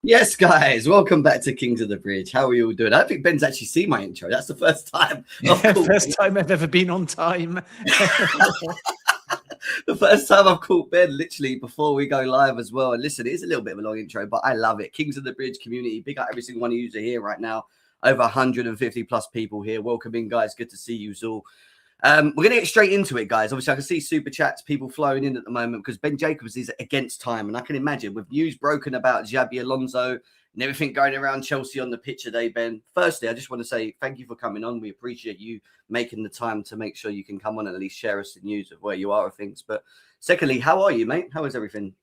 Yes, guys, welcome back to Kings of the Bridge. How are you all doing? I don't think Ben's actually seen my intro. That's the first time. First time I've ever been on time. The first time I've caught Ben literally before we go live as well. And listen, it is a little bit of a long intro, but I love it. Kings of the Bridge community, big up every single one of you are here right now. Over 150 plus people here. Welcome in, guys. Good to see you all. We're going to get straight into it, guys. Obviously, I can see super chats, people flowing in at the moment because Ben Jacobs is against time. And I can imagine with news broken about Xabi Alonso and everything going around Chelsea on the pitch today, Ben. Firstly, I just want to say thank you for coming on. We appreciate you making the time to make sure you can come on and at least share us the news of where you are of things. But secondly, how are you, mate? How is everything?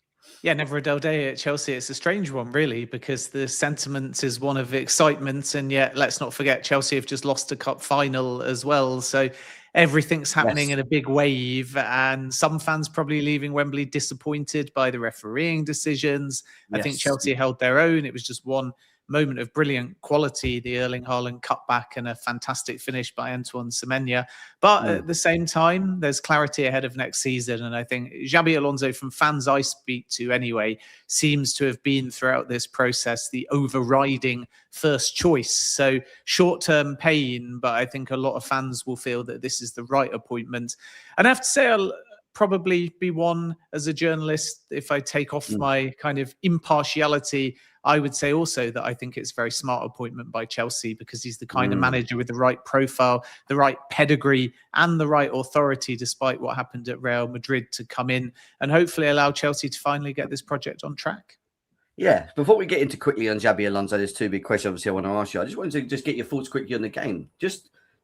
Yeah, never a dull day at Chelsea. It's a strange one, really, because the sentiment is one of excitement. And yet, let's not forget, Chelsea have just lost a cup final as well. So everything's happening in a big wave. And some fans probably leaving Wembley disappointed by the refereeing decisions. I think Chelsea held their own. It was just one moment of brilliant quality, the Erling Haaland cutback and a fantastic finish by Antoine Semenyo. But at the same time, there's clarity ahead of next season. And I think Xabi Alonso, from fans I speak to anyway, seems to have been throughout this process the overriding first choice. So short-term pain, but I think a lot of fans will feel that this is the right appointment. And I have to say, I'll probably be one as a journalist, if I take off my kind of impartiality, I would say also that I think it's a very smart appointment by Chelsea because he's the kind of manager with the right profile, the right pedigree and the right authority, despite what happened at Real Madrid, to come in and hopefully allow Chelsea to finally get this project on track. Yeah, before we get into quickly on Xabi Alonso, there's two big questions obviously I want to ask you. I just wanted to get your thoughts quickly on the game.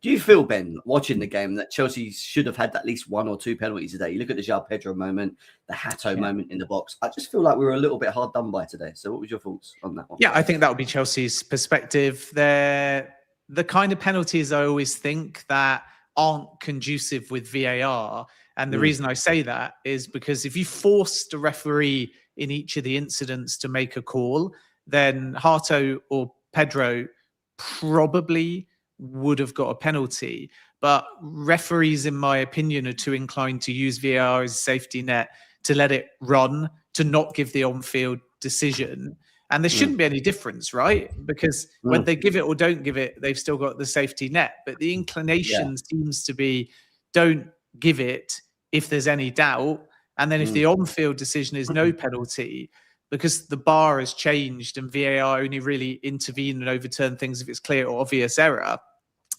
Do you feel, Ben, watching the game, that Chelsea should have had at least one or two penalties today? You look at the João Pedro moment, the Hato moment in the box. I just feel like we were a little bit hard done by today. So what was your thoughts on that one? Yeah, I think that would be Chelsea's perspective. They're the kind of penalties I always think that aren't conducive with VAR. And the reason I say that is because if you forced a referee in each of the incidents to make a call, then Hato or Pedro probably would have got a penalty. But referees, in my opinion, are too inclined to use VAR as a safety net, to let it run, to not give the on-field decision. And there shouldn't be any difference, right? Because when they give it or don't give it, they've still got the safety net. But the inclination seems to be, don't give it if there's any doubt. And then if the on-field decision is no penalty, because the bar has changed and VAR only really intervene and overturn things if it's clear or obvious error,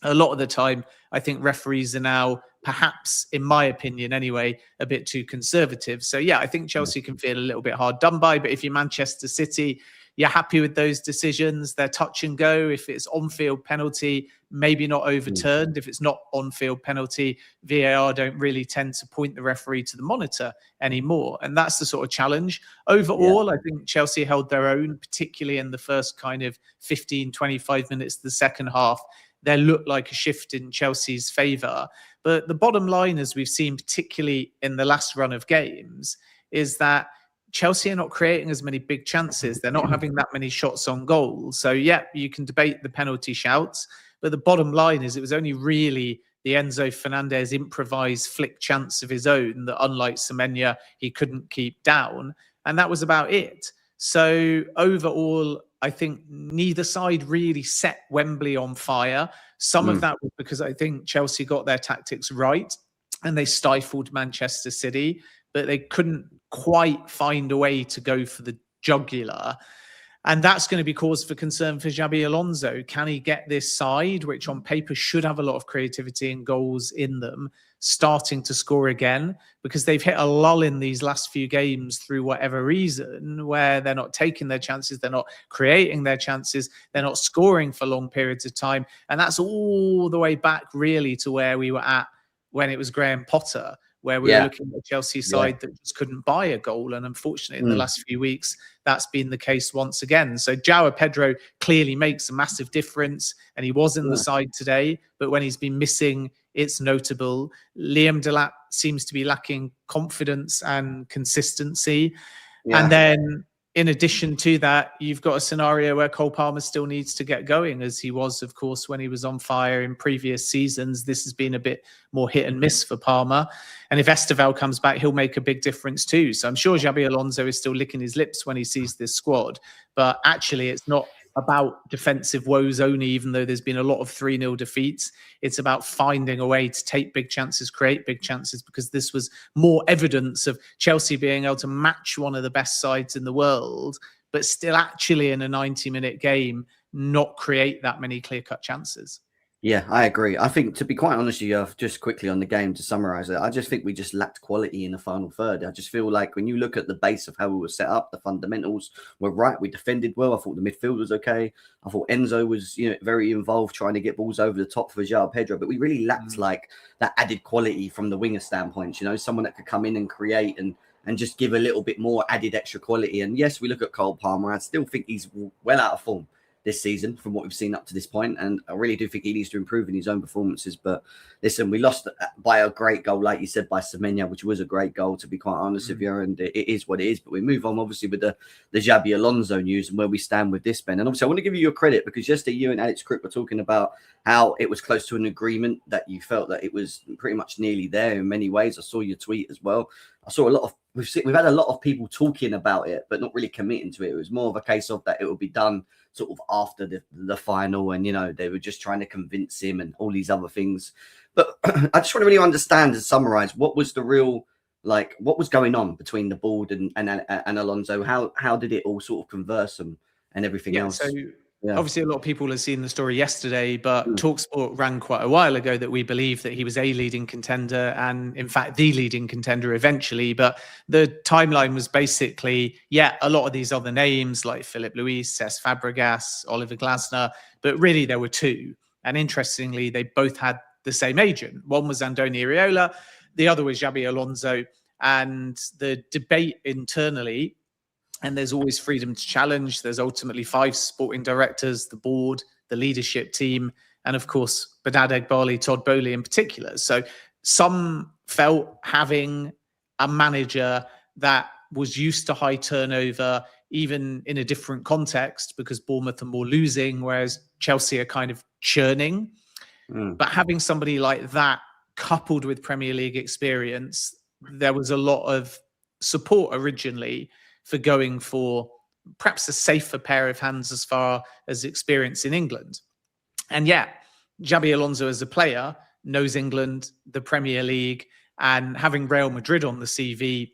a lot of the time, I think referees are now, perhaps, in my opinion anyway, a bit too conservative. So, yeah, I think Chelsea can feel a little bit hard done by. But if you're Manchester City, you're happy with those decisions. They're touch and go. If it's on-field penalty, maybe not overturned. If it's not on-field penalty, VAR don't really tend to point the referee to the monitor anymore. And that's the sort of challenge. Overall, I think Chelsea held their own, particularly in the first kind of 15, 25 minutes of the second half. There looked like a shift in Chelsea's favour. But the bottom line, as we've seen, particularly in the last run of games, is that Chelsea are not creating as many big chances. They're not having that many shots on goal. So, yeah, you can debate the penalty shouts. But the bottom line is it was only really the Enzo Fernandez improvised flick chance of his own that, unlike Semenyo, he couldn't keep down. And that was about it. So overall, I think neither side really set Wembley on fire. Some of that was because I think Chelsea got their tactics right and they stifled Manchester City, but they couldn't quite find a way to go for the jugular. And that's going to be cause for concern for Xabi Alonso. Can he get this side, which on paper should have a lot of creativity and goals in them, starting to score again? Because they've hit a lull in these last few games through whatever reason, where they're not taking their chances, they're not creating their chances, they're not scoring for long periods of time. And that's all the way back really to where we were at when it was Graham Potter, where we were looking at a Chelsea side that just couldn't buy a goal. And unfortunately, in the last few weeks, that's been the case once again. So João Pedro clearly makes a massive difference, and he was in the side today. But when he's been missing, it's notable. Liam Delap seems to be lacking confidence and consistency. And then in addition to that, you've got a scenario where Cole Palmer still needs to get going, as he was, of course, when he was on fire in previous seasons. This has been a bit more hit and miss for Palmer. And if Esteval comes back, he'll make a big difference too. So I'm sure Xabi Alonso is still licking his lips when he sees this squad. But actually, it's not about defensive woes only, even though there's been a lot of 3-0 defeats. It's about finding a way to take big chances, create big chances, because this was more evidence of Chelsea being able to match one of the best sides in the world, but still actually in a 90-minute game, not create that many clear-cut chances. Yeah, I agree. I think, to be quite honest with you, just quickly on the game to summarise it, I just think we just lacked quality in the final third. I just feel like when you look at the base of how we were set up, the fundamentals were right. We defended well. I thought the midfield was okay. I thought Enzo was, very involved trying to get balls over the top for João Pedro, but we really lacked like that added quality from the winger standpoint. Someone that could come in and create and just give a little bit more added extra quality. And yes, we look at Cole Palmer. I still think he's well out of form this season from what we've seen up to this point, and I really do think he needs to improve in his own performances. But listen, we lost by a great goal, like you said, by Semenya, which was a great goal, to be quite honest with you, and it is what it is. But we move on, obviously, with the Xabi Alonso news and where we stand with this, Ben. And obviously, I want to give you your credit, because yesterday you and Alex Crick were talking about how it was close to an agreement, that you felt that it was pretty much nearly there in many ways. I saw your tweet as well. I saw a lot of we've had a lot of people talking about it, but not really committing to it. It was more of a case of that it would be done sort of after the final, and they were just trying to convince him and all these other things. But I just want to really understand and summarize what was the real, what was going on between the board and Alonso. How did it all sort of converse and everything else? So obviously a lot of people have seen the story yesterday, but TalkSport ran quite a while ago that we believe that he was a leading contender, and in fact the leading contender eventually. But the timeline was basically, a lot of these other names like Philip Luis, Cesc Fabregas, Oliver Glasner, but really there were two. And interestingly, they both had the same agent. One was Andoni Iraola, the other was Xabi Alonso. And the debate internally, and there's always freedom to challenge. There's ultimately 5 sporting directors, the board, the leadership team, and of course, Badad Eghbali, Todd Boehly in particular. So some felt having a manager that was used to high turnover, even in a different context, because Bournemouth are more losing, whereas Chelsea are kind of churning. But having somebody like that coupled with Premier League experience, there was a lot of support originally for going for perhaps a safer pair of hands as far as experience in England. And Xabi Alonso as a player knows England, the Premier League, and having Real Madrid on the CV,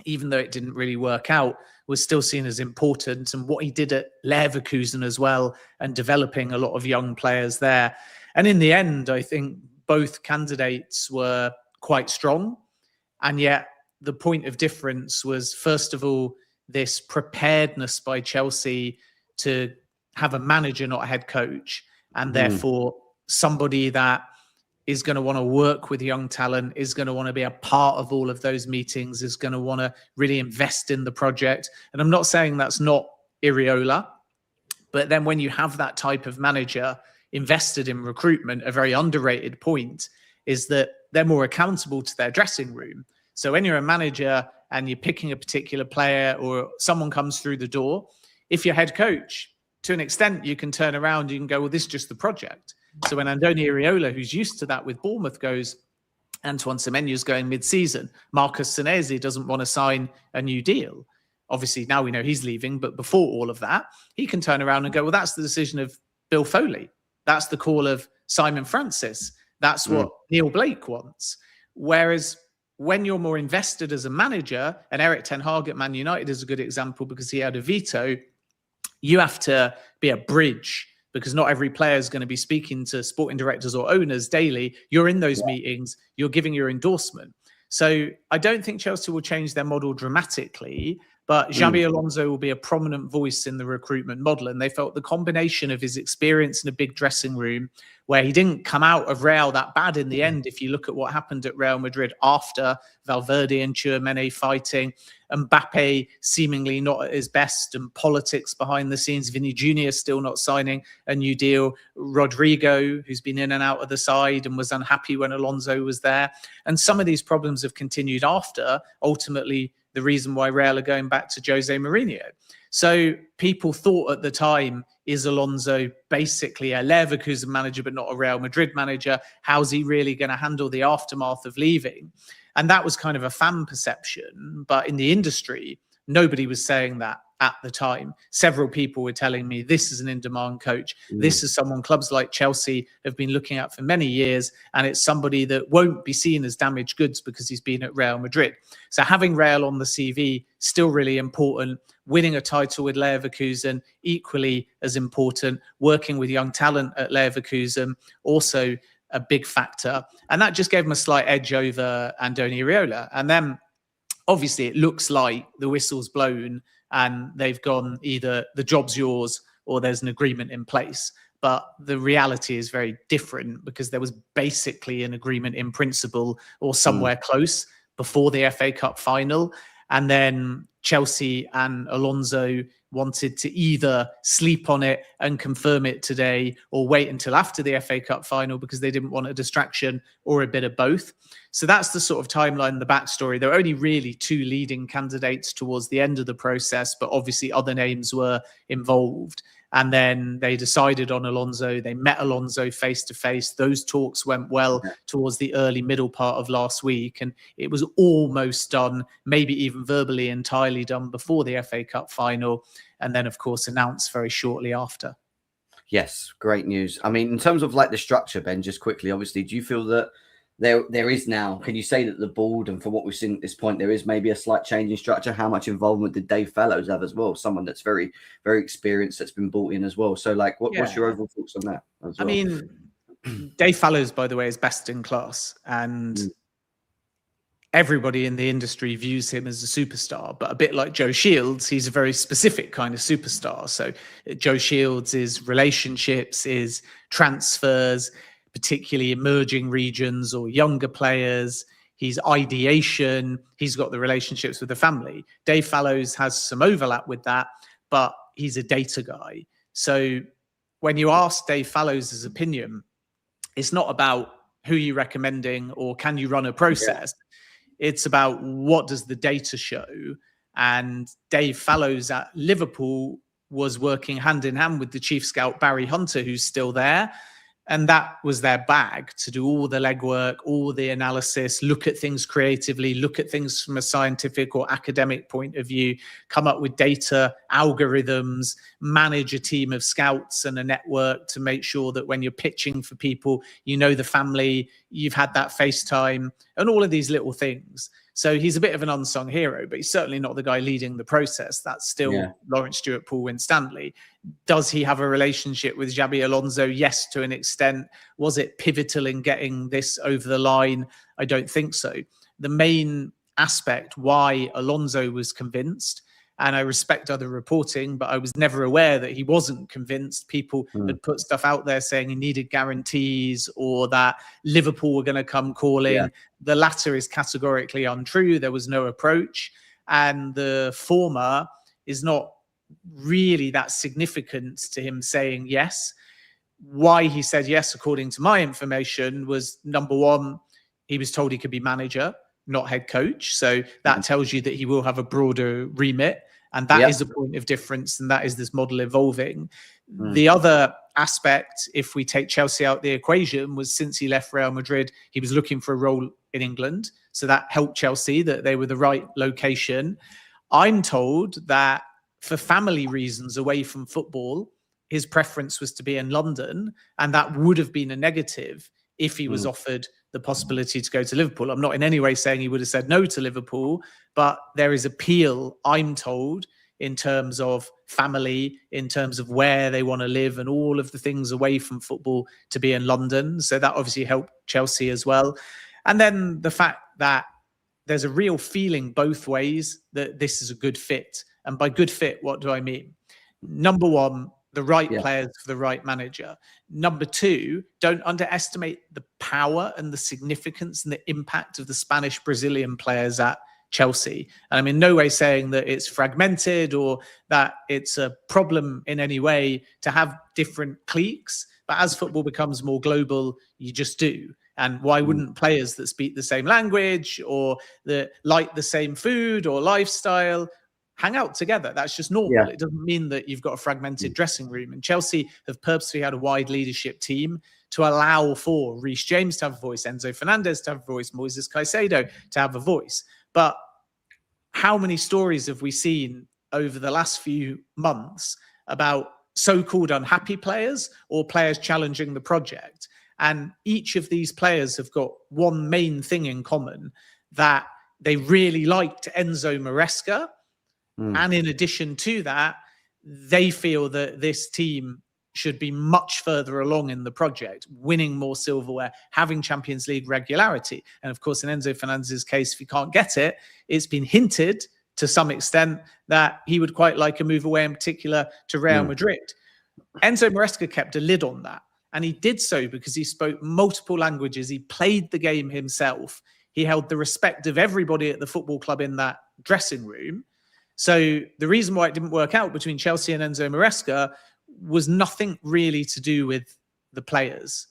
even though it didn't really work out, was still seen as important. And what he did at Leverkusen as well, and developing a lot of young players there. And in the end, I think both candidates were quite strong. And yet the point of difference was, first of all, this preparedness by Chelsea to have a manager, not a head coach, and therefore somebody that is going to want to work with young talent, is going to want to be a part of all of those meetings, is going to want to really invest in the project. And I'm not saying that's not Iraola, but then when you have that type of manager invested in recruitment, a very underrated point is that they're more accountable to their dressing room. So when you're a manager and you're picking a particular player, or someone comes through the door, if you're head coach, to an extent, you can turn around, you can go, well, this is just the project. So when Andoni Iraola, who's used to that with Bournemouth, goes, Antoine Semenya's going mid-season, Marcus Senesi doesn't want to sign a new deal. Obviously, now we know he's leaving, but before all of that, he can turn around and go, well, that's the decision of Bill Foley. That's the call of Simon Francis. That's what Neil Blake wants. Whereas when you're more invested as a manager, and Eric Ten Hag at Man United is a good example because he had a veto, you have to be a bridge, because not every player is going to be speaking to sporting directors or owners daily. You're in those meetings, you're giving your endorsement. So I don't think Chelsea will change their model dramatically, but Xabi Alonso will be a prominent voice in the recruitment model. And they felt the combination of his experience in a big dressing room, where he didn't come out of Real that bad in the end. If you look at what happened at Real Madrid after Valverde and Tchouaméni fighting, Mbappe seemingly not at his best, and politics behind the scenes, Vinny Jr. still not signing a new deal, Rodrigo, who's been in and out of the side and was unhappy when Alonso was there. And some of these problems have continued after, ultimately the reason why Real are going back to Jose Mourinho. So people thought at the time, is Alonso basically a Leverkusen manager but not a Real Madrid manager? How's he really going to handle the aftermath of leaving? And that was kind of a fan perception. But in the industry, nobody was saying that at the time. Several people were telling me this is an in-demand coach. This is someone clubs like Chelsea have been looking at for many years, and it's somebody that won't be seen as damaged goods because he's been at Real Madrid. So having Real on the CV, still really important. Winning a title with Leverkusen, equally as important. Working with young talent at Leverkusen, also a big factor. And that just gave him a slight edge over Andoni Iraola. And then obviously it looks like the whistle's blown and they've gone either the job's yours or there's an agreement in place. But the reality is very different because there was basically an agreement in principle or somewhere close before the FA Cup final. And then Chelsea and Alonso wanted to either sleep on it and confirm it today or wait until after the FA Cup final because they didn't want a distraction, or a bit of both. So that's the sort of timeline, the backstory. There were only really two leading candidates towards the end of the process, but obviously other names were involved. And then they decided on Alonso. They met Alonso face to face. Those talks went well towards the early middle part of last week. And it was almost done, maybe even verbally entirely done before the FA Cup final. And then, of course, announced very shortly after. Yes, great news. I mean, in terms of like the structure, Ben, just quickly, obviously, do you feel that there is now, can you say that the board, and from what we've seen at this point, there is maybe a slight change in structure? How much involvement did Dave Fallows have as well? Someone that's very, very experienced, that's been brought in as well. So like, what's your overall thoughts on that as well? I mean, Dave Fallows, by the way, is best in class, and everybody in the industry views him as a superstar. But a bit like Joe Shields, he's a very specific kind of superstar. So Joe Shields is relationships, is transfers, particularly emerging regions or younger players. He's ideation. He's got the relationships with the family. Dave Fallows has some overlap with that, but he's a data guy. So when you ask Dave Fallows' opinion, it's not about who you're recommending or can you run a process. It's about what does the data show. And Dave Fallows at Liverpool was working hand in hand with the chief scout, Barry Hunter, who's still there. And that was their bag, to do all the legwork, all the analysis, look at things creatively, look at things from a scientific or academic point of view, come up with data, algorithms, manage a team of scouts and a network to make sure that when you're pitching for people, you know the family, you've had that FaceTime, and all of these little things. So he's a bit of an unsung hero, but he's certainly not the guy leading the process. That's still Lawrence Stewart, Paul Winstanley. Does he have a relationship with Xabi Alonso? Yes, to an extent. Was it pivotal in getting this over the line? I don't think so. The main aspect why Alonso was convinced, and I respect other reporting, but I was never aware that he wasn't convinced. People had put stuff out there saying he needed guarantees or that Liverpool were going to come calling. The latter is categorically untrue. There was no approach. And the former is not really that significant to him saying yes. Why he said yes, according to my information, was number one, he was told he could be manager, not head coach. So that tells you that he will have a broader remit. And that is a point of difference. And that is this model evolving. The other aspect, if we take Chelsea out the equation, was since he left Real Madrid, he was looking for a role in England. So that helped Chelsea, that they were the right location. I'm told that for family reasons away from football, his preference was to be in London. And that would have been a negative if he was offered the possibility to go to Liverpool. I'm not in any way saying he would have said no to Liverpool, but there is appeal, I'm told, in terms of family, in terms of where they want to live and all of the things away from football to be in London. So that obviously helped Chelsea as well. And then the fact that there's a real feeling both ways that this is a good fit. And by good fit, what do I mean? Number one, the right players for the right manager. Number two, don't underestimate the power and the significance and the impact of the Spanish Brazilian players at Chelsea. And I'm in no way saying that it's fragmented or that it's a problem in any way to have different cliques. But as football becomes more global, you just do. And why wouldn't players that speak the same language or that like the same food or lifestyle hang out together? That's just normal. Yeah. It doesn't mean that you've got a fragmented dressing room. And Chelsea have purposely had a wide leadership team to allow for Reece James to have a voice, Enzo Fernandez to have a voice, Moises Caicedo to have a voice. But how many stories have we seen over the last few months about so-called unhappy players or players challenging the project? And each of these players have got one main thing in common, that they really liked Enzo Maresca. And in addition to that, they feel that this team should be much further along in the project, winning more silverware, having Champions League regularity. And of course, in Enzo Fernandez's case, if he can't get it, it's been hinted to some extent that he would quite like a move away, in particular to Real Madrid. Enzo Maresca kept a lid on that. And he did so because he spoke multiple languages. He played the game himself. He held the respect of everybody at the football club in that dressing room. So the reason why it didn't work out between Chelsea and Enzo Maresca was nothing really to do with the players,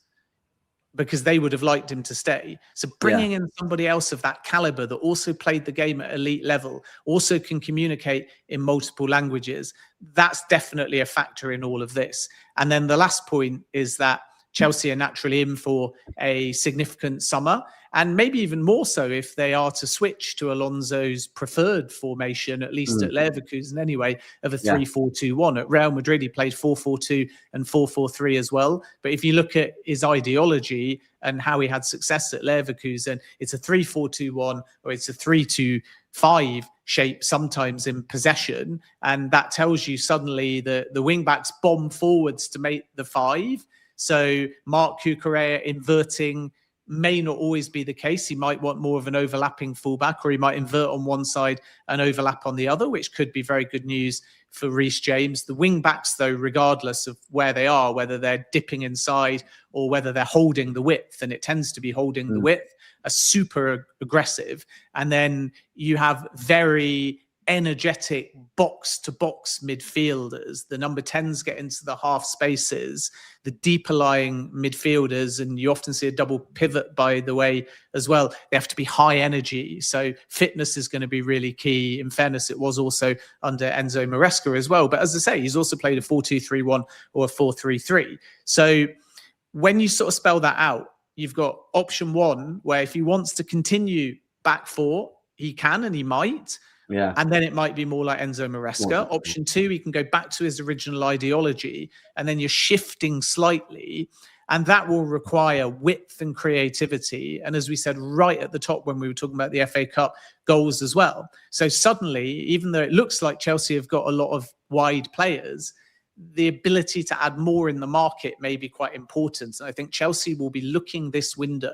because they would have liked him to stay. So bringing in somebody else of that caliber that also played the game at elite level, also can communicate in multiple languages, that's definitely a factor in all of this. And then the last point is that Chelsea are naturally in for a significant summer, and maybe even more so if they are to switch to Alonso's preferred formation, at least at Leverkusen anyway, of a 3-4-2-1. At Real Madrid, he played 4-4-2 and 4-4-3 as well. But if you look at his ideology and how he had success at Leverkusen, it's a 3-4-2-1 or it's a 3-2-5 shape sometimes in possession. And that tells you suddenly that the wing-backs bomb forwards to make the 5. So Marc Cucurella inverting may not always be the case. He might want more of an overlapping fullback, or he might invert on one side and overlap on the other, which could be very good news for Reece James. The wing backs, though, regardless of where they are, whether they're dipping inside or whether they're holding the width, and it tends to be holding the width, are super aggressive. And then you have very energetic box-to-box midfielders. The number 10s get into the half spaces, the deeper lying midfielders, and you often see a double pivot, by the way, as well. They have to be high energy. So fitness is going to be really key. In fairness, it was also under Enzo Maresca as well. But as I say, he's also played a 4-2-3-1 or a 4-3-3. So when you sort of spell that out, you've got option one, where if he wants to continue back four, he can and he might. Yeah. And then it might be more like Enzo Maresca. Option two, he can go back to his original ideology, and then you're shifting slightly, and that will require width and creativity. And as we said right at the top when we were talking about the FA Cup, goals as well. So suddenly, even though it looks like Chelsea have got a lot of wide players, the ability to add more in the market may be quite important. And I think Chelsea will be looking this window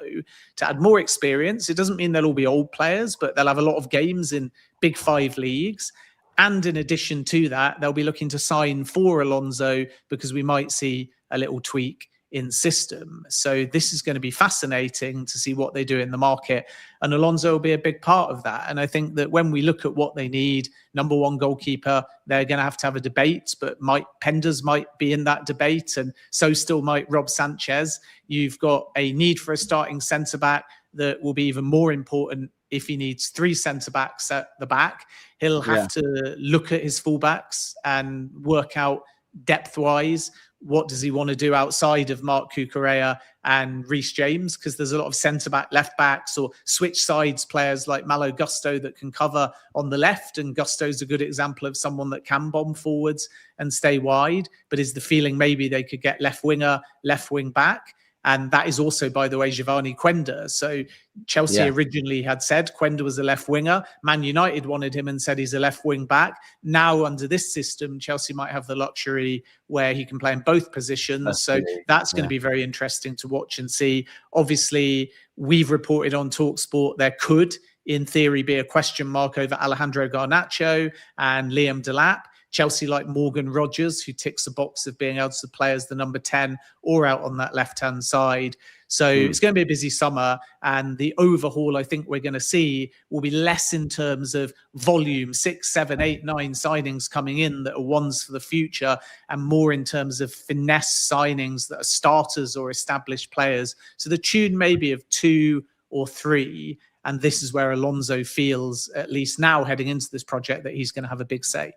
to add more experience. It doesn't mean they'll all be old players, but they'll have a lot of games in Big Five leagues. And in addition to that, they'll be looking to sign for Alonso, because we might see a little tweak in system. So this is going to be fascinating to see what they do in the market. And Alonso will be a big part of that. And I think that when we look at what they need, number one goalkeeper, they're going to have a debate, but Penders might be in that debate, and so still might Rob Sanchez. You've got a need for a starting centre-back that will be even more important if he needs 3 centre-backs at the back. He'll have to look at his fullbacks and work out depth-wise, what does he want to do outside of Marc Cucurella and Reece James? Because there's a lot of centre-back, left-backs, or switch sides players like Malo Gusto that can cover on the left. And Gusto's a good example of someone that can bomb forwards and stay wide. But is the feeling maybe they could get left winger, left wing back? And that is also, by the way, Giovanni Quenda. So Chelsea originally had said Quenda was a left winger. Man United wanted him and said he's a left wing back. Now, under this system, Chelsea might have the luxury where he can play in both positions. That's going to be very interesting to watch and see. Obviously, we've reported on TalkSport there could, in theory, be a question mark over Alejandro Garnacho and Liam Delap. Chelsea like Morgan Rogers, who ticks the box of being able to play as the number 10 or out on that left-hand side. So it's going to be a busy summer, and the overhaul I think we're going to see will be less in terms of volume, 6, 7, 8, 9 signings coming in that are ones for the future, and more in terms of finesse signings that are starters or established players. So the tune maybe of 2 or 3, and this is where Alonso feels, at least now heading into this project, that he's going to have a big say.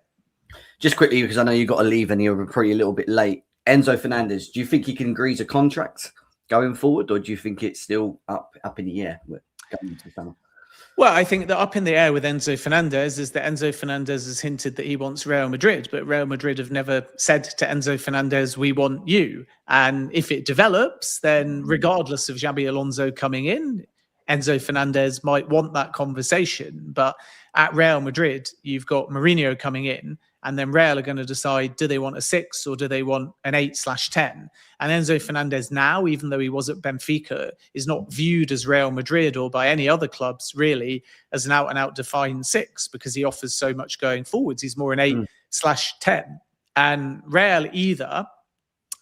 Just quickly, because I know you've got to leave and you're probably a little bit late. Enzo Fernandez, do you think he can agree to contract going forward, or do you think it's still up in the air going into the summer? Well, I think that up in the air with Enzo Fernandez is that Enzo Fernandez has hinted that he wants Real Madrid, but Real Madrid have never said to Enzo Fernandez, we want you. And if it develops, then regardless of Xabi Alonso coming in, Enzo Fernandez might want that conversation. But at Real Madrid, you've got Mourinho coming in, and then Real are going to decide, do they want a 6 or do they want an 8/10? And Enzo Fernandez now, even though he was at Benfica, is not viewed as Real Madrid or by any other clubs really as an out-and-out defined 6, because he offers so much going forwards. He's more an 8/10. And Real either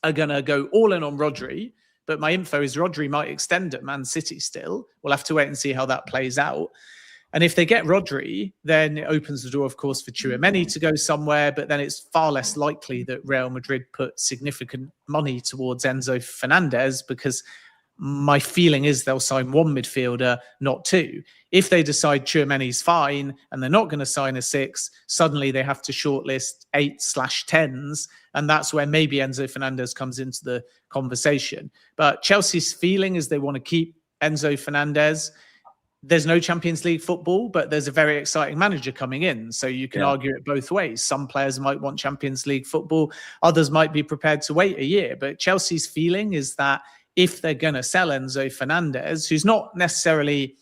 are going to go all in on Rodri, but my info is Rodri might extend at Man City still. We'll have to wait and see how that plays out. And if they get Rodri, then it opens the door, of course, for Tchouaméni to go somewhere. But then it's far less likely that Real Madrid put significant money towards Enzo Fernandez, because my feeling is they'll sign 1 midfielder, not 2. If they decide Tchouaméni's fine and they're not going to sign a 6, suddenly they have to shortlist 8/10s. And that's where maybe Enzo Fernandez comes into the conversation. But Chelsea's feeling is they want to keep Enzo Fernandez. There's no Champions League football, but there's a very exciting manager coming in. So you can argue it both ways. Some players might want Champions League football. Others might be prepared to wait a year. But Chelsea's feeling is that if they're going to sell Enzo Fernandez, who's not necessarily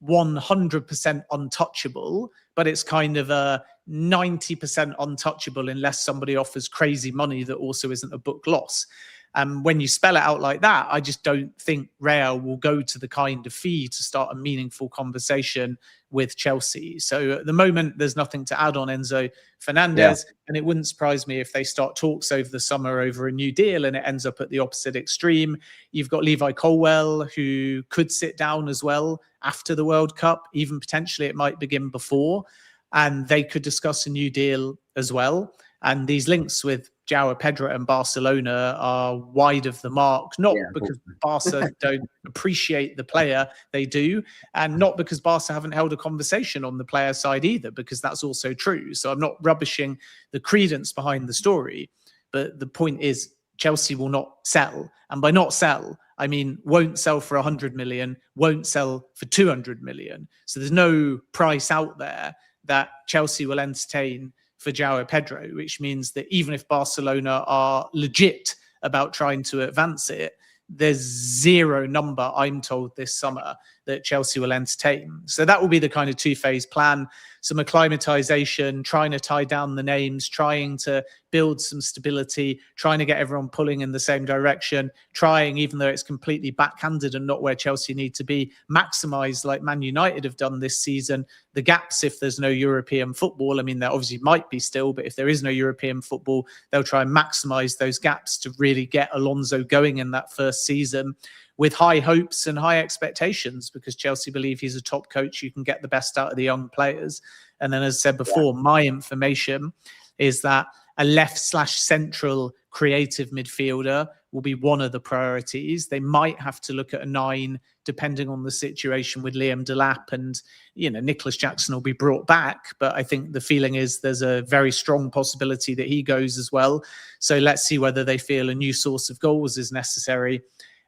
100% untouchable, but it's kind of a 90% untouchable unless somebody offers crazy money that also isn't a book loss. And when you spell it out like that, I just don't think Real will go to the kind of fee to start a meaningful conversation with Chelsea. So at the moment, there's nothing to add on Enzo Fernandez. Yeah. And it wouldn't surprise me if they start talks over the summer over a new deal and it ends up at the opposite extreme. You've got Levi Colwill, who could sit down as well after the World Cup. Even potentially it might begin before. And they could discuss a new deal as well. And these links with João Pedro and Barcelona are wide of the mark, not because Barca don't appreciate the player, they do, and not because Barca haven't held a conversation on the player side either, because that's also true. So I'm not rubbishing the credence behind the story, but the point is Chelsea will not sell. And by not sell, I mean won't sell for 100 million, won't sell for 200 million. So there's no price out there that Chelsea will entertain for João Pedro, which means that even if Barcelona are legit about trying to advance it, there's zero number, I'm told, this summer that Chelsea will entertain. So that will be the kind of two-phase plan. Some acclimatization, trying to tie down the names, trying to build some stability, trying to get everyone pulling in the same direction, trying, even though it's completely backhanded and not where Chelsea need to be, maximize, like Man United have done this season, the gaps if there's no European football. I mean, there obviously might be still, but if there is no European football, they'll try and maximize those gaps to really get Alonso going in that first season with high hopes and high expectations, because Chelsea believe he's a top coach. You can get the best out of the young players. And then, as I said before, my information is that a left/central creative midfielder will be one of the priorities. They might have to look at a 9, depending on the situation with Liam Delap, and, you know, Nicholas Jackson will be brought back. But I think the feeling is there's a very strong possibility that he goes as well. So let's see whether they feel a new source of goals is necessary.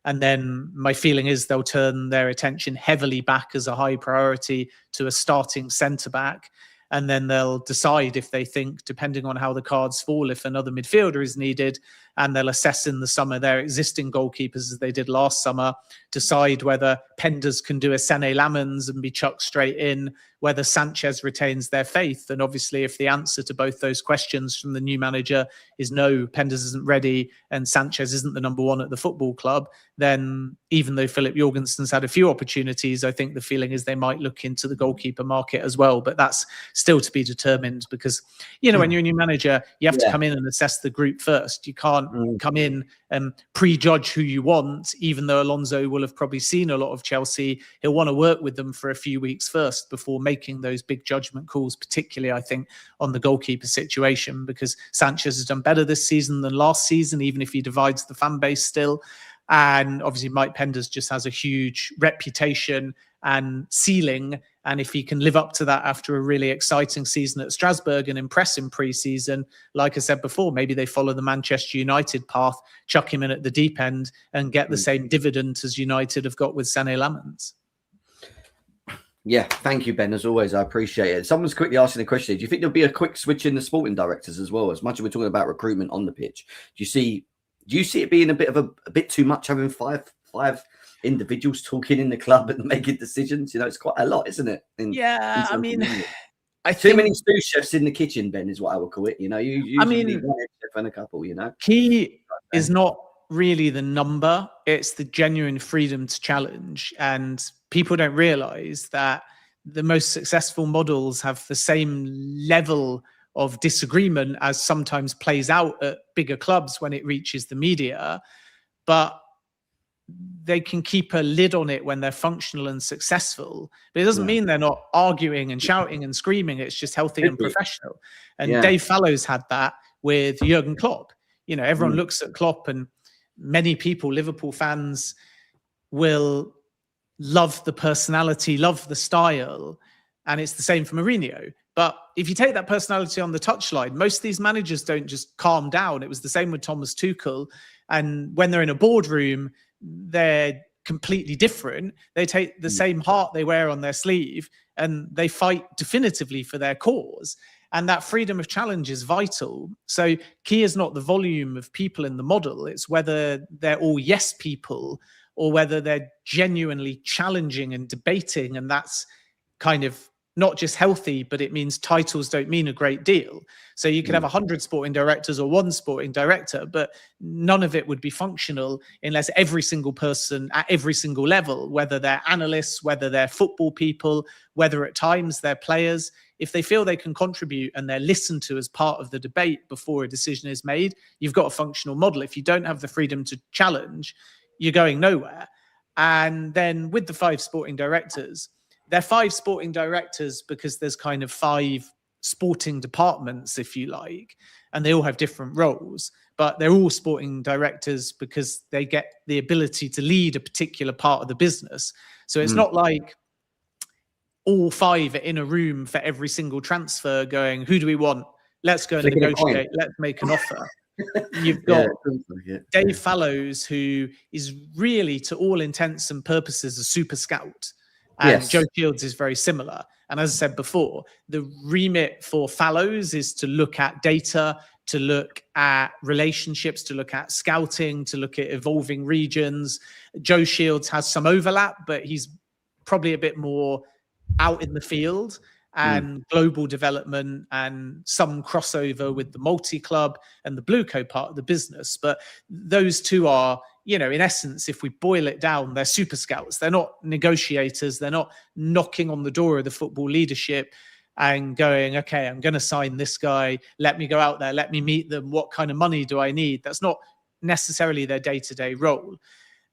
And then my feeling is they'll turn their attention heavily back as a high priority to a starting centre-back. And then they'll decide if they think, depending on how the cards fall, if another midfielder is needed, and they'll assess in the summer their existing goalkeepers as they did last summer, decide whether Penders can do a Sene Lamens and be chucked straight in, whether Sanchez retains their faith. And obviously, if the answer to both those questions from the new manager is no, Penders isn't ready and Sanchez isn't the number 1 at the football club, then even though Philip Jorgensen's had a few opportunities, I think the feeling is they might look into the goalkeeper market as well. But that's still to be determined, because, you know, when you're a new manager, you have to come in and assess the group first. You can't can't come in and prejudge who you want, even though Alonso will have probably seen a lot of Chelsea. He'll want to work with them for a few weeks first before making those big judgment calls, particularly, I think, on the goalkeeper situation, because Sanchez has done better this season than last season, even if he divides the fan base still. And obviously Mike Penders just has a huge reputation and ceiling. And if he can live up to that after a really exciting season at Strasbourg and impress in pre-season, like I said before, maybe they follow the Manchester United path, chuck him in at the deep end and get the same dividend as United have got with Sané Lamens. Yeah, thank you, Ben. As always, I appreciate it. Someone's quickly asking a question. Do you think there'll be a quick switch in the sporting directors as well? As much as we're talking about recruitment on the pitch, do you see it being a bit too much, having five individuals talking in the club and making decisions? You know, it's quite a lot, isn't it? I mean, I too think many sous chefs in the kitchen, Ben, is what I would call it. You know, you usually need one head chef and a couple. You know, key is not really the number; it's the genuine freedom to challenge. And people don't realize that the most successful models have the same level of disagreement as sometimes plays out at bigger clubs when it reaches the media, but they can keep a lid on it when they're functional and successful. But it doesn't mean they're not arguing and shouting and screaming. It's just healthy and professional. And Dave Fallows had that with Jurgen Klopp. You know, everyone looks at Klopp, and many people, Liverpool fans, will love the personality, love the style. And it's the same for Mourinho. But if you take that personality on the touchline, most of these managers don't just calm down. It was the same with Thomas Tuchel. And when they're in a boardroom, they're completely different. They take the same heart they wear on their sleeve and they fight definitively for their cause. And that freedom of challenge is vital. So key is not the volume of people in the model. It's whether they're all yes people or whether they're genuinely challenging and debating. And that's kind of not just healthy, but it means titles don't mean a great deal. So you could have 100 sporting directors or one sporting director, but none of it would be functional unless every single person at every single level, whether they're analysts, whether they're football people, whether at times they're players, if they feel they can contribute and they're listened to as part of the debate before a decision is made, you've got a functional model. If you don't have the freedom to challenge, you're going nowhere. And then with the 5 sporting directors, they're 5 sporting directors because there's kind of 5 sporting departments, if you like, and they all have different roles, but they're all sporting directors because they get the ability to lead a particular part of the business. So it's not like all 5 are in a room for every single transfer going, who do we want? Let's go and negotiate. Let's make an offer. You've got Dave Fallows, who is really, to all intents and purposes, a super scout. And Joe Shields is very similar. And as I said before, the remit for Fallows is to look at data, to look at relationships, to look at scouting, to look at evolving regions. Joe Shields has some overlap, but he's probably a bit more out in the field and global development and some crossover with the multi-club and the Blueco part of the business. But those two are, you know, in essence, if we boil it down, they're super scouts. They're not negotiators. They're not knocking on the door of the football leadership and going, okay, I'm going to sign this guy. Let me go out there. Let me meet them. What kind of money do I need? That's not necessarily their day-to-day role.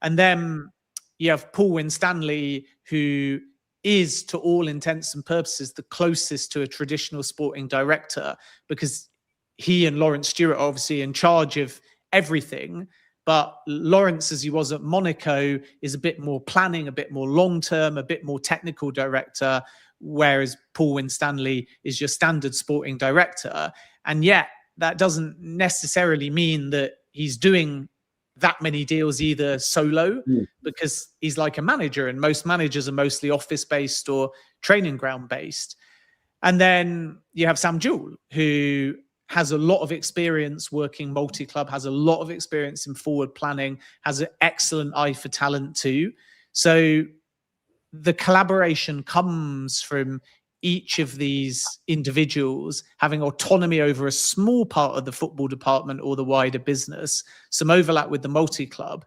And then you have Paul Winstanley, who is, to all intents and purposes, the closest to a traditional sporting director, because he and Lawrence Stewart are obviously in charge of everything. But Lawrence, as he was at Monaco, is a bit more planning, a bit more long-term, a bit more technical director, whereas Paul Winstanley is your standard sporting director. And yet that doesn't necessarily mean that he's doing that many deals either solo, because he's like a manager, and most managers are mostly office-based or training ground-based. And then you have Sam Jewell, who has a lot of experience working multi-club, has a lot of experience in forward planning, has an excellent eye for talent too. So the collaboration comes from each of these individuals having autonomy over a small part of the football department or the wider business, some overlap with the multi-club.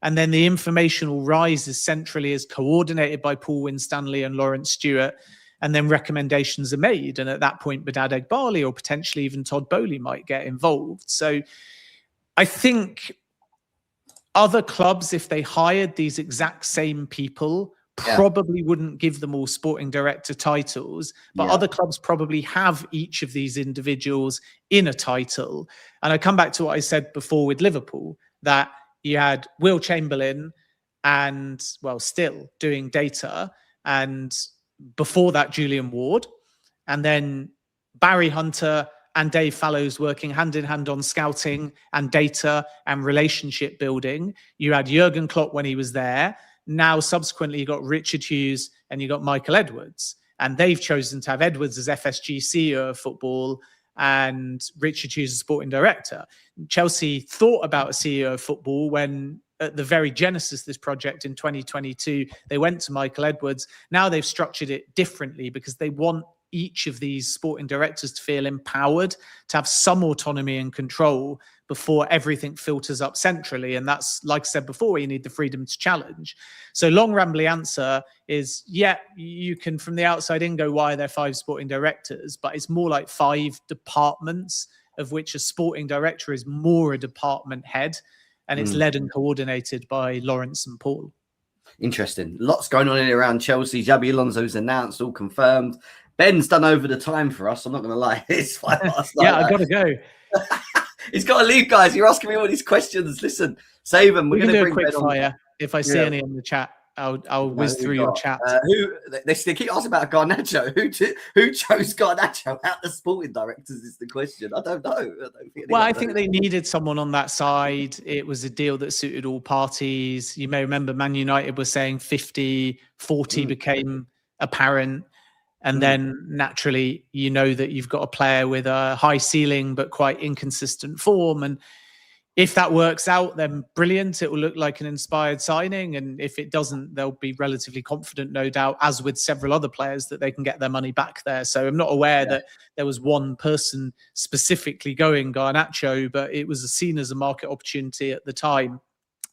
And then the informational rise is centrally is coordinated by Paul Winstanley and Lawrence Stewart. And then recommendations are made. And at that point, Badad Eghbali or potentially even Todd Bowley might get involved. So I think other clubs, if they hired these exact same people, probably wouldn't give them all sporting director titles, but other clubs probably have each of these individuals in a title. And I come back to what I said before with Liverpool, that you had Will Chamberlain and, well, still doing data, and before that, Julian Ward, and then Barry Hunter and Dave Fallows working hand in hand on scouting and data and relationship building. You had Jurgen Klopp when he was there. Now, subsequently, you got Richard Hughes and you got Michael Edwards. And they've chosen to have Edwards as FSG CEO of football and Richard Hughes as sporting director. Chelsea thought about a CEO of football when, at the very genesis of this project in 2022, they went to Michael Edwards. Now they've structured it differently because they want each of these sporting directors to feel empowered, to have some autonomy and control before everything filters up centrally. And that's, like I said before, you need the freedom to challenge. So long rambly answer is, you can from the outside in go, why are there 5 sporting directors? But it's more like 5 departments, of which a sporting director is more a department head, and it's led and coordinated by Lawrence and Paul. Interesting. Lots going on in around Chelsea. Xabi Alonso's announced, all confirmed. Ben's done over the time for us. I'm not going to lie. It's 5 past 9. I got to go. He's got to leave, guys. You're asking me all these questions. Listen, save them. We're going to do bring a quick Ben fire. on. If I see any in the chat, I'll whiz through your chat. They keep asking about Garnacho. Who chose Garnacho out the sporting directors is the question. I don't know. I think they needed someone on that side. It was a deal that suited all parties. You may remember Man United was saying 50-40 became apparent. And then naturally, you know that you've got a player with a high ceiling but quite inconsistent form. And if that works out, then brilliant. It will look like an inspired signing. And if it doesn't, they'll be relatively confident, no doubt, as with several other players, that they can get their money back there. So I'm not aware that there was one person specifically going Garnacho, but it was seen as a market opportunity at the time.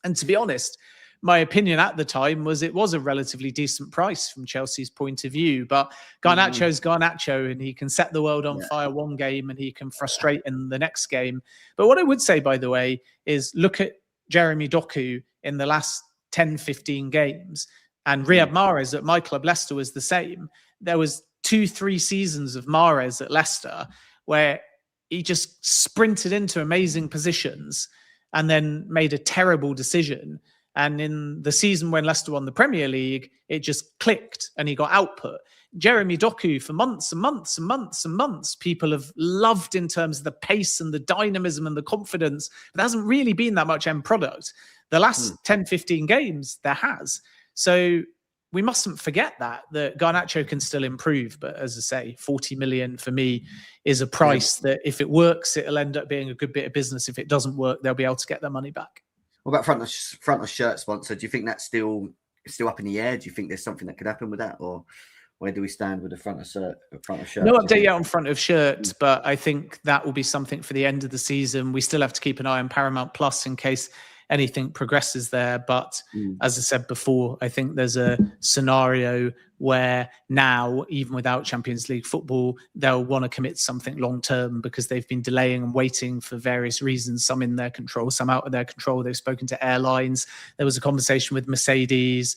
And to be honest, my opinion at the time was it was a relatively decent price from Chelsea's point of view. But Garnacho's Garnacho, and he can set the world on fire one game and he can frustrate in the next game. But what I would say, by the way, is look at Jeremy Doku in the last 10, 15 games. And Riyad Mahrez at my club, Leicester, was the same. There was 2-3 seasons of Mahrez at Leicester where he just sprinted into amazing positions and then made a terrible decision. And in the season when Leicester won the Premier League, it just clicked and he got output. Jeremy Doku, for months and months and months and months, people have loved in terms of the pace and the dynamism and the confidence. But there hasn't really been that much end product. The last 10, 15 games, there has. So we mustn't forget that Garnacho can still improve. But as I say, 40 million for me is a price that if it works, it'll end up being a good bit of business. If it doesn't work, they'll be able to get their money back. What about front of shirt sponsor? Do you think that's still up in the air? Do you think there's something that could happen with that, or where do we stand with the front of shirt? No update yet on front of shirt, but I think that will be something for the end of the season. We still have to keep an eye on Paramount Plus in case anything progresses there. But as I said before, I think there's a scenario where now, even without Champions League football, they'll want to commit something long term because they've been delaying and waiting for various reasons, some in their control, some out of their control. They've spoken to airlines. There was a conversation with Mercedes.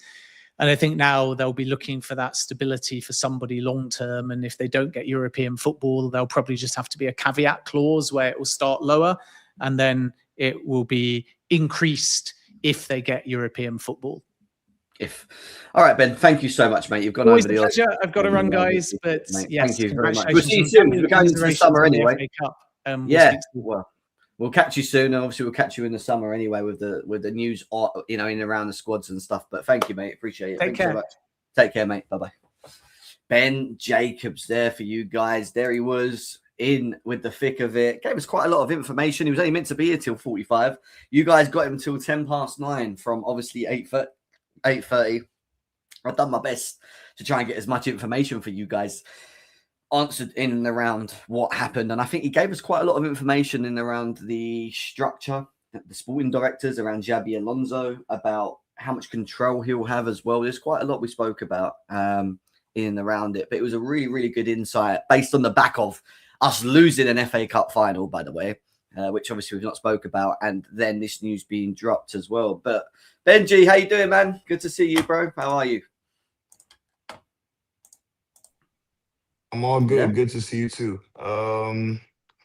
And I think now they'll be looking for that stability for somebody long term. And if they don't get European football, there'll probably just have to be a caveat clause where it will start lower and then it will be increased if they get European football. All right, Ben, thank you so much, mate. You've gone Always over the pleasure. I've got to run, guys, but yes, thank you very much. We'll see you soon. We're going into the summer anyway. We'll catch you soon. Obviously, we'll catch you in the summer anyway with the news, in and around the squads and stuff. But thank you, mate. Appreciate it. Take care. So much. Take care, mate. Bye bye. Ben Jacobs there for you guys. There he was, in with the thick of it. Gave us quite a lot of information. He was only meant to be here till 45. You guys got him till 10 past 9 from obviously 8:30. I've done my best to try and get as much information for you guys answered in and around what happened. And I think he gave us quite a lot of information in around the structure, the sporting directors, around Xabi Alonso, about how much control he'll have as well. There's quite a lot we spoke about in and around it. But it was a really, really good insight based on the back of us losing an FA Cup final, by the way. which obviously we've not spoke about, and then this news being dropped as well. But Benji, how you doing, man? Good to see you, bro. How are you? I'm all good. Yeah. Good to see you too.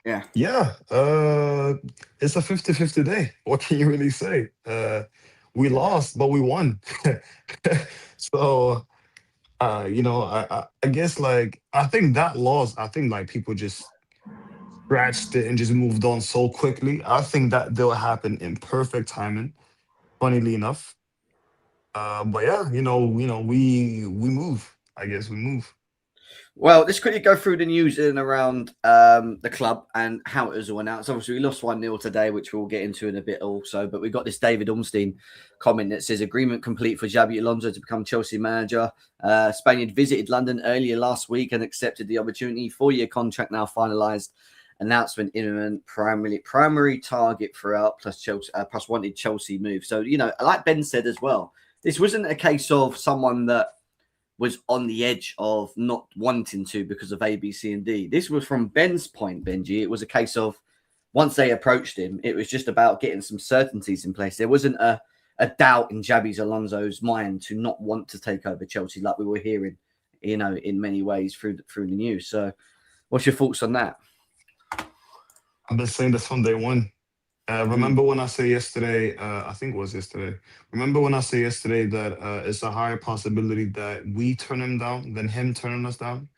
Yeah. It's a 50-50 day. What can you really say? We lost, but we won. So, I guess like I think that loss, I think like people just scratched it and just moved on so quickly. I think that they'll happen in perfect timing, funnily enough. But yeah, we move. I guess we move. Well, let's quickly go through the news in and around the club and how it was all announced. Obviously, we lost 1-0 today, which we'll get into in a bit also. But we got this David Ornstein comment that says, agreement complete for Xabi Alonso to become Chelsea manager. Spaniard visited London earlier last week and accepted the opportunity. 4-year contract now finalised. Announcement imminent. Primary target throughout, plus Chelsea, plus wanted Chelsea move. So, like Ben said as well, this wasn't a case of someone that was on the edge of not wanting to because of A, B, C, and D. This was from Ben's point, Benji. It was a case of once they approached him, it was just about getting some certainties in place. There wasn't a doubt in Xabi Alonso's mind to not want to take over Chelsea like we were hearing, in many ways through the news. So what's your thoughts on that? I've been saying this from day one. Remember when I said yesterday, I think it was yesterday. Remember when I said yesterday that it's a higher possibility that we turn him down than him turning us down?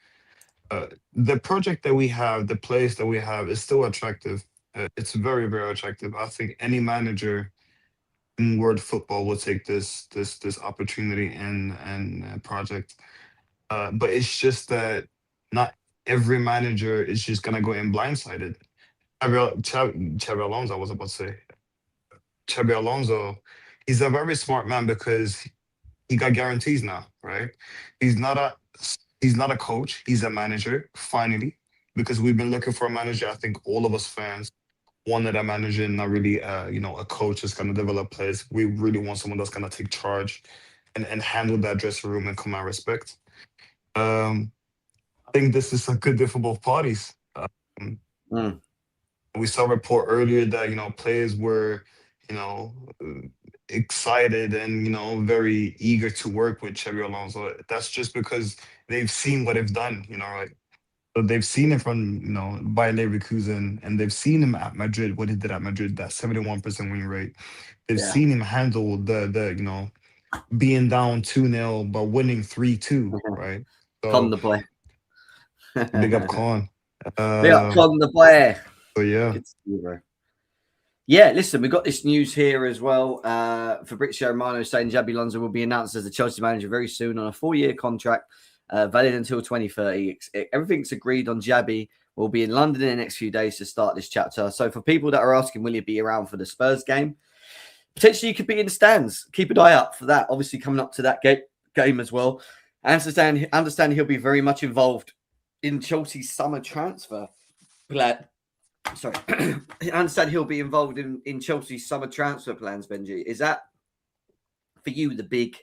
The project that we have, the place that we have is still attractive. It's very, very attractive. I think any manager in world football will take this opportunity and project. But it's just that not every manager is just gonna go in blindsided. Xabi Alonso, I was about to say. Xabi Alonso, he's a very smart man because he got guarantees now, right? He's not a he's not a coach, he's a manager, finally. Because we've been looking for a manager. I think all of us fans wanted a manager, not really a coach that's gonna develop players. We really want someone that's gonna take charge and handle that dressing room and command respect. I think this is a good day for both parties. We saw a report earlier that players were you know excited and very eager to work with Xabi Alonso. That's just because they've seen what they've done, right? So they've seen it from Bayer Leverkusen, and they've seen him at Madrid, what he did at Madrid, that 71% win rate. They've seen him handle the being down 2-0 but winning 3-2, right? So, Con the boy. Big up Con. Big up Con the boy. So yeah. Yeah, listen, we got this news here as well. Fabrizio Romano saying Xabi Alonso will be announced as the Chelsea manager very soon on a 4-year contract, valid until 2030. Everything's agreed on. Xabi will be in London in the next few days to start this chapter. So for people that are asking, will he be around for the Spurs game? Potentially you could be in the stands. Keep an eye out for that. Obviously coming up to that game as well. I understand he'll be very much involved in Chelsea's summer transfer plan. Sorry, I understand he'll be involved in Chelsea's summer transfer plans, Benji. Is that for you the big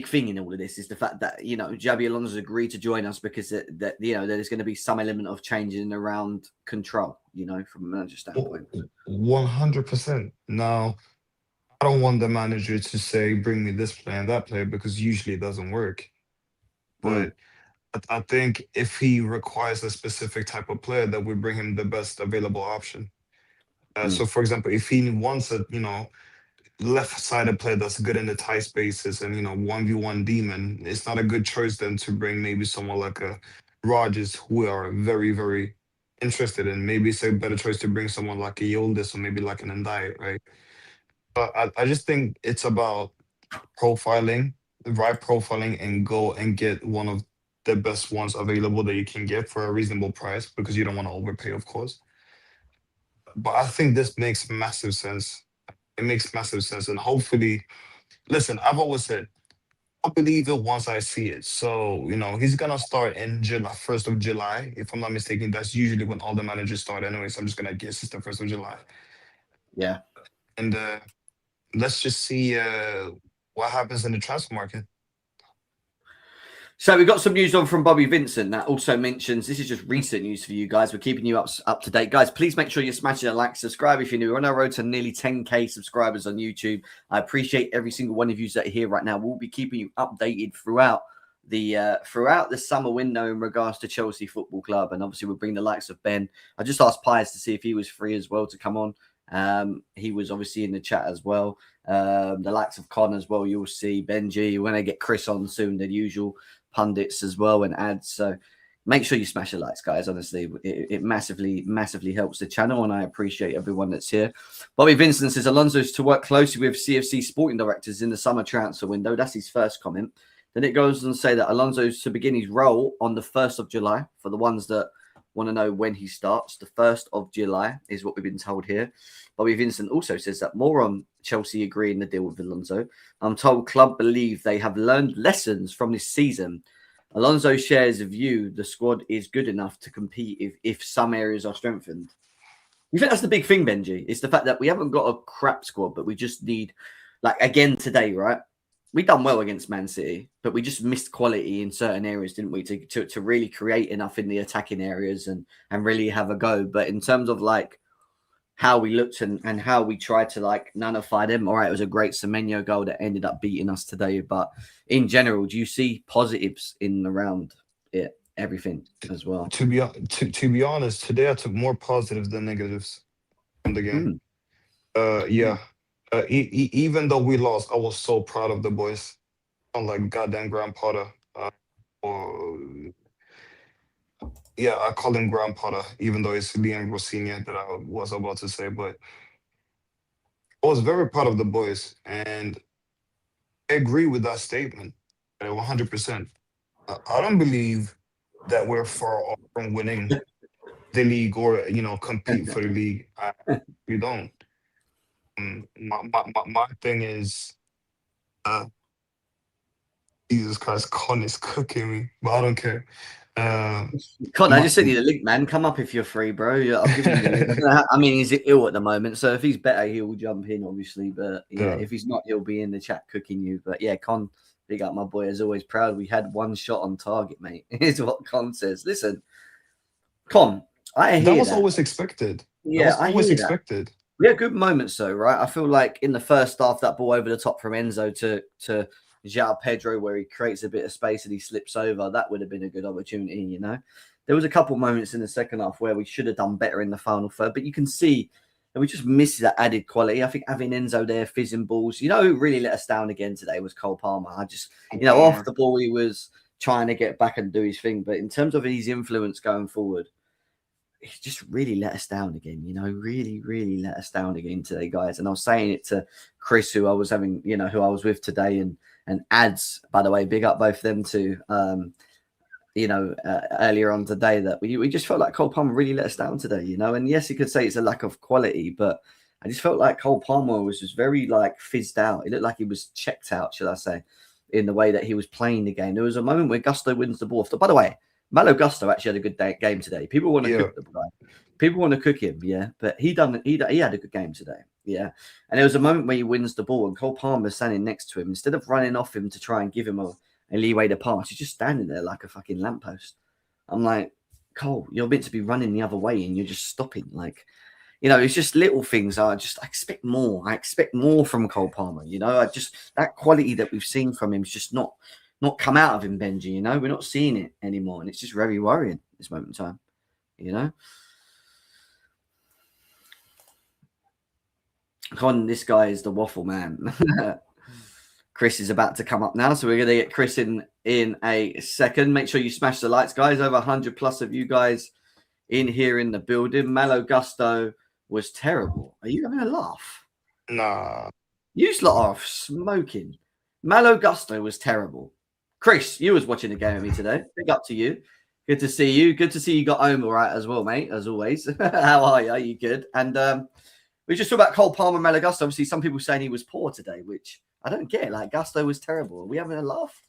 thing in all of this is the fact that, Xabi Alonso's agreed to join us because that there's going to be some element of changing around control, from a manager standpoint. 100%. Now, I don't want the manager to say, bring me this player and that player, because usually it doesn't work. But I think if he requires a specific type of player, that we bring him the best available option. So, for example, if he wants a left-sided player that's good in the tight spaces and 1v1 demon, it's not a good choice then to bring maybe someone like a Rodgers, who we are very, very interested in. Maybe it's a better choice to bring someone like a Yildiz or maybe like an Ndai, right? But I just think it's about profiling, the right profiling, and go and get one of the best ones available that you can get for a reasonable price, because you don't want to overpay, of course. But I think this makes massive sense. It makes massive sense. And hopefully, listen, I've always said, I'll believe it once I see it. So, he's going to start in July, 1st of July. If I'm not mistaken, that's usually when all the managers start anyway. So I'm just going to guess it's the 1st of July. Yeah. And let's just see what happens in the transfer market. So we got some news on from Bobby Vincent that also mentions, this is just recent news for you guys. We're keeping you up to date. Guys, please make sure you're smashing a like, subscribe if you're new. We're on our road to nearly 10K subscribers on YouTube. I appreciate every single one of you that are here right now. We'll be keeping you updated throughout the summer window in regards to Chelsea Football Club. And obviously we'll bring the likes of Ben. I just asked Pies to see if he was free as well to come on. He was obviously in the chat as well. The likes of Con as well, you'll see. Benji, we're going to get Chris on soon, the usual pundits as well and ads. So make sure you smash the likes, guys. Honestly, it massively helps the channel, and I appreciate everyone that's here. Bobby Vincent says Alonso's to work closely with CFC sporting directors in the summer transfer window. That's his first comment. Then it goes on to say that Alonso's to begin his role on the 1st of July. For the ones that want to know when he starts, the 1st of July is what we've been told here. Bobby Vincent also says that more on Chelsea agreeing the deal with Alonso. I'm told club believe they have learned lessons from this season. Alonso shares a view the squad is good enough to compete if some areas are strengthened. You think that's the big thing, Benji? It's the fact that we haven't got a crap squad, but we just need, like, again today, right? We done well against Man City, but we just missed quality in certain areas, didn't we? To really create enough in the attacking areas and really have a go. But in terms of like how we looked and how we tried to like nullify them, all right, it was a great Semenyo goal that ended up beating us today. But in general, do you see positives in around it, everything as well? To be honest, today I took more positives than negatives from the game. Yeah. Even though we lost, I was so proud of the boys. I'm like goddamn Graham Potter. Yeah, I call him Graham Potter, even though it's Leandro Senior that I was about to say. But I was very proud of the boys, and I agree with that statement 100%. I don't believe that we're far off from winning the league or compete for the league. We don't. My thing is, Jesus Christ, Con is cooking me, but I don't care. Con, I just sent you the link, man. Come up if you're free, bro. I'll give you the link. I mean, he's ill at the moment, so if he's better, he'll jump in, obviously. But yeah, if he's not, he'll be in the chat cooking you. But yeah, Con, big up my boy, as always. Proud we had one shot on target, mate. Is what Con says. Listen, Con, I hear that was always expected. Yeah, I always expected. We had good moments though, right? I feel like in the first half, that ball over the top from Enzo to João Pedro, where he creates a bit of space and he slips over, that would have been a good opportunity, you know. There was a couple moments in the second half where we should have done better in the final third, but you can see that we just missed that added quality. I think having Enzo there fizzing balls, you know, who really let us down again today was Cole Palmer. I just, off the ball, he was trying to get back and do his thing, but in terms of his influence going forward, he just really let us down again, really let us down again today, guys. And I was saying it to Chris, who I was having, who I was with today, and ads, by the way, big up both them two, earlier on today, that we just felt like Cole Palmer really let us down today, and yes, you could say it's a lack of quality, but I just felt like Cole Palmer was just very like fizzed out. It looked like he was checked out, should I say, in the way that he was playing the game. There was a moment where Gusto wins the ball. By the way, Malo Gusto actually had a good game today. People want to cook the guy. People want to cook him, yeah. But he had a good game today, yeah. And there was a moment where he wins the ball and Cole Palmer's standing next to him. Instead of running off him to try and give him a leeway to pass, he's just standing there like a fucking lamppost. I'm like, Cole, you're meant to be running the other way and you're just stopping. Like, it's just little things. I expect more. I expect more from Cole Palmer. That quality that we've seen from him is just not come out of him, Benji. We're not seeing it anymore, and it's just very worrying at this moment in time. This guy is the waffle man. Chris is about to come up now, so we're going to get Chris in a second. Make sure you smash the likes, guys. Over 100 plus of you guys in here in the building. Malo Gusto was terrible. Are you having a laugh? Nah. You lot are smoking. Malo Gusto was terrible. Chris, you was watching the game with me today. Big up to you. Good to see you. Good to see you got home all right as well, mate, as always. How are you? Are you good? And we just talked about Cole Palmer, Malo Gusto. Obviously, some people saying he was poor today, which I don't get. Like, Gusto was terrible. Are we having a laugh?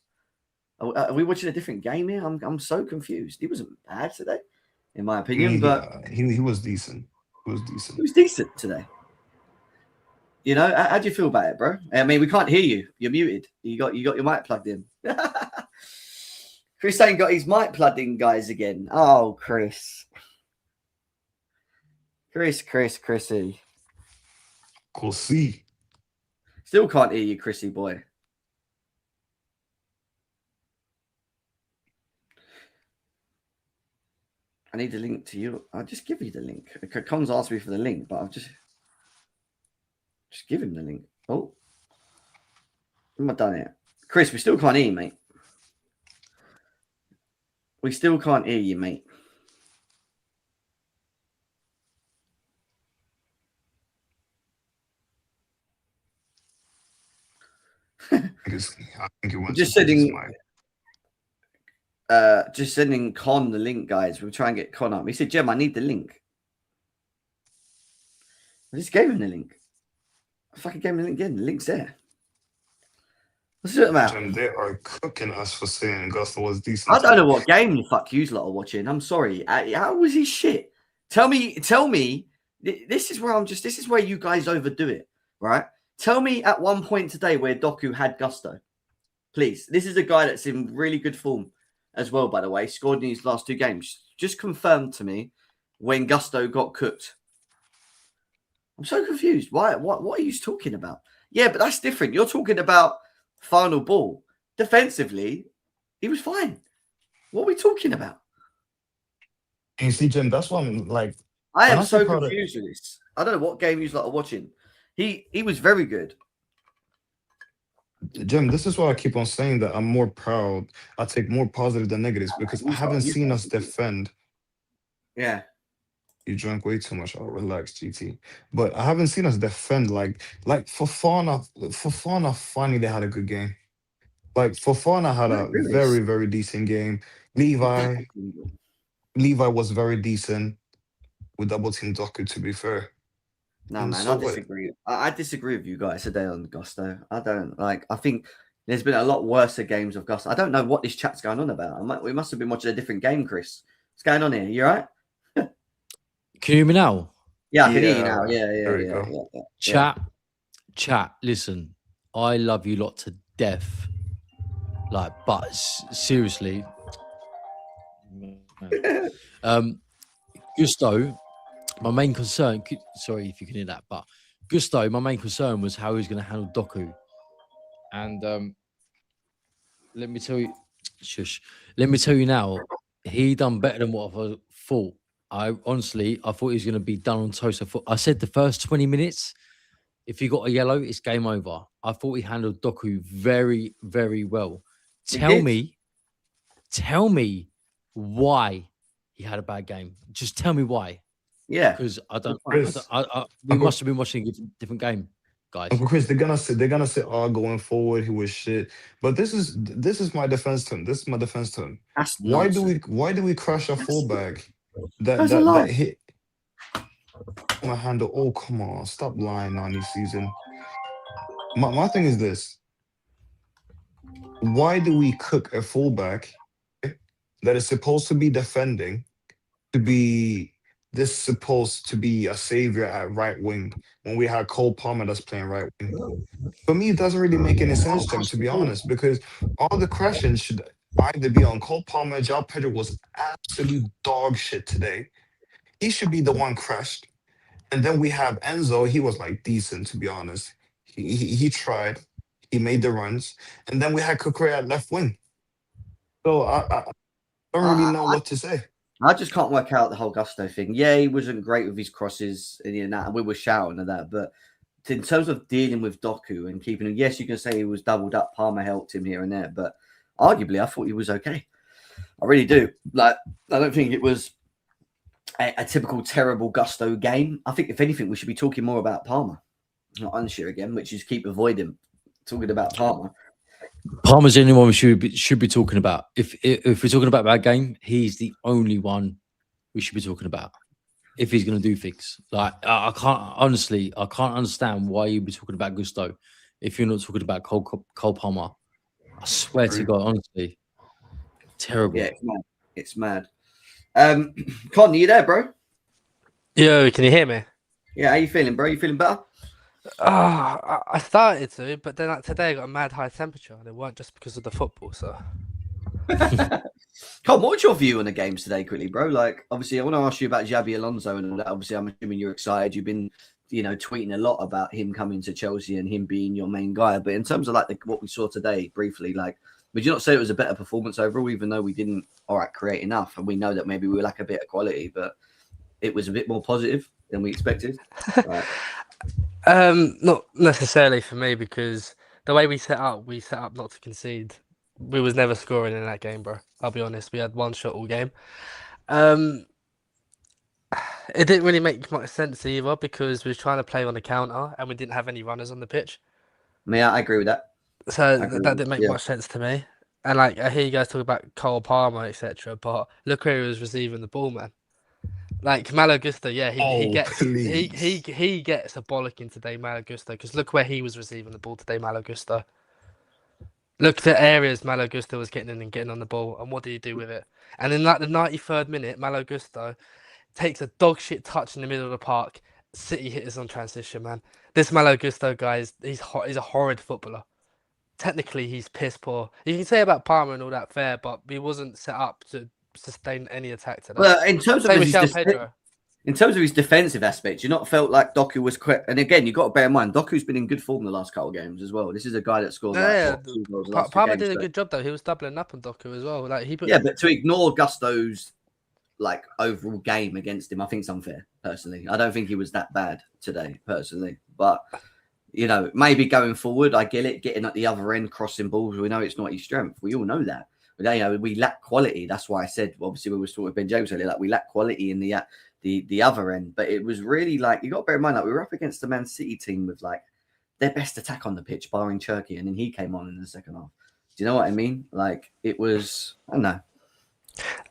Are we watching a different game here? I'm so confused. He wasn't bad today, in my opinion. But he was decent. He was decent today. How do you feel about it, bro? I mean, we can't hear you. You're muted. You got your mic plugged in. Chris ain't got his mic plugged in, guys, again. Oh, Chris. Chrissy. Cool. See. Still can't hear you, Chrissy boy. I need a link to you. I'll just give you the link. Con's asked me for the link, but I'll just give him the link. Oh. Am I done it? Chris, we still can't hear you, mate. We still can't hear you, mate. I think it went Just to Chris's sending, mic. just sending Con the link, guys. We'll try and get Con up. He said, Jem, I need the link. I just gave him the link. I fucking gave him the link again. The link's there. What's it about? Jem, they are cooking us for saying Gusto was decent. I don't know what game the fuck you lot are watching. I'm sorry. How was he shit? Tell me. This is where this is where you guys overdo it, right? Tell me at one point today where Doku had Gusto. Please. This is a guy that's in really good form as well, by the way. Scored in his last 2 games. Just confirm to me when Gusto got cooked. I'm so confused. Why? What are you talking about? Yeah, but that's different. You're talking about final ball. Defensively, he was fine. What are we talking about? And you see, Jem, that's what I'm like. I am so confused with this. I don't know what game you lot are watching. He was very good. Jem, this is why I keep on saying that I'm more proud. I take more positive than negatives because I haven't seen us defend. Yeah. You drank way too much. I'll relax, GT. But I haven't seen us defend like Fofana finally had a good game. Like Fofana had a very, very decent game. Levi was very decent with double team Doku, to be fair. No, man, I disagree. I disagree with you guys today on Gusto. I don't like. I think there's been a lot worse games of Gusto. I don't know what this chat's going on about. We must have been watching a different game, Chris. What's going on here? You all right? Can you hear me now? Yeah, I can hear you now. Yeah. Chat. Listen, I love you lot to death. Like, but seriously, Gusto. My main concern, sorry if you can hear that, but Gusto, my main concern was how he was going to handle Doku. And let me tell you now, he done better than what I thought. I thought he was going to be done on toast. I said the first 20 minutes, if he got a yellow, it's game over. I thought he handled Doku very, very well. Tell me why he had a bad game. Just tell me why. Yeah, because we must have been watching a different game, guys. Uncle Chris, they're gonna say, oh, going forward, he was shit. But this is my defense term. This is my defense term. Why do we crush a fullback that hit my handle? Oh, come on, stop lying on this season. My thing is this: why do we cook a fullback that is supposed to be defending to be? This is supposed to be a savior at right wing when we had Cole Palmer that's playing right wing. For me, it doesn't really make any sense to him, to be honest, because all the crashing should either be on Cole Palmer. Joao Pedro was absolute dog shit today. He should be the one crashed. And then we have Enzo. He was like decent, to be honest. He tried. He made the runs. And then we had Kukurea at left wing. So I don't really know what to say. I just can't work out the whole Gusto thing. Yeah, he wasn't great with his crosses and that, and we were shouting at that. But in terms of dealing with Doku and keeping him, yes, you can say he was doubled up. Palmer helped him here and there, but arguably, I thought he was okay. I really do. Like, I don't think it was a typical terrible Gusto game. I think, if anything, we should be talking more about Palmer, not Unshear again, which is keep avoiding talking about Palmer. Palmer's the only one we should be talking about. If we're talking about a bad game, he's the only one we should be talking about. If he's going to do things, like I can't understand why you'd be talking about Gusto if you're not talking about Cole Palmer. I swear to God, honestly, terrible. Yeah, it's mad. Con, are you there, bro? Yo, can you hear me? Yeah, how you feeling, bro? You feeling better? I started to, but then today I got a mad high temperature, and it weren't just because of the football. So Colin, what's your view on the games today, quickly, bro? Like, obviously, I want to ask you about Xabi Alonso and all that. Obviously, I'm assuming you're excited. You've been, tweeting a lot about him coming to Chelsea and him being your main guy. But in terms of like what we saw today, briefly, like, would you not say it was a better performance overall, even though we didn't, create enough, and we know that maybe we lack a bit of quality, but it was a bit more positive than we expected? Right. Not necessarily for me, because the way we set up not to concede. We was never scoring in that game, bro. I'll be honest. We had one shot all game. It didn't really make much sense either, because we was trying to play on the counter and we didn't have any runners on the pitch. I agree with that. So that didn't make much sense to me. And like, I hear you guys talk about Cole Palmer, etc., but look where he was receiving the ball, man. Like Malo Gusto, yeah, he gets a bollocking today, Malo Gusto, because look where he was receiving the ball today, Malo Gusto. Look at the areas Malo Gusto was getting in and getting on the ball, and what did he do with it? And in like the 93rd minute, Malo Gusto takes a dog shit touch in the middle of the park. City hit us on transition, man. This Malo Gusto guy he's a horrid footballer. Technically, he's piss poor. You can say about Palmer and all that fair, but he wasn't set up to sustain any attack today. Well, in terms of his defensive aspects, you not felt like Doku was quick. And again, you got to bear in mind, Doku's been in good form the last couple of games as well. This is a guy that scored. Two goals Palmer did a good job though. He was doubling up on Doku as well. But to ignore Gusto's like overall game against him, I think it's unfair. Personally, I don't think he was that bad today. Personally, but maybe going forward, I get it. Getting at the other end, crossing balls, we know it's not his strength. We all know that. But, we lack quality. That's why I said, obviously, we were talking with Ben James earlier, like we lack quality in the other end. But it was really like, you got to bear in mind, like we were up against the Man City team with like their best attack on the pitch, barring Turkey, and then he came on in the second half. Do you know what I mean? Like it was, I don't know.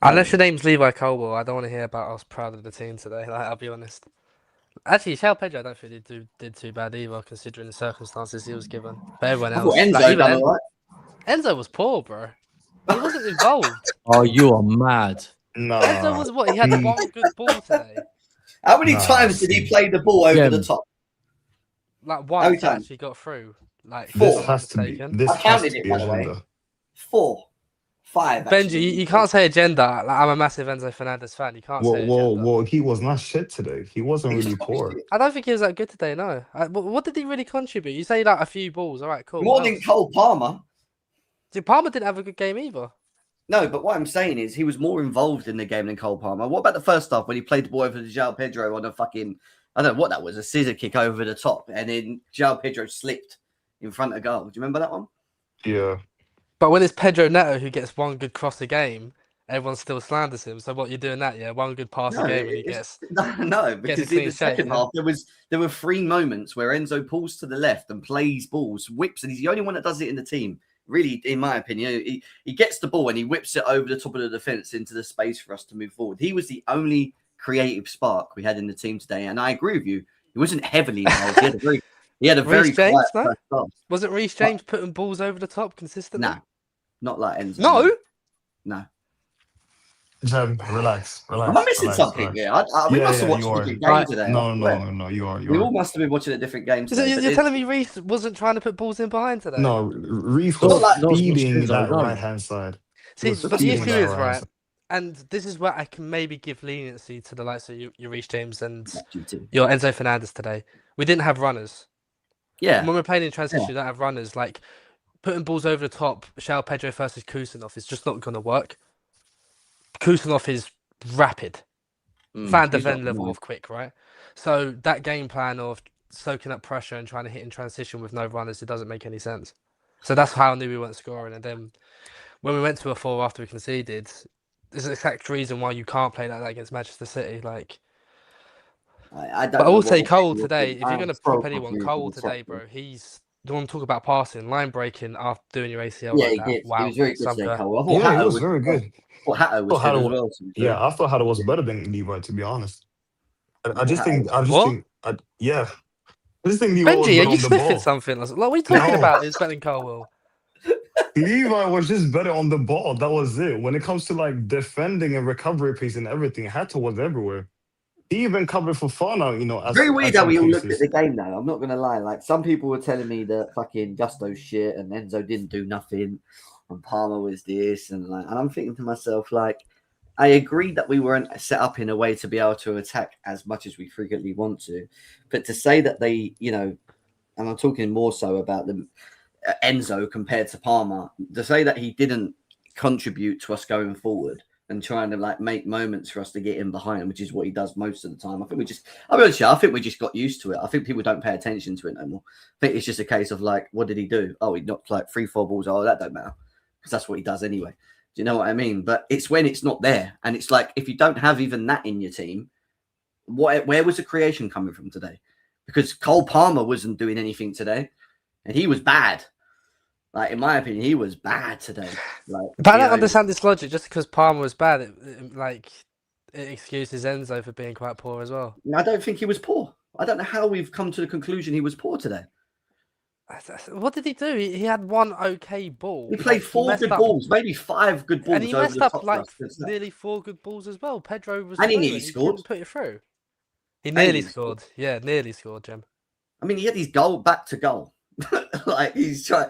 Unless your name's Levi Colwell, I don't want to hear about us proud of the team today. Like, I'll be honest. Actually, João Pedro, I don't think he did too bad either, considering the circumstances he was given. But everyone else, Enzo was poor, bro. He wasn't involved. Oh, you are mad. No. Enzo was what? He had one good ball today. How many times did he play the ball over the top? Like once he actually got through. Like this has to be. This I counted it, by the way. 4, 5. Benji, you can't say agenda. Like, I'm a massive Enzo Fernandez fan. You can't say agenda. Well, he was not shit today. He wasn't really poor. I don't think he was that good today, no. What did he really contribute? You say like a few balls. All right, cool. More than Cole Palmer. Palmer didn't have a good game either. No, but what I'm saying is he was more involved in the game than Cole Palmer. What about the first half when he played the ball over to João Pedro on a fucking, I don't know what that was, a scissor kick over the top, and then João Pedro slipped in front of goal. Do you remember that one? Yeah. But when it's Pedro Neto who gets one good cross a game, everyone still slanders him. So what, you're doing that, yeah? One good pass a game and he gets... No, because in the second half, there were 3 moments where Enzo pulls to the left and plays balls, whips, and he's the only one that does it in the team. Really, in my opinion, he gets the ball and he whips it over the top of the defense into the space for us to move forward. He was the only creative spark we had in the team today, and I agree with you. He wasn't heavily involved. He had a very James, quiet no? Wasn't Reece James putting balls over the top consistently? No, not like Enzo. No. Jam, relax. Am I missing something? Yeah, we must have watched a different game today. No, you are. We all must have been watching a different game today. You're telling me Reece wasn't trying to put balls in behind today? No, Reece was feeding that right-hand side. See, but the issue is, right, and this is where I can maybe give leniency to the likes of your Reece James and your Enzo Fernandez today. We didn't have runners. Yeah. When we're playing in transition, we don't have runners. Like, putting balls over the top, João Pedro versus Kusanov is just not going to work. Kusanov is rapid. Van de Ven level of quick, right? So that game plan of soaking up pressure and trying to hit in transition with no runners, it doesn't make any sense. So that's how I knew we weren't scoring. And then when we went to a 4 after we conceded, there's an exact reason why you can't play like that against Manchester City. Like, but I will say Cole today, if you're going to prop anyone, Cole today, bro, you want to talk about passing, line breaking after doing your ACL. Yeah, he did. Wow, he was very good today, Cole. Yeah, he was very good. I thought Hatter was I thought Hatter was better than Levi, to be honest. I just think Levi Benji, are you sniffing something? Like, what are you talking about? Is better than Colwell. Levi was just better on the ball. That was it. When it comes to like defending and recovery pace and everything, Hatter was everywhere. He even covered for Fana, Very weird at how some we all looked at cases. the game now. I'm not going to lie. Like, some people were telling me that fucking Gusto's shit and Enzo didn't do nothing and Palmer was this. And I'm thinking to myself, like, I agree that we weren't set up in a way to be able to attack as much as we frequently want to. But to say that they, and I'm talking more so about them, Enzo compared to Palmer, to say that he didn't contribute to us going forward and trying to like make moments for us to get in behind, which is what he does most of the time. I think we just got used to it. I think people don't pay attention to it no more. I think it's just a case of like, what did he do? Oh, he knocked like 3-4 balls. Oh, that don't matter because that's what he does anyway. Do you know what I mean? But it's when it's not there, and it's like if you don't have even that in your team, where was the creation coming from today? Because Cole Palmer wasn't doing anything today, and he was bad. Like, in my opinion, he was bad today. Like, but I don't understand this logic. Just because Palmer was bad, it excuses Enzo for being quite poor as well. I don't think he was poor. I don't know how we've come to the conclusion he was poor today. What did he do? He had one okay ball. He played 4 good balls, maybe 5 good balls. And he messed up like nearly 4 good balls as well. Pedro was and he nearly scored. He put it through. He nearly scored. Yeah, nearly scored, Jim. I mean, he had his goal back to goal. Like, he's trying.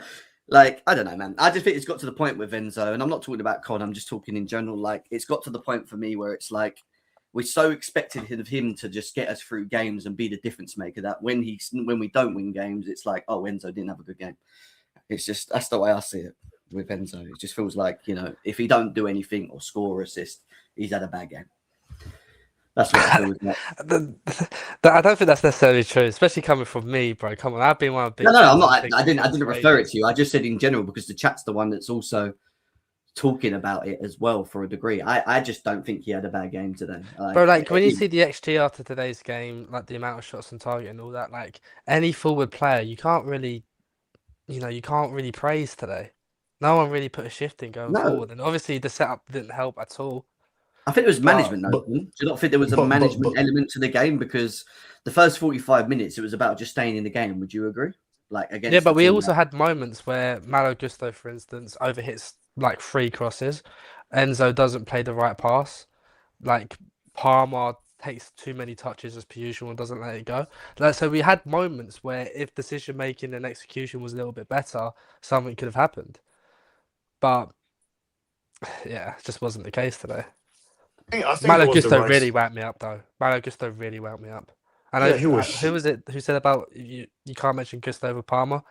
Like, I don't know, man. I just think it's got to the point with Enzo, and I'm not talking about Con, I'm just talking in general. Like, it's got to the point for me where it's like, we're so expected of him to just get us through games and be the difference maker that when we don't win games, it's like, oh, Enzo didn't have a good game. It's just, that's the way I see it with Enzo. It just feels like, if he don't do anything or score or assist, he's had a bad game. That's what it feels like. I don't think that's necessarily true, especially coming from me, bro. Come on, I've been one of the big. No, I'm not. I didn't refer it to you. I just said in general because the chat's the one that's also talking about it as well for a degree. I just don't think he had a bad game today. Bro, like when you see the XG after today's game, like the amount of shots on target and all that, like any forward player, you can't really praise today. No one really put a shift in going forward, and obviously the setup didn't help at all. I think it was management, though. Do you not think there was a management element to the game? Because the first 45 minutes, it was about just staying in the game. Would you agree? Like, against yeah, but we also had moments where Malo Gusto, for instance, overhits like 3 crosses. Enzo doesn't play the right pass. Like, Palmer takes too many touches as per usual and doesn't let it go. Like, so we had moments where if decision making and execution was a little bit better, something could have happened. But yeah, it just wasn't the case today. I think Malo Gusto really wound me up, though. Malo Gusto really wound me up. I know, who was it who said about you can't mention Gusto over Palmer?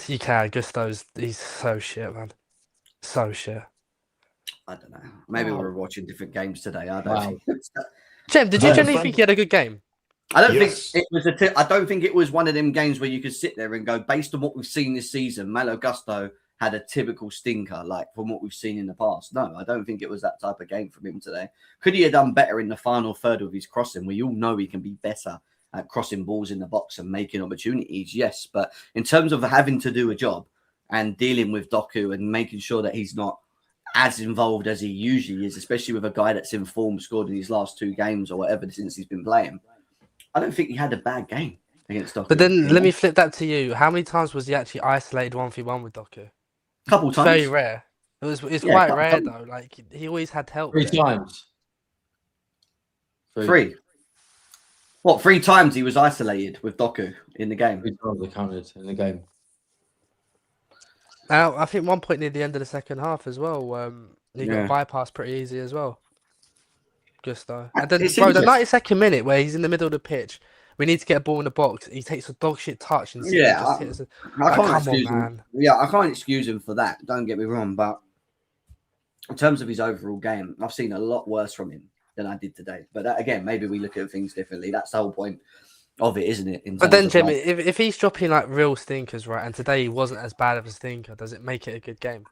You can. He's so shit, man. So shit. I don't know. Maybe we were watching different games today. I don't think. Jem, did you genuinely think he had a good game? I don't think it was I don't think it was one of them games where you could sit there and go, based on what we've seen this season, Malo Gusto had a typical stinker, like from what we've seen in the past. No, I don't think it was that type of game from him today. Could he have done better in the final third of his crossing? We all know he can be better at crossing balls in the box and making opportunities, yes. But in terms of having to do a job and dealing with Doku and making sure that he's not as involved as he usually is, especially with a guy that's in form, scored in his last 2 games or whatever since he's been playing, I don't think he had a bad game against Doku. But then let me flip that to you. How many times was he actually isolated 1v1 with Doku? Couple times. Very rare. It's quite rare though. Like he always had help. 3 times. 3. What? 3 times he was isolated with Doku in the game. 3 times they counted in the game. I think one point near the end of the second half as well. He got bypassed pretty easy as well. Gusto. And then, bro, the 92nd minute where he's in the middle of the pitch, we need to get a ball in the box. He takes a dog shit touch and I can't excuse him. Yeah, I can't excuse him for that. Don't get me wrong, but in terms of his overall game, I've seen a lot worse from him than I did today. But that, again, maybe we look at things differently. That's the whole point of it, isn't it? But then, Jimmy, if he's dropping like real stinkers, right, and today he wasn't as bad of a stinker, does it make it a good game?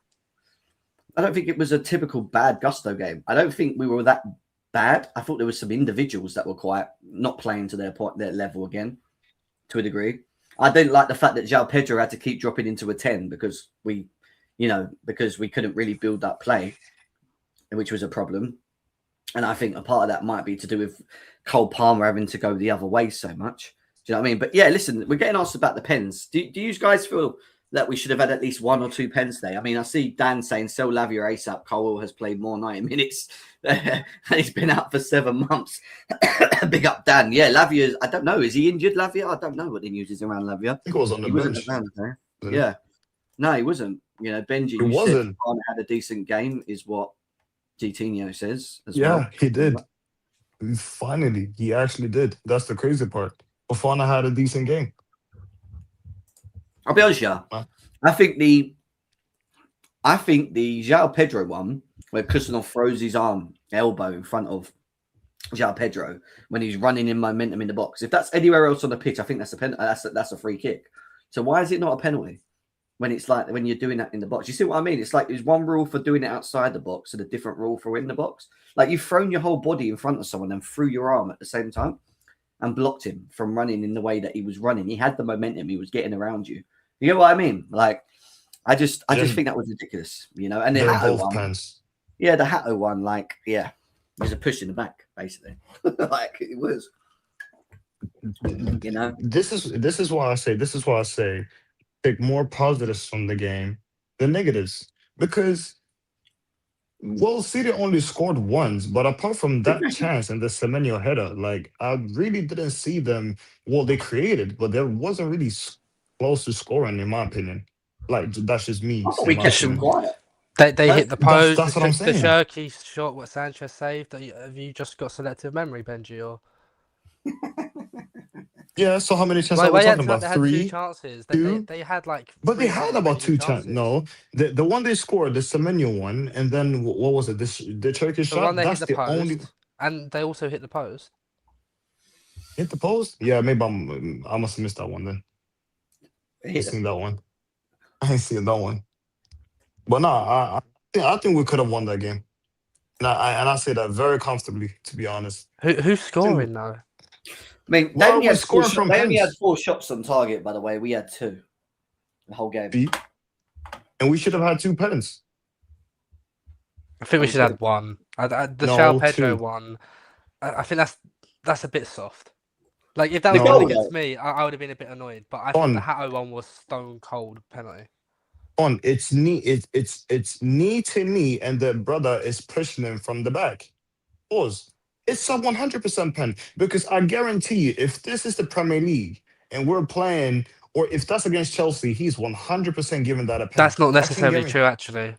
I don't think it was a typical bad Gusto game. I don't think we were that bad. I thought there was some individuals that were quite not playing to their level again, to a degree. I didn't like the fact that João Pedro had to keep dropping into a 10 because we couldn't really build that play, which was a problem. And I think a part of that might be to do with Cole Palmer having to go the other way so much. Do you know what I mean? But yeah, listen, we're getting asked about the pens. Do you guys feel that we should have had at least 1 or 2 pens today. I mean, I see Dan saying sell Lavia ASAP. Cole has played more 90 minutes. And he's been out for 7 months. Big up Dan. Yeah, Lavia. I don't know. Is he injured, Lavia? I don't know what the news is around Lavia. I think it was on the bench. Yeah. No, he wasn't. You know, Benji, you wasn't. said had a decent game, is what Gitinho says as Yeah, well. he did. Finally, he actually did. That's the crazy part. Fofana had a decent game. I'll be honest, yeah. I think the João Pedro one, where Kusanov throws his elbow in front of João Pedro when he's running in momentum in the box. If that's anywhere else on the pitch, I think that's a free kick. So why is it not a penalty when it's like when you're doing that in the box? You see what I mean? It's like there's one rule for doing it outside the box and a different rule for in the box. Like you've thrown your whole body in front of someone and threw your arm at the same time and blocked him from running in the way that he was running. He had the momentum. He was getting around you. You know what I mean? Like, I just think that was ridiculous, you know. And the Hatto one, yeah, the Hatto one, like, yeah, it was a push in the back, basically. Like it was, you know. This is why I say take more positives from the game than negatives, because City only scored once, but apart from that chance and the Semenyo header, like I really didn't see them. Well, they created, but there wasn't really close to scoring, in my opinion. Like that's just me. We kept them quiet. They hit the post. That's what I'm saying. The Shirky shot, what Sanchez saved. Have you just got selective memory, Benji? Or yeah. So how many chances are we talking about? They had 3 2 chances. They had like. But they had about 2 chances. No, the one they scored, the Semenyo one, and then what was it? The Turkish shot. One they that's hit the the post, only. And they also hit the post. Hit the post? Yeah, maybe I must have missed that one then. I ain't seen that one. I ain't seen that one. But no, I think we could have won that game. And I say that very comfortably, to be honest. Who's scoring now? I mean, they only had 4 shots on target, by the way. We had 2 the whole game. And we should have had 2 pens. I think we should have had 1. The João Pedro one, I think that's a bit soft. Like if that was going against me, I would have been a bit annoyed. But I think the Hatto one was stone cold penalty. It's knee to knee, and the brother is pushing him from the back. Pause. It's a 100% pen, because I guarantee you, if this is the Premier League and we're playing, or if that's against Chelsea, he's 100% giving that a pen. That's not necessarily true, actually,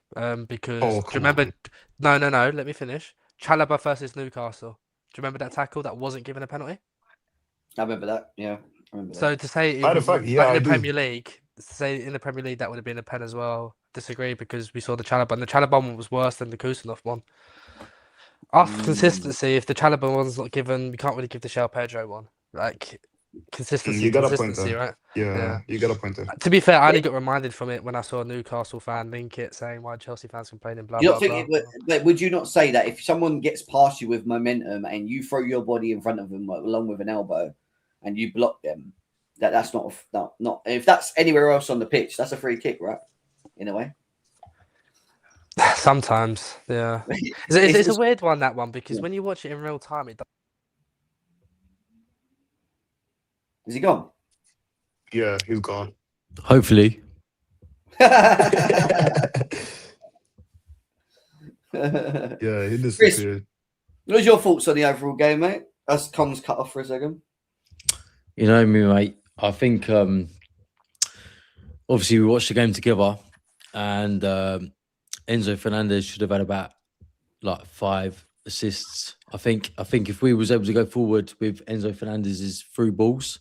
because do you remember? No. Let me finish. Chalobah versus Newcastle. Do you remember that tackle that wasn't given a penalty? I remember that. Yeah, I remember that. So to say in the Premier League, that would have been a pen as well. Disagree, because we saw the Chalobah, and the Chalobah one was worse than the Kusanov one. After consistency, if the Chalobah one's not given, we can't really give the João Pedro one. Like consistency, you got a point there, right? Yeah, you got a point there. To be fair, I only got reminded from it when I saw a Newcastle fan link it, saying why Chelsea fans complaining. Blah blah blah. Would you not say that if someone gets past you with momentum and you throw your body in front of them along with an elbow, and you block them, that's not if that's anywhere else on the pitch, that's a free kick, right? In a way. Sometimes, yeah. It's a weird one, that one, because when you watch it in real time, it does. Is he gone? Yeah, he's gone. Hopefully. Yeah, he disappeared. What was your thoughts on the overall game, mate? As comms cut off for a second. You know me, mate. I think obviously we watched the game together, and Enzo Fernandez should have had about 5 assists. I think if we was able to go forward with Enzo Fernandez's through balls,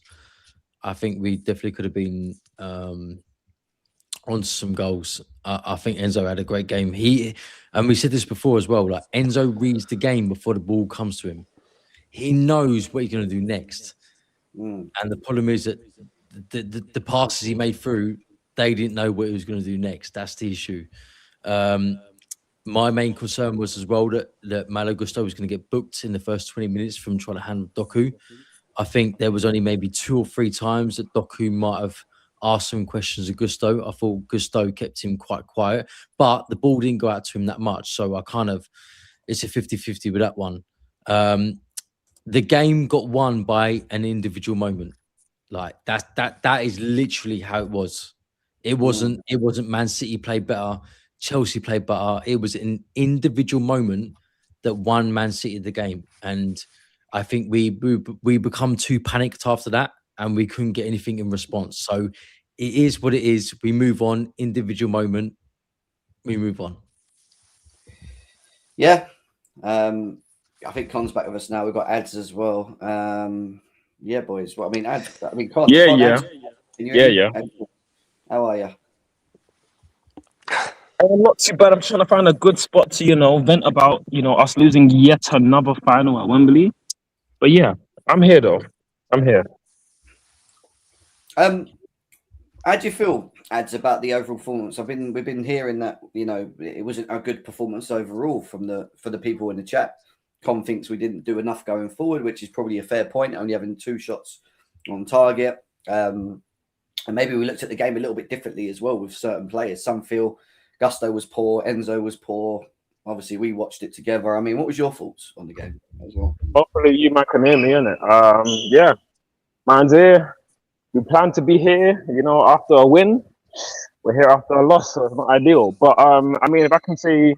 I think we definitely could have been onto some goals. I think Enzo had a great game. And we said this before as well. Like Enzo reads the game before the ball comes to him. He knows what he's going to do next. And the problem is that the passes he made through, they didn't know what he was going to do next. That's the issue. My main concern was as well that Malo Gusto was going to get booked in the first 20 minutes from trying to handle Doku. I think there was only maybe 2 or 3 times that Doku might have asked some questions of Gusto. I thought Gusto kept him quite quiet, but the ball didn't go out to him that much. So it's a 50-50 with that one. The game got won by an individual moment. Like that is literally how it was. It wasn't Man City played better, Chelsea played better. It was an individual moment that won Man City the game. And I think we become too panicked after that, and we couldn't get anything in response. So it is what it is. We move on, individual moment, we move on. Yeah. I think Con's back with us now. We've got ads as well. Yeah, boys. Well, I mean, ads. I mean, Con. Yeah, Con, yeah. ads. Can you hear me? Yeah. How are you? Not too bad. I'm trying to find a good spot to, vent about, us losing yet another final at Wembley. But yeah, I'm here though. I'm here. How do you feel, ads, about the overall performance? We've been hearing that it wasn't a good performance overall for the people in the chat. Con thinks we didn't do enough going forward, which is probably a fair point, only having 2 shots on target. And maybe we looked at the game a little bit differently as well with certain players. Some feel Gusto was poor, Enzo was poor. Obviously, we watched it together. I mean, what was your thoughts on the game as well? Hopefully you man can hear me, innit? Yeah, man's here. We plan to be here, after a win. We're here after a loss, so it's not ideal. But I mean, if I can say,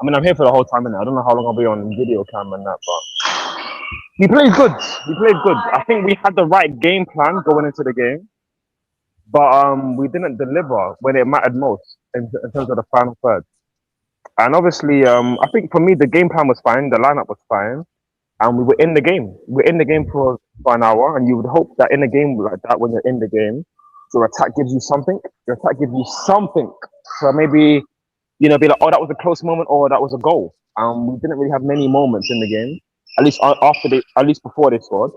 I'm here for the whole time, innit? I don't know how long I'll be on video cam and that, but he played good. I think we had the right game plan going into the game, but we didn't deliver when it mattered most in terms of the final third. And obviously, I think for me, the game plan was fine, the lineup was fine, and we were in the game. We're in the game for an hour, and you would hope that in a game like that, when you're in the game, your attack gives you something. So maybe, be like, oh, that was a close moment, or that was a goal. We didn't really have many moments in the game, at least before they scored.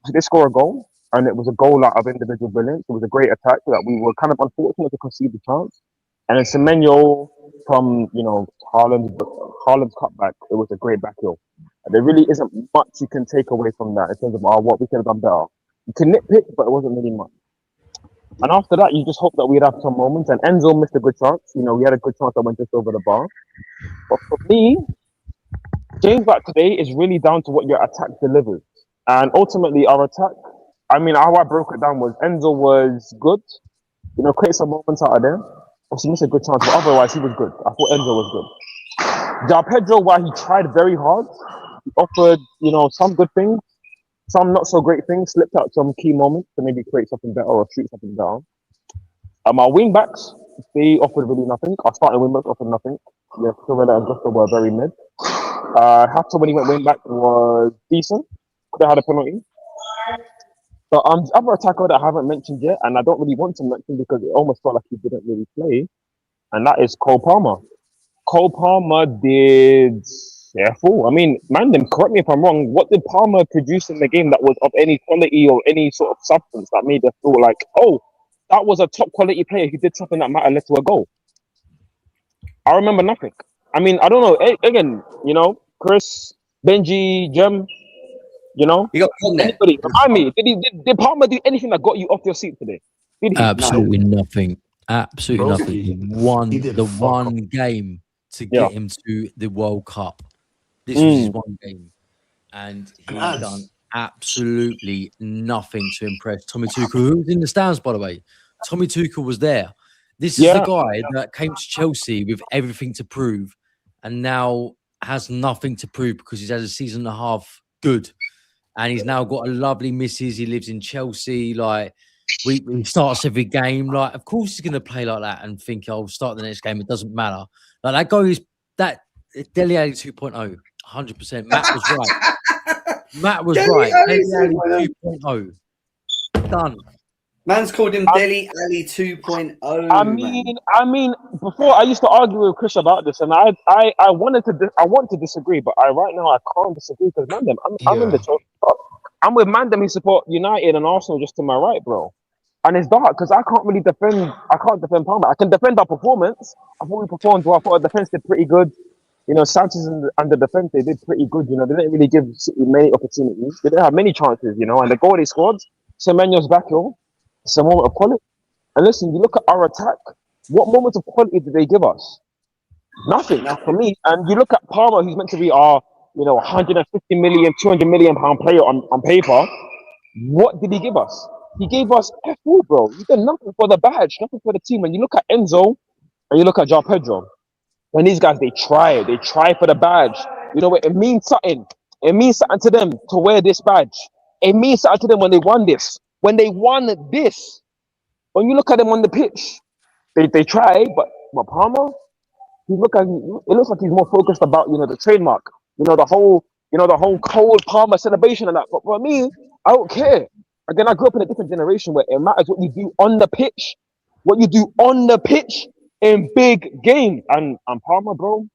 So they score a goal, and it was a goal out of individual brilliance. It was a great attack that we were kind of unfortunate to concede the chance. And then Semenyo from, Haaland's cutback, it was a great back heel. There really isn't much you can take away from that in terms of what we could have done better. You can nitpick, but it wasn't really much. And after that, you just hope that we'd have some moments. And Enzo missed a good chance. We had a good chance that went just over the bar. But for me, games like today is really down to what your attack delivers. And ultimately, our attack, how I broke it down was Enzo was good. Create some moments out of there. Obviously, missed a good chance, but otherwise, he was good. I thought Enzo was good. João Pedro, while he tried very hard, he offered, some good things, some not so great things, slipped out some key moments to maybe create something better or shoot something down. Our wing backs, they offered really nothing. Our starting wing backs offered nothing. Yeah, Sorella and Gusto were very mid. Hafter, when he went wing back, was decent. Could have had a penalty. But the other attacker that I haven't mentioned yet, and I don't really want to mention because it almost felt like he didn't really play, and that is Cole Palmer. Cole Palmer did full. Mandem, correct me if I'm wrong, what did Palmer produce in the game that was of any quality or any sort of substance that made us feel like, oh, that was a top quality player who did something that might have led to a goal? I remember nothing. I don't know. Again, Chris, Benji, Jem, You got Con there. anybody, remind me, did Palmer do anything that got you off your seat today? Did he? Absolutely nothing. Absolutely Bro, nothing. he did One game to get him to the World Cup. This was his one game, and he done absolutely nothing to impress Tommy Tuchel, who was in the stands, by the way. Tommy Tuchel was there. This is the guy that came to Chelsea with everything to prove, and now has nothing to prove because he's had a season and a half good, and he's now got a lovely missus. He lives in Chelsea. Like, he starts every game. Like, of course he's going to play like that and think, I'll start the next game. It doesn't matter. Like, that guy is that Dele Alli 2.0, 100%. Matt was right. Matt was right. Dele Alli 2.0. Done. Man's called him Dele Alli 2.0. Before I used to argue with Chris about this, and I want to disagree, but right now I can't disagree because Mandem, I'm in the Chelsea. I'm with Mandem. He support United and Arsenal just to my right, bro. And it's dark because I can't defend Palmer. I can defend our performance. I thought we performed well. I thought our defense did pretty good. Sanchez and the defense, they did pretty good. They didn't really give City many opportunities. They didn't have many chances, and the goal they scored, Semenyo's back heel, it's a moment of quality. And listen, you look at our attack, what moments of quality did they give us? Nothing for me. And you look at Palmer, who's meant to be our, 150 million, 200 million pound player on paper. What did he give us? He gave us F4, bro. He did nothing for the badge, nothing for the team. When you look at Enzo and you look at João Pedro, when these guys, they try for the badge. You know what? It means something. It means something to them to wear this badge. It means something to them when they won this. When they won this. When you look at them on the pitch, they try, but Palmer, it looks like he's more focused about, the trademark, the whole cold Palmer celebration and that. But for me, I don't care. Again, I grew up in a different generation where it matters what you do on the pitch, in big games. And Palmer, bro,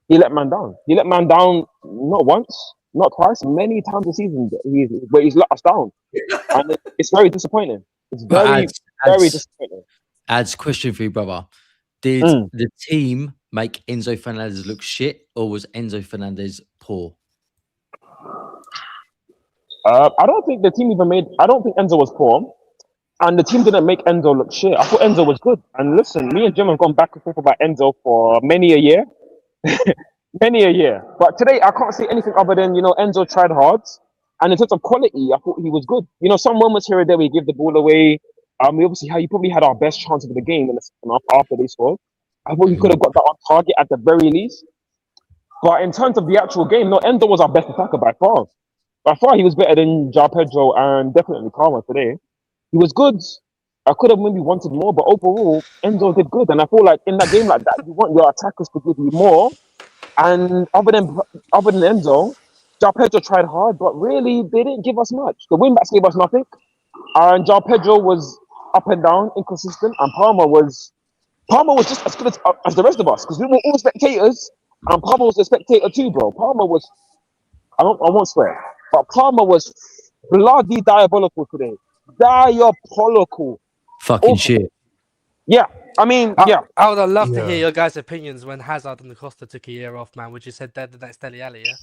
he let man down. He let man down not once, not twice, many times this season. He's let us down, and it's very disappointing. It's very disappointing. Adds question for you, brother. Did the team make Enzo Fernandez look shit, or was Enzo Fernandez poor? I don't think the team I don't think Enzo was poor, and the team didn't make Enzo look shit. I thought Enzo was good. And listen, me and Jim have gone back and forth about Enzo for many a year. But today, I can't say anything other than, Enzo tried hard. And in terms of quality, I thought he was good. Some moments here and there we give the ball away. We obviously he probably had our best chance of the game in the second half after they scored. I thought he could have got that on target at the very least. But in terms of the actual game, no, Enzo was our best attacker by far. By far, he was better than João Pedro and definitely Palmer today. He was good. I could have maybe wanted more, but overall, Enzo did good. And I feel like in that game like that, you want your attackers to give you more. And other than Enzo, João Pedro tried hard, but really, they didn't give us much. The wing-backs gave us nothing. And João Pedro was up and down, inconsistent. And Palmer was just as good as the rest of us, because we were all spectators, and Palmer was a spectator too, bro. Palmer was, I won't swear, but Palmer was bloody diabolical today. Diabolical. Fucking shit. Yeah, I mean, yeah. I would have loved to hear your guys' opinions when Hazard and Costa took a year off, man. Would you said they're the next Dele Alli, yeah?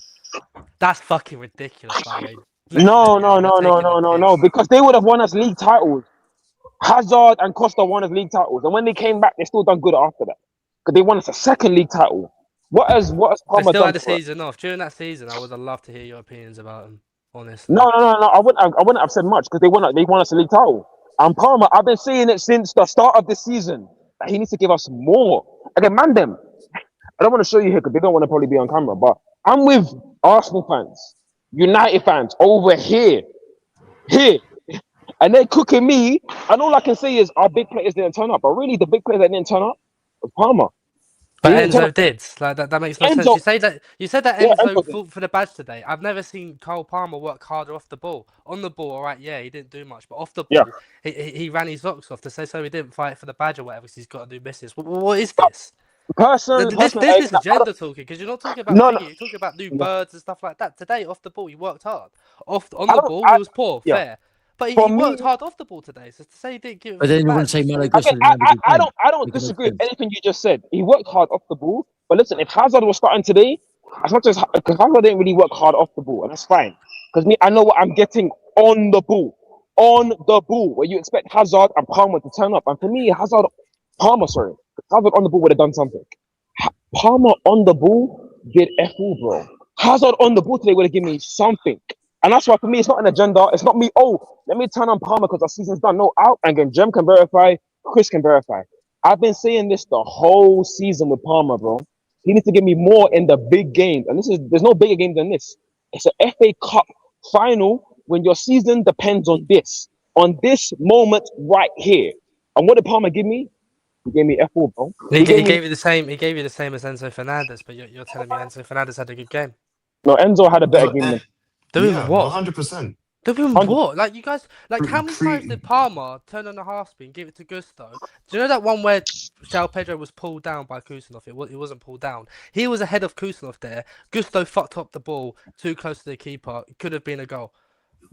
That's fucking ridiculous, by the way. No, because they would have won us league titles. Hazard and Costa won us league titles, and when they came back, they still done good after that because they won us a second league title. What has Palmer they still done? Had the season off during that season. I would have loved to hear your opinions about them. Honestly, No. I wouldn't have said much because they won us a league title. And Palmer, I've been saying it since the start of the season that he needs to give us more. Again, man, them. I don't want to show you here because they don't want to probably be on camera, but I'm with Arsenal fans, United fans over here, and they're cooking me. And all I can say is our big players didn't turn up, but really the big players that didn't turn up was Palmer. But Enzo did. Like that makes no sense. You said that Enzo fought for the badge today. I've never seen Cole Palmer work harder off the ball. On the ball, all right, yeah, he didn't do much, but off the ball, he ran his socks off to say so he didn't fight for the badge or whatever because he's got to do misses. What is this? This is agenda talking because you're not talking about you're talking about new birds and stuff like that. Today, off the ball, he worked hard. On the ball, he was poor, fair. But he worked hard off the ball today. So to say he didn't give it. But then you wouldn't say Malo I don't disagree with anything you just said. He worked hard off the ball. But listen, if Hazard was starting today, as much as because Hazard didn't really work hard off the ball, and that's fine. Because I know what I'm getting on the ball. On the ball, where you expect Hazard and Palmer to turn up. And for me, Hazard on the ball would have done something. Palmer on the ball did F-all, bro. Hazard on the ball today would have given me something. And that's why for me, it's not an agenda. It's not me, let me turn on Palmer because our season's done. No, out. And again, Jem can verify, Chris can verify. I've been saying this the whole season with Palmer, bro. He needs to give me more in the big games. And there's no bigger game than this. It's an FA Cup final when your season depends on this moment right here. And what did Palmer give me? He gave me F4, bro. He gave you the same. He gave you the same as Enzo Fernandez, but you're telling me Enzo Fernandez had a good game. No, Enzo had a better game than. Doing what? 100%. Doing what? Like you guys, how many times did Palmer turn on the half spin, give it to Gusto? Do you know that one where João Pedro was pulled down by Kusanov? It wasn't pulled down. He was ahead of Kusanov there. Gusto fucked up the ball too close to the keeper. It could have been a goal.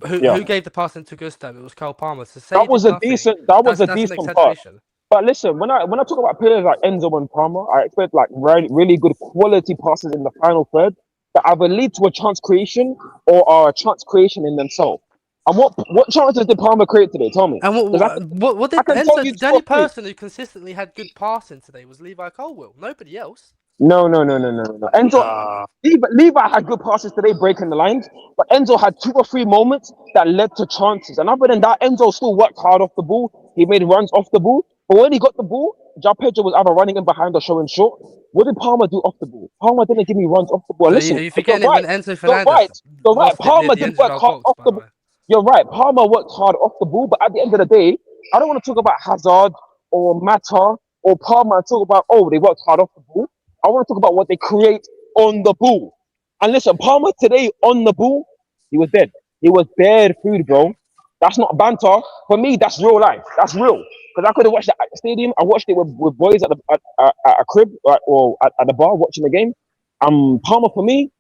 Who gave the pass into Gusto? It was Cole Palmer. So that was a decent pass. But listen, when I talk about players like Enzo and Palmer, I expect like really good quality passes in the final third that either lead to a chance creation or are a chance creation in themselves. And what chances did Palmer create today? Tell me. And what did Enzo? The only person who consistently had good passing today was Levi Colwill. Nobody else. No. Enzo, Nah. Levi had good passes today, breaking the lines, but Enzo had 2 or 3 moments that led to chances. And other than that, Enzo still worked hard off the ball. He made runs off the ball. But when he got the ball, João Pedro was either running in behind or showing short. What did Palmer do off the ball? Palmer didn't give me runs off the ball. So Listen, are you forgetting it right. when Enzo You're Fernandez right. You're right. lost it near Palmer the did edge work of our hard box, off by the the ball. way? You're right. Palmer worked hard off the ball, but at the end of the day, I don't want to talk about Hazard or Mata or Palmer and talk about, oh, they worked hard off the ball. I want to talk about what they create on the ball. And listen, Palmer today on the ball, he was dead. He was dead food, bro. That's not banter. For me, that's real life. That's real. Because I could have watched that at the stadium. I watched it with boys at a crib or at the bar watching the game. Palmer for me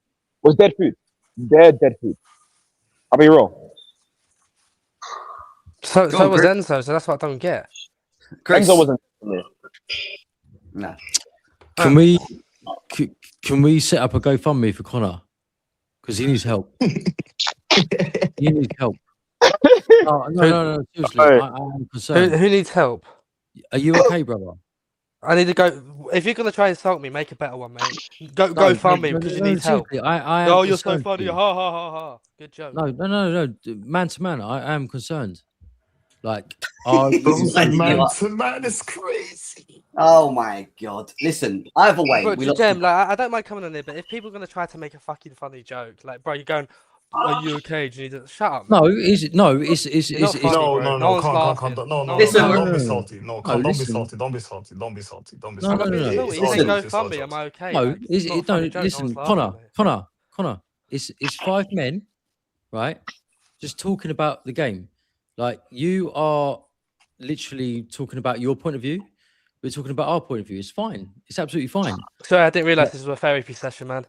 was dead food. Dead food. I'll be real. So Go on, was Chris. Enzo, so that's what I don't get. Chris. Enzo wasn't there. No. Can we set up a GoFundMe for Connor? Because he needs help. He needs help. Oh, no. Seriously, Alright. I'm concerned. Who needs help? Are you okay, brother? I need to go. If you're gonna try and insult me, make a better one, mate. Go fund me because you need help. Seriously, I am Oh, you're so concerned funny. for Ha you. ha ha ha. Good joke. No. Man to man, I am concerned. Like, are He's Bro said winding you man up. to man is crazy. Oh my God. Listen, either way, Bro, we lost. Jem, like, I don't mind coming on here, but if people are gonna try to make a fucking funny joke, like, bro, you're going, are you okay? Do you need to shut up? Man. no? Is it no? It's You're not funny, No, bro. no, one's can't, laughing. no, Listen, don't no. be salty. No, don't be listen. salty. Don't be salty. Don't be salty. Don't be No, I'm salty. not being no. salty. It's all Saying Listen. go jokes, it's all fund me, am jokes. I okay? No, Like, it's not a funny joke, no listen, one's laughing, mate. Connor. It's 5 men, right? Just talking about the game. Like, you are literally talking about your point of view. We're talking about our point of view. It's fine. It's absolutely fine. Sorry, I didn't realise this was a therapy session, man.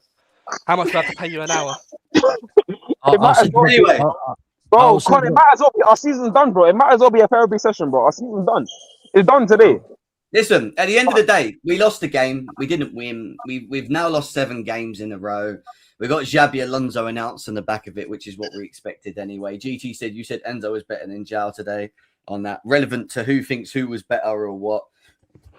How much do I have to pay you an hour? It might as well. Anyway. Bro, Con, it might as well be. Our season's done, bro. It might as well be a therapy session, bro. Our season's done. It's done today. Listen, at the end of the day, we lost the game. We didn't win. We've now lost 7 games in a row. We got Xabi Alonso announced on the back of it, which is what we expected anyway. GT said, you said Enzo was better than João today on that. Relevant to who thinks who was better or what.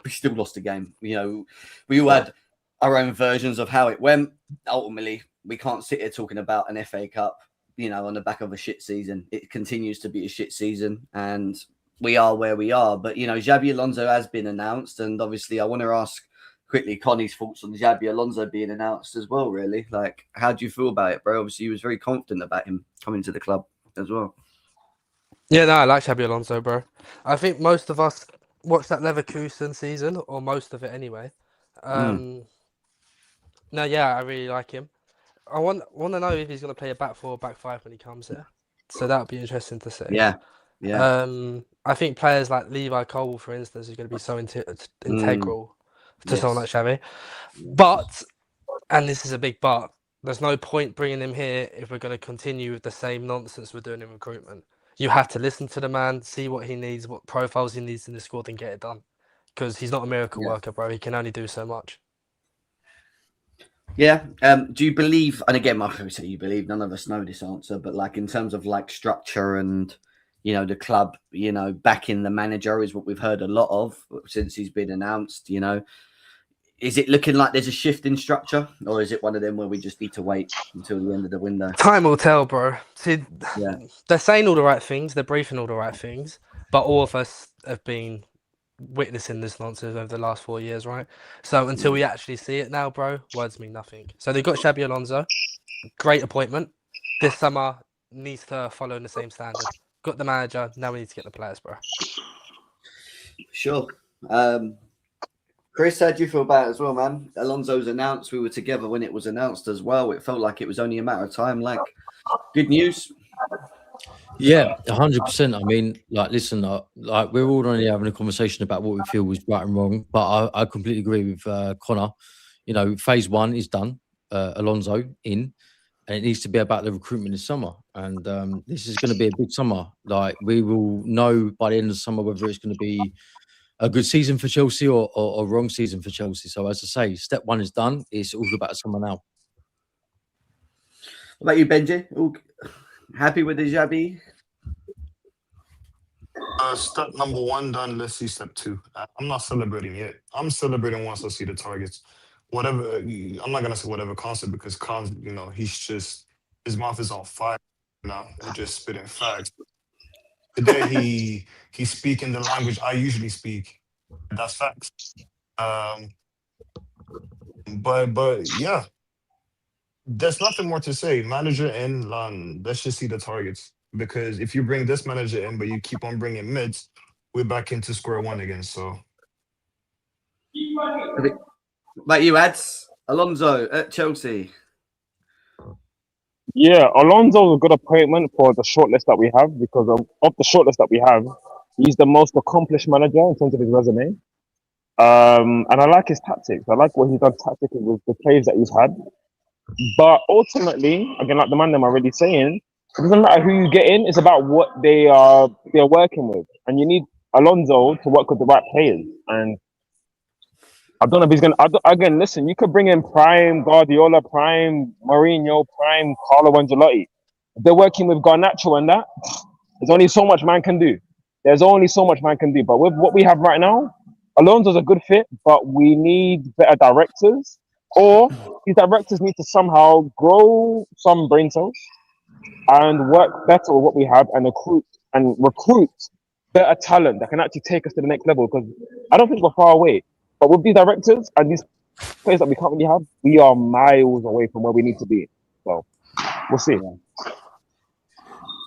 We still lost the game. You know, we all had our own versions of how it went. Ultimately, we can't sit here talking about an FA Cup, you know, on the back of a shit season. It continues to be a shit season and we are where we are. But, you know, Xabi Alonso has been announced. And obviously, I want to ask quickly Connie's thoughts on Xabi Alonso being announced as well, really. Like, how do you feel about it, bro? Obviously, you was very confident about him coming to the club as well. Yeah, no, I like Xabi Alonso, bro. I think most of us watched that Leverkusen season, or most of it anyway. No, yeah, I really like him. I want to know if he's going to play a back 4 or back 5 when he comes here. So that would be interesting to see. Yeah. I think players like Levi Cole, for instance, is going to be so integral to someone like Xavi. But, and this is a big but, there's no point bringing him here if we're going to continue with the same nonsense we're doing in recruitment. You have to listen to the man, see what he needs, what profiles he needs in the squad, and get it done. Because he's not a miracle worker, bro. He can only do so much. Yeah. Do you believe, and again, I would say you believe, none of us know this answer, but like in terms of like structure and, you know, the club, you know, backing the manager is what we've heard a lot of since he's been announced, you know. Is it looking like there's a shift in structure, or is it one of them where we just need to wait until the end of the window? Time will tell, bro. See, they're saying all the right things, they're briefing all the right things, but all of us have been witnessing this nonsense over the last 4 years, right? So until we actually see it now, bro, words mean nothing. So they've got Xabi Alonso, great appointment. This summer needs to follow in the same standard. Got the manager, now we need to get the players, bro. Sure. Chris, how do you feel about it as well, man? Alonso's announced. We were together when it was announced as well. It felt like it was only a matter of time. Like, good news. Yeah, 100%. I mean, like, listen, like we're all only having a conversation about what we feel was right and wrong, but I completely agree with Connor. You know, phase 1 is done. Alonso in, and it needs to be about the recruitment this summer. And this is going to be a big summer. Like, we will know by the end of the summer whether it's going to be a good season for Chelsea or a wrong season for Chelsea. So, as I say, step 1 is done. It's all about summer now. What about you, Benji? All happy with the Xabi? Step number 1 done. Let's see step 2. I'm not celebrating yet. I'm celebrating once I see the targets. whatever. I'm not gonna say whatever concept because his mouth is on fire now and just spitting facts. Today he's speaking the language I usually speak. That's facts. Um, but yeah, there's nothing more to say. Manager in, let's just see the targets. Because if you bring this manager in, but you keep on bringing mids, we're back into square one again. So, But you ads Alonso at Chelsea. Yeah, Alonso's a good appointment for the shortlist that we have because of the shortlist that we have, he's the most accomplished manager in terms of his resume. And I like his tactics. I like what he's done tactically with the plays that he's had. But ultimately, again, like the man them already saying, it doesn't matter who you get in. It's about what they're working with, and you need Alonso to work with the right players. And I don't know if he's gonna. Again, listen, you could bring in prime Guardiola, prime Mourinho, prime Carlo Ancelotti. If they're working with Garnacho and that, there's only so much man can do. There's only so much man can do. But with what we have right now, Alonso's a good fit, but we need better directors, or these directors need to somehow grow some brain cells and work better with what we have and recruit better talent that can actually take us to the next level. Because I don't think we're far away. But with these directors and these players that we currently have, we are miles away from where we need to be. So we'll see.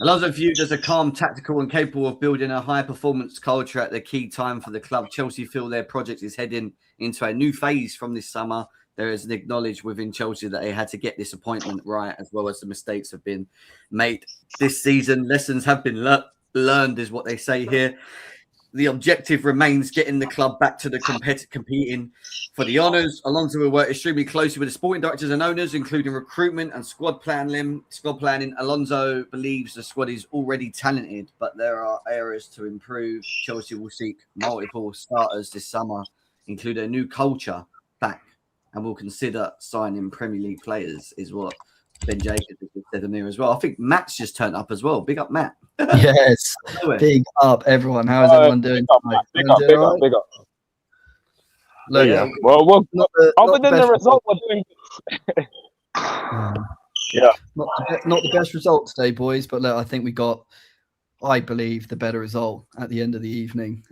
Alonso viewed as a calm, tactical, and capable of building a high-performance culture at the key time for the club. Chelsea feel their project is heading into a new phase from this summer. There is an acknowledged within Chelsea that they had to get this appointment right, as well as the mistakes have been made this season. Lessons have been learned, is what they say here. The objective remains getting the club back to the competing for the honours. Alonso will work extremely closely with the sporting directors and owners, including recruitment and squad planning. Alonso believes the squad is already talented, but there are areas to improve. Chelsea will seek multiple starters this summer, including a new culture back, and will consider signing Premier League players, is what Ben Jacobs has said in there as well. I think Matt's just turned up as well. Big up, Matt. Yes, big up, everyone. How is everyone doing? Big up. Look, yeah. Well, other than the result, we're doing. Yeah. Not the best result today, boys, but look, I think we got, I believe, the better result at the end of the evening.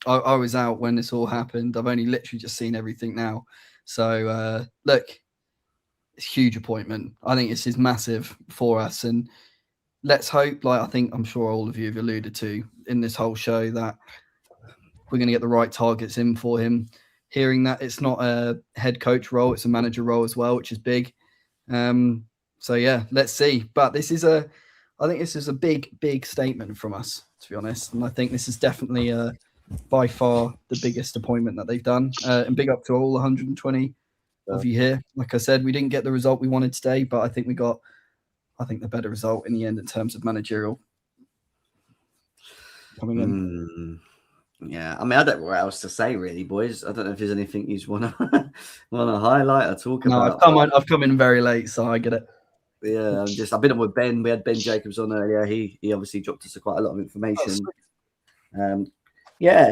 I was out when this all happened. I've only literally just seen everything now. So, look, it's a huge appointment. I think this is massive for us. And let's hope, I'm sure all of you have alluded to in this whole show, that we're going to get the right targets in for him. Hearing that it's not a head coach role, it's a manager role as well, which is big. So yeah, let's see. But I think this is a big statement from us, to be honest. And I think this is definitely by far the biggest appointment that they've done. And big up to all 120 of you here. Like I said, we didn't get the result we wanted today, but I think we got, the better result in the end in terms of managerial coming in. Yeah, I mean, I don't know what else to say, really, boys. I don't know if there's anything you want to highlight or talk about. I've come in very late, so I get it. Yeah, I've been on with Ben. We had Ben Jacobs on earlier. He obviously dropped us quite a lot of information.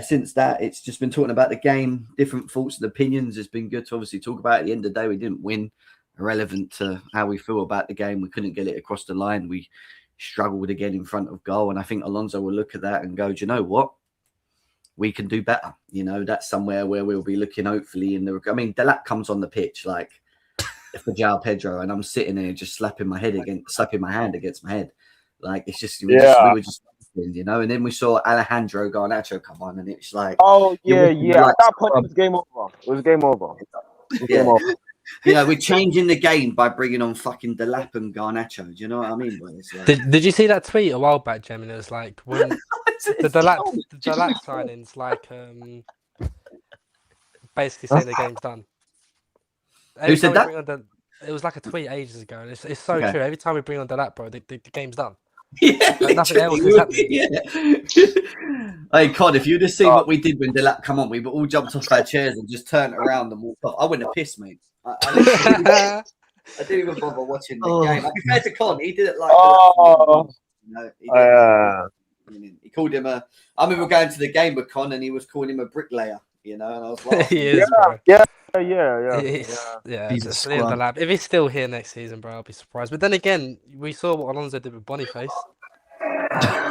Since that, it's just been talking about the game, different thoughts and opinions. It's been good to obviously talk about it. At the end of the day, we didn't win. Irrelevant to how we feel about the game. We couldn't get it across the line. We struggled again in front of goal. And I think Alonso will look at that and go, do you know what? We can do better. That's somewhere where we'll be looking, hopefully, Delap comes on the pitch like for João Pedro, and I'm sitting there just slapping my hand against my head. Like, it's just, we were just, and then we saw Alejandro Garnacho come on, and it's like, at that point, it was game over. Game over. We're changing the game by bringing on fucking Delap and Garnacho. Do you know what I mean? Like... Did you see that tweet a while back, Jim? And it was like when the Delap signings, like basically saying the game's done. Who said that? It was like a tweet ages ago, and it's so true. Every time we bring on Delap, bro, the game's done. Yeah, like nothing else is happening. Yeah. Hey, Con, if you'd have seen what we did when Delap come on, we all jumped off our chairs and just turned around and walked off. I wouldn't have pissed, mate. I didn't even bother watching the game. Compared to Con, he did it like. He called him I remember going to the game with Con, and he was calling him a bricklayer. you know, and I was like, He is, bro. Yeah. He's a It's Leon scrub. Delap. If he's still here next season, bro, I'll be surprised. But then again, we saw what Alonso did with Boniface.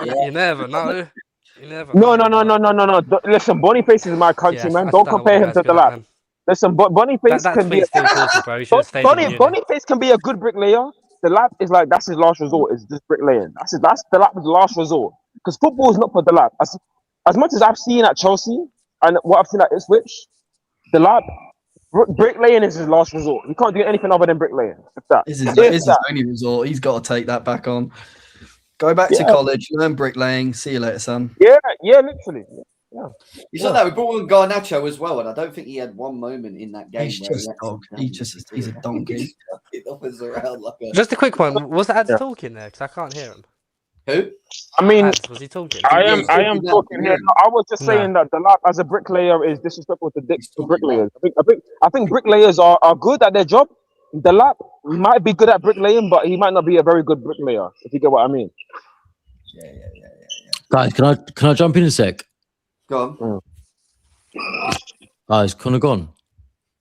You never know. You never No. know. Listen, Boniface is my countryman. Don't compare him to Delap. Listen, Boniface That can be. tweet's still salty, bro. You should have stayed in uni. Boniface can be a good bricklayer. Delap is like that's his last resort. Is just bricklaying. That's Delap's last resort. Because football is not for Delap. As much as I've seen at Chelsea and what I've seen at Ipswich, Delap bricklaying is his last resort. He can't do anything other than bricklaying. If that. This is his only resort. He's got to take that back on. Go back to college, learn bricklaying. See you later, son. Yeah, literally. Yeah. You saw that we brought on Garnacho as well, and I don't think he had one moment in that game. He's just a dog. He's a donkey. Just a quick one. Was Ads talking there? Because I can't hear him. Who? I mean, Ads, was he talking? I am talking here. No, I was just saying that Delap as a bricklayer is disrespectful to bricklayers. I think bricklayers are good at their job. Delap might be good at bricklaying, but he might not be a very good bricklayer. If you get what I mean. Yeah. Guys, can I jump in a sec? Go on. Is Connor gone?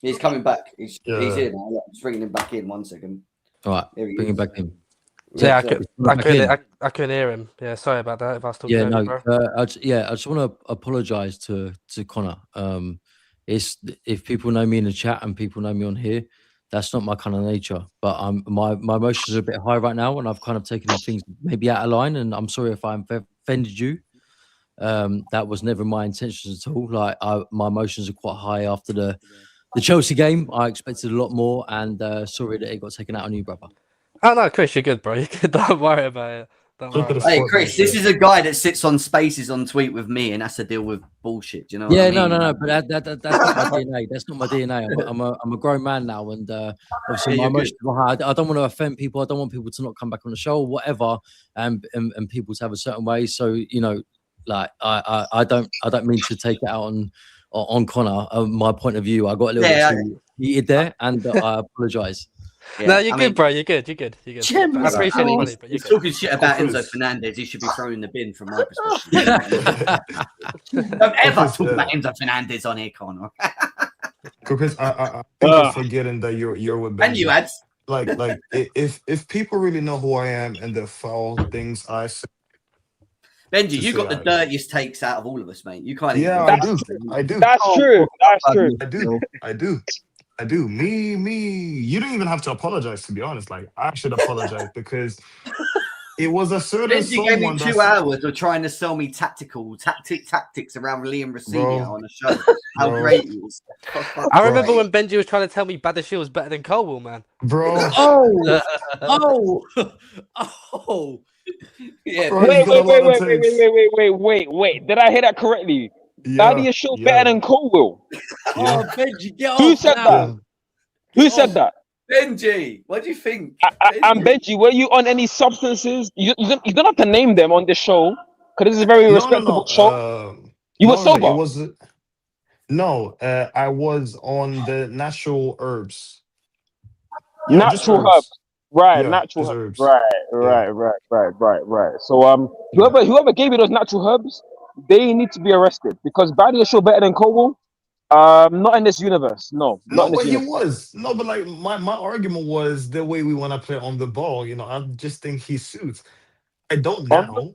He's coming back. He's here now. I'm just bringing him back in 1 second. All right, bring him back in. Yeah, I couldn't hear him. Yeah, sorry about that. If I was talking I just want to apologise to Connor. It's if people know me in the chat and people know me on here, that's not my kind of nature. But my emotions are a bit high right now, and I've kind of taken things maybe out of line. And I'm sorry if I offended you. That was never my intentions at all. Like my emotions are quite high after the Chelsea game. I expected a lot more, and sorry that it got taken out on you, brother. Oh no, Chris, you're good, bro. You're good. Don't worry about it. Hey, Chris, this is a guy that sits on Spaces on tweet with me and has to deal with bullshit. Do you know? Yeah, what I mean? no. But that's not my DNA. That's not my DNA. I'm a grown man now, and obviously my emotions are high. I don't want to offend people. I don't want people to not come back on the show or whatever, and people to have a certain way. So you know, like I don't mean to take it out on Connor. My point of view, I got a little bit too heated there, and I apologise. Yeah, no, you're good, bro. You're good. I appreciate it, buddy, but he's talking shit about Enzo Fernandez. He should be thrown in the bin from my perspective. Don't ever talk about Enzo Fernandez on here, Connor. Because I think you're forgetting that you're with Benji. And you ads. Like if people really know who I am and the foul things I say. Benji, you got the dirtiest takes out of all of us, mate. You kind of I do. That's true. I do. Me. You don't even have to apologize, to be honest. Like I should apologize because it was a certain Benji gave me 2 hours of trying to sell me tactics around Liam Rossini on a show. How great he was. I remember when Benji was trying to tell me Badashir was better than Colwell, man. Bro. Oh. Yeah. Bro, wait. Did I hear that correctly? Badashir better than Colwell. Oh, Benji, get off. Who said that? Who said that? Benji, what do you think? And Benji, were you on any substances? You don't have to name them on this show because this is a very respectable show. You were sober. I was on the natural herbs. Natural herbs. Right, natural herbs. Right. So whoever gave you those natural herbs, they need to be arrested because Baddy is sure better than Colwell. Not in this universe. No, but he was. No, but like my argument was the way we want to play on the ball. You know, I just think he suits. I don't now.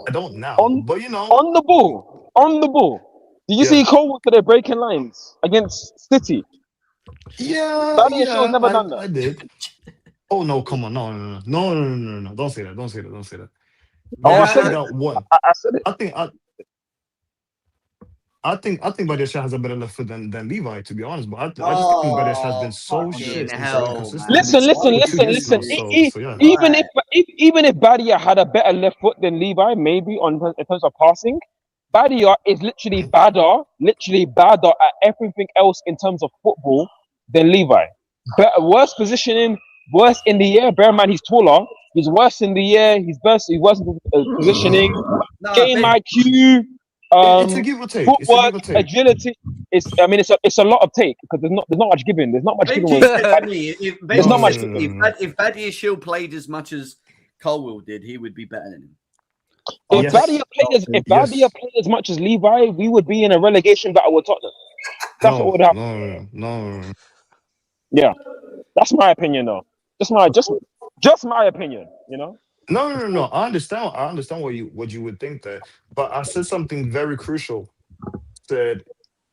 But you know, on the ball. Did you see Colwell today breaking lines against City? Yeah, Baddy Shaw's never done that. I did. Oh no! Come on! No! Don't say that. Oh, I said it. I said it. I think Badiashile has a better left foot than Levi, to be honest. But I just think Badiashile has been so shit. Listen. Even if Badia had a better left foot than Levi, maybe in terms of passing, Badia is literally badder at everything else in terms of football than Levi. Worse positioning, worse in the air. Bear in mind, he's taller. He's worse in the air. He's worse in positioning. Game IQ. It's a give or take. Footwork, agility. It's a lot of take because there's not much giving. There's not much giving. There's not much. If Badiashile played as much as Colwell did, he would be better than him. If Badia played as much as Levi, we would be in a relegation battle with Tottenham. That's what would happen. No. Yeah, that's my opinion, though. Just my opinion. You know. No. I understand what you would think there, but I said something very crucial. Said,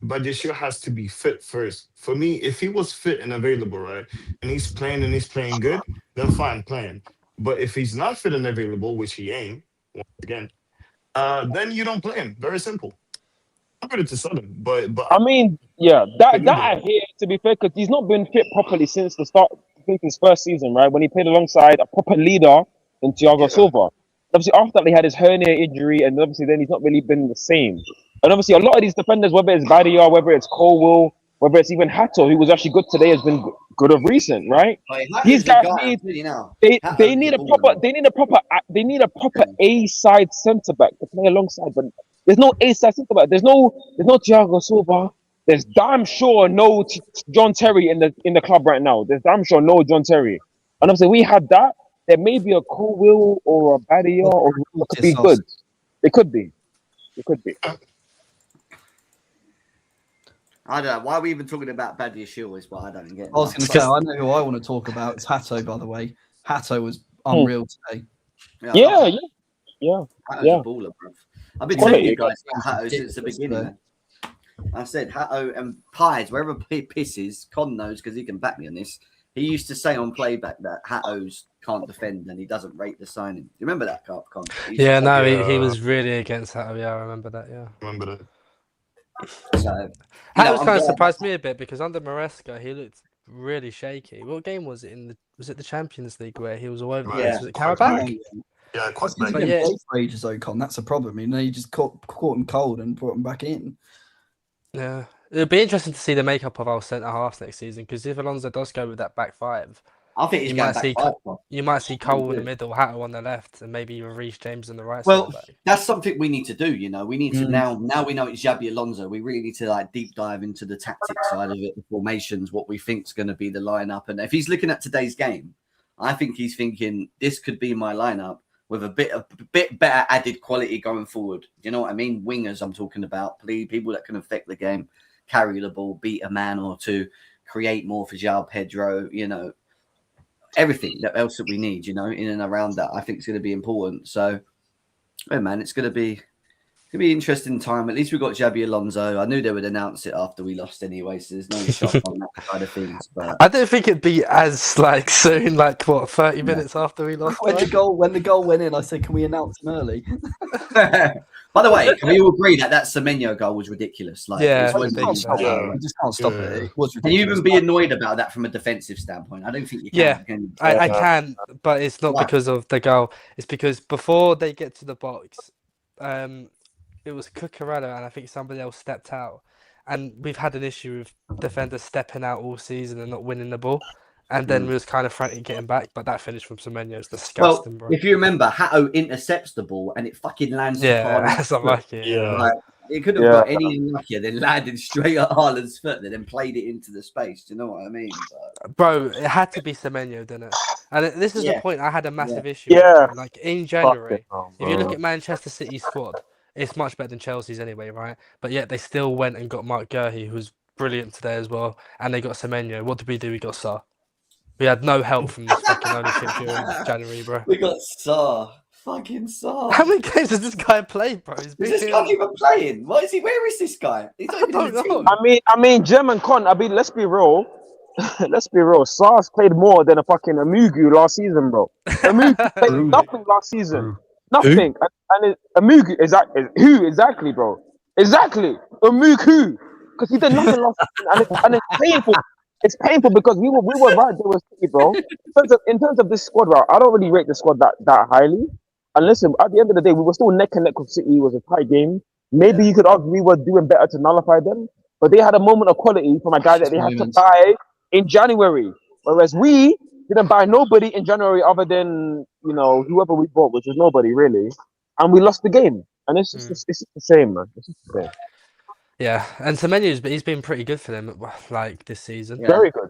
but Yeshua has to be fit first. For me, if he was fit and available, right, and he's playing good, then fine, playing. But if he's not fit and available, which he ain't, once again, then you don't play him. Very simple. I'm good to sudden, but I mean, yeah, that I hear, to be fair, because he's not been fit properly since the start. I think his first season, right, when he played alongside a proper leader in Thiago Silva. Obviously, after that, he had his hernia injury, and obviously, then he's not really been the same. And obviously, a lot of these defenders, whether it's Badia, whether it's Colwill, whether it's even Hato, who was actually good today, has been good of recent, right? These guys need they need a proper A side centre back to play alongside, but there's no A side centre back. There's no Thiago Silva. There's damn sure no John Terry in the club right now. There's damn sure no John Terry. And obviously, we had that. There may be a Colwill or a Badia, or it could be good. It could be. I don't know. Why are we even talking about Badia Shield is what I don't get. I was going to say, I know who I want to talk about. It's Hato, by the way. Hato was unreal today. Yeah. Hato's a baller, bro. I've been telling you guys about Hato since the beginning. I said Hato and Pies, wherever he pisses, Con knows because he can back me on this. He used to say on playback that Hato's can't defend and he doesn't rate the signing. You remember that, Con? Yeah, no, he was really against Hato. Yeah, I remember that. Yeah, remember that. So, Hato kind of surprised me a bit because under Maresca he looked really shaky. What game was it was it the Champions League where he was all over? Yeah. Was it Karabakh? Yeah, quite He's back. been played for ages, though, Con. That's a problem. You know, you just caught him cold and brought him back in. Yeah, it'll be interesting to see the makeup of our centre halves next season because if Alonso does go with that back five, I think he's going back five. You might see Cole in the middle, Hato on the left, and maybe even Reece James on the right. Well, that's something we need to do. You know, we need to now we know it's Xabi Alonso. We really need to deep dive into the tactic side of it, the formations, what we think is going to be the lineup. And if he's looking at today's game, I think he's thinking this could be my lineup with a bit better added quality going forward. You know what I mean? Wingers, I'm talking about, people that can affect the game, carry the ball, beat a man or two, create more for João Pedro. You know. Everything else that we need, you know, in and around that, I think is going to be important. So, yeah, man, it's going to be an interesting time. At least we got Xabi Alonso. I knew they would announce it after we lost anyway, so there's no shock on that side of things. But I don't think it'd be as soon, 30 minutes after we lost. When the goal went in, I said, "Can we announce him early?" By the way, can we all agree that Semenyo goal was ridiculous? You just can't stop it. It was ridiculous. Can you even be annoyed about that from a defensive standpoint? I don't think you can. Yeah, I can, but it's not because of the goal. It's because before they get to the box, it was Cucurella and I think somebody else stepped out. And we've had an issue with defenders stepping out all season and not winning the ball. And then we was kind of frantic getting back, but that finish from Semenyo is disgusting, bro. If you remember, Hato intercepts the ball and it fucking lands. That's unlucky. It could have got any luckier than landed straight at Haaland's foot and then played it into the space. Do you know what I mean? Bro, it had to be Semenyo, didn't it? And this is the point I had a massive issue with. Like in January, if you look at Manchester City's squad, it's much better than Chelsea's anyway, right? But yet they still went and got Mark Gurhey, who was brilliant today as well. And they got Semenyo. What did we do? We got Sarr. We had no help from this fucking ownership during January, bro. We got Sarr. Fucking Sarr. How many games has this guy played, bro? Is this guy even playing? What is he? Where is this guy? He's not even in the team. I mean, Jem and Con. Let's be real. Let's be real. Sarr's played more than a fucking Amugu last season, bro. Amugu played nothing last season. Nothing. And Amugu who exactly, bro? Exactly. Amugu, because he did nothing last season, and it's painful. It's painful because we were right there with City, bro. In terms of this squad, right? I don't really rate the squad that highly. And listen, at the end of the day, we were still neck and neck with City. It was a tight game. Maybe you could argue we were doing better to nullify them, but they had a moment of quality from a guy that they had to buy in January, whereas we didn't buy nobody in January other than whoever we bought, which is nobody really, and we lost the game. And it's just the same, man. It's just the same. Yeah, and Semenyo's he's been pretty good for them, this season. Yeah. Very good,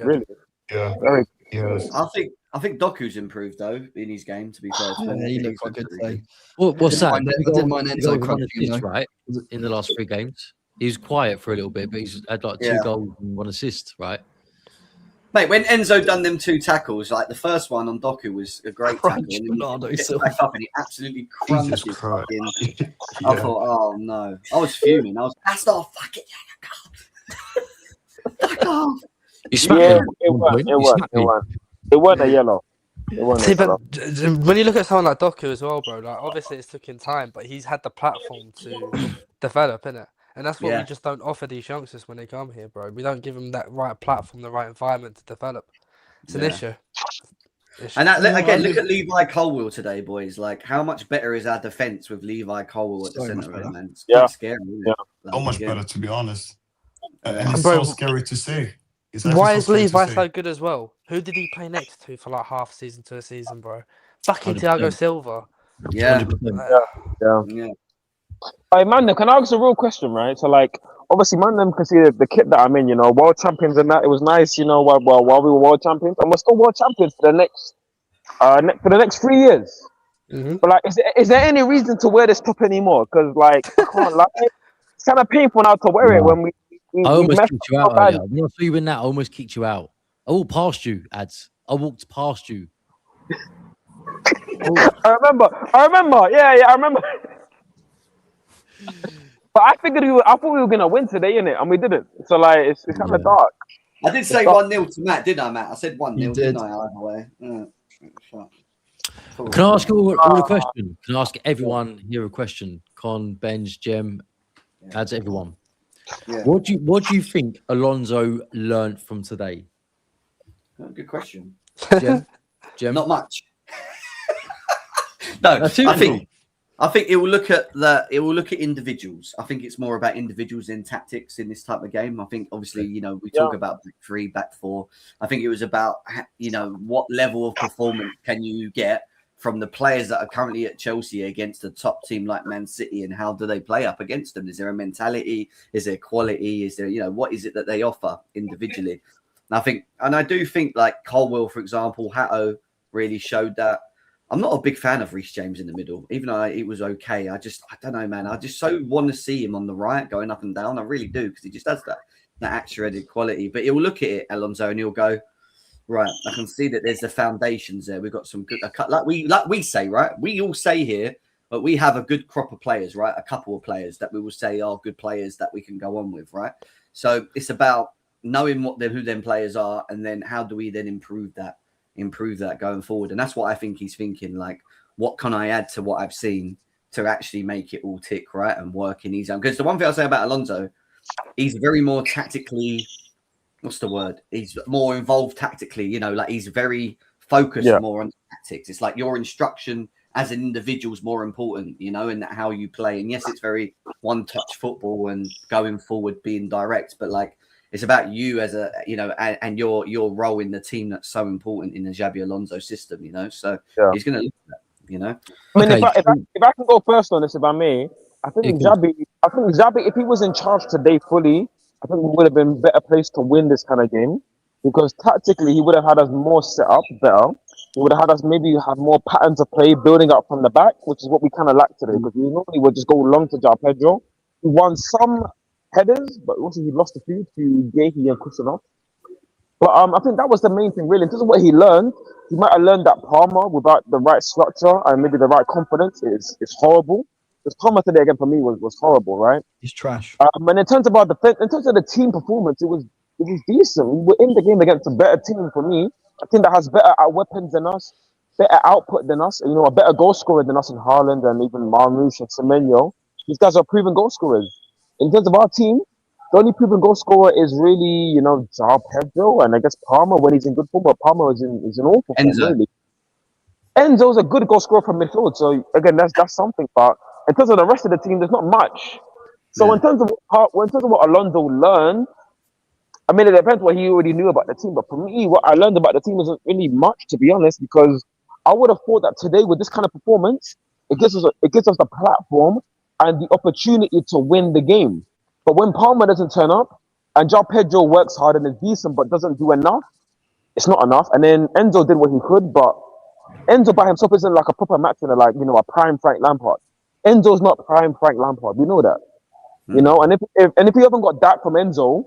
really. Yeah, very good. Yes. I think Doku's improved though in his game. To be fair, to him. Yeah, I he think looked he's quite good looked today. What's that? I didn't mind He Enzo got over 1 crunching him, assist, though. right? In the last 3 games. He was quiet for a little bit, but he's had like 2 Yeah. goals and 1 assist, right? Mate, when Enzo done them 2 tackles, like the first one on Doku was a great tackle, Crunch and then Bernardo he gets Silva. back up and he absolutely Jesus crunches Christ. fucking. Yeah. I thought, oh no, I was fuming. I was, that's not a fucking yellow card. Fuck off. You smacked Yeah, him at it one was. point. It You was. smacked It me. was. It wasn't a yellow. It wasn't See, a but yellow. when you look at someone like Doku as well, bro, like obviously it's took him time, but he's had the platform to develop, innit? And that's what Yeah. we just don't offer these youngsters when they come here, bro. We don't give them that right platform, the right environment to develop. It's an Yeah. issue. And that, Yeah, again, I look think- at Levi Colwill today, boys. Like, how much better is our defense with Levi Colwill at the So much centre of it, better. man? It's Yeah. quite scary, isn't it? Yeah. Like, So much again. better, to be honest. Yeah. And it's Bro, so scary to say. It's actually Why so is scary to Levi say. so good as well? Who did he play next to for like half season to a season, bro? Fucking 100%. Thiago Silva. Yeah. 100%. Yeah. Yeah. Hey, man, can I ask a real question, right? So, like, obviously, man, them can see the kit that I'm in, world champions and that. It was nice, while we were world champions, and we're still world champions for the next 3 years. Mhm. But like, is there any reason to wear this top anymore? Because like, I can't lie, it's kind of painful now to wear it when we I almost messed kicked you up out so earlier. badly. When I saw you in that, I almost kicked you out. I walked past you, Ads. I walked past you. I remember. Yeah, I remember. But I thought we were gonna win today, innit? And we didn't. So like, it's kind of dark. I did say 1-0 to Matt, didn't I, Matt? I said 1-0, You didn't did. I, either way? Yeah. Cool. Can I ask all a question? Can I ask everyone here a question? Con, Benj, Jem, Ads, everyone. Yeah. What do you think Alonso learnt from today? Oh, good question. Jem? Not much. No, I think it will look at individuals. I think it's more about individuals in tactics in this type of game. I think obviously, we talk about back 3, back 4. I think it was about what level of performance can you get from the players that are currently at Chelsea against a top team like Man City, and how do they play up against them? Is there a mentality? Is there quality? Is there, what is it that they offer individually? And I do think like Colwill, for example, Hatto really showed that. I'm not a big fan of Reece James in the middle, even though it was okay. I don't know, man. I just so want to see him on the right, going up and down. I really do, because he just has that actuated quality. But he'll look at it, Alonso, and he'll go, right, I can see that there's the foundations there. We've got some good, like we say, right? We all say here, but we have a good crop of players, right? A couple of players that we will say are good players that we can go on with, right? So it's about knowing who them players are, and then how do we then improve that going forward. And that's what I think he's thinking, like, what can I add to what I've seen to actually make it all tick right and work in his own? Because the one thing I'll say about Alonso, he's very more tactically, what's the word? He's more involved tactically, like he's very focused more on tactics. It's like your instruction as an individual is more important, and how you play. And yes, it's very one-touch football and going forward, being direct, but like, it's about you as a, and your role in the team that's so important in the Xabi Alonso system, So he's going to look at that, I mean, if I can go first on this, if I may, I think Xabi, if he was in charge today fully, I think we would have been better placed to win this kind of game, because tactically he would have had us more set up better. He would have had us maybe have more patterns of play, building up from the back, which is what we kind of lack today, because we normally would just go long to João Pedro. He won some headers, but also he lost a few to Gahey and Kusanov. But I think that was the main thing, really. In terms of what he learned, he might have learned that Palmer, without the right structure and maybe the right confidence, is horrible. Because Palmer today, again, for me, was horrible, right? He's trash. And in terms of our defense, in terms of the team performance, it was decent. We were in the game against a better team for me. A team that has better weapons than us, better output than us, a better goal scorer than us in Haaland and even Marmoush and Semenyo. These guys are proven goal scorers. In terms of our team, the only proven goal scorer is really, João Pedro, and I guess Palmer when he's in good form, but Palmer is in awful form, really. Enzo's a good goal scorer from midfield, so again, that's something. But in terms of the rest of the team, there's not much. So in terms of what Alonso learned, I mean, it depends what he already knew about the team. But for me, what I learned about the team isn't really much, to be honest, because I would have thought that today, with this kind of performance, it gives us the platform and the opportunity to win the game. But when Palmer doesn't turn up and João Pedro works hard and is decent but doesn't do enough, it's not enough. And then Enzo did what he could, but Enzo by himself isn't like a proper match winner, like, a prime Frank Lampard. Enzo's not prime Frank Lampard. We know that. And if we haven't got that from Enzo,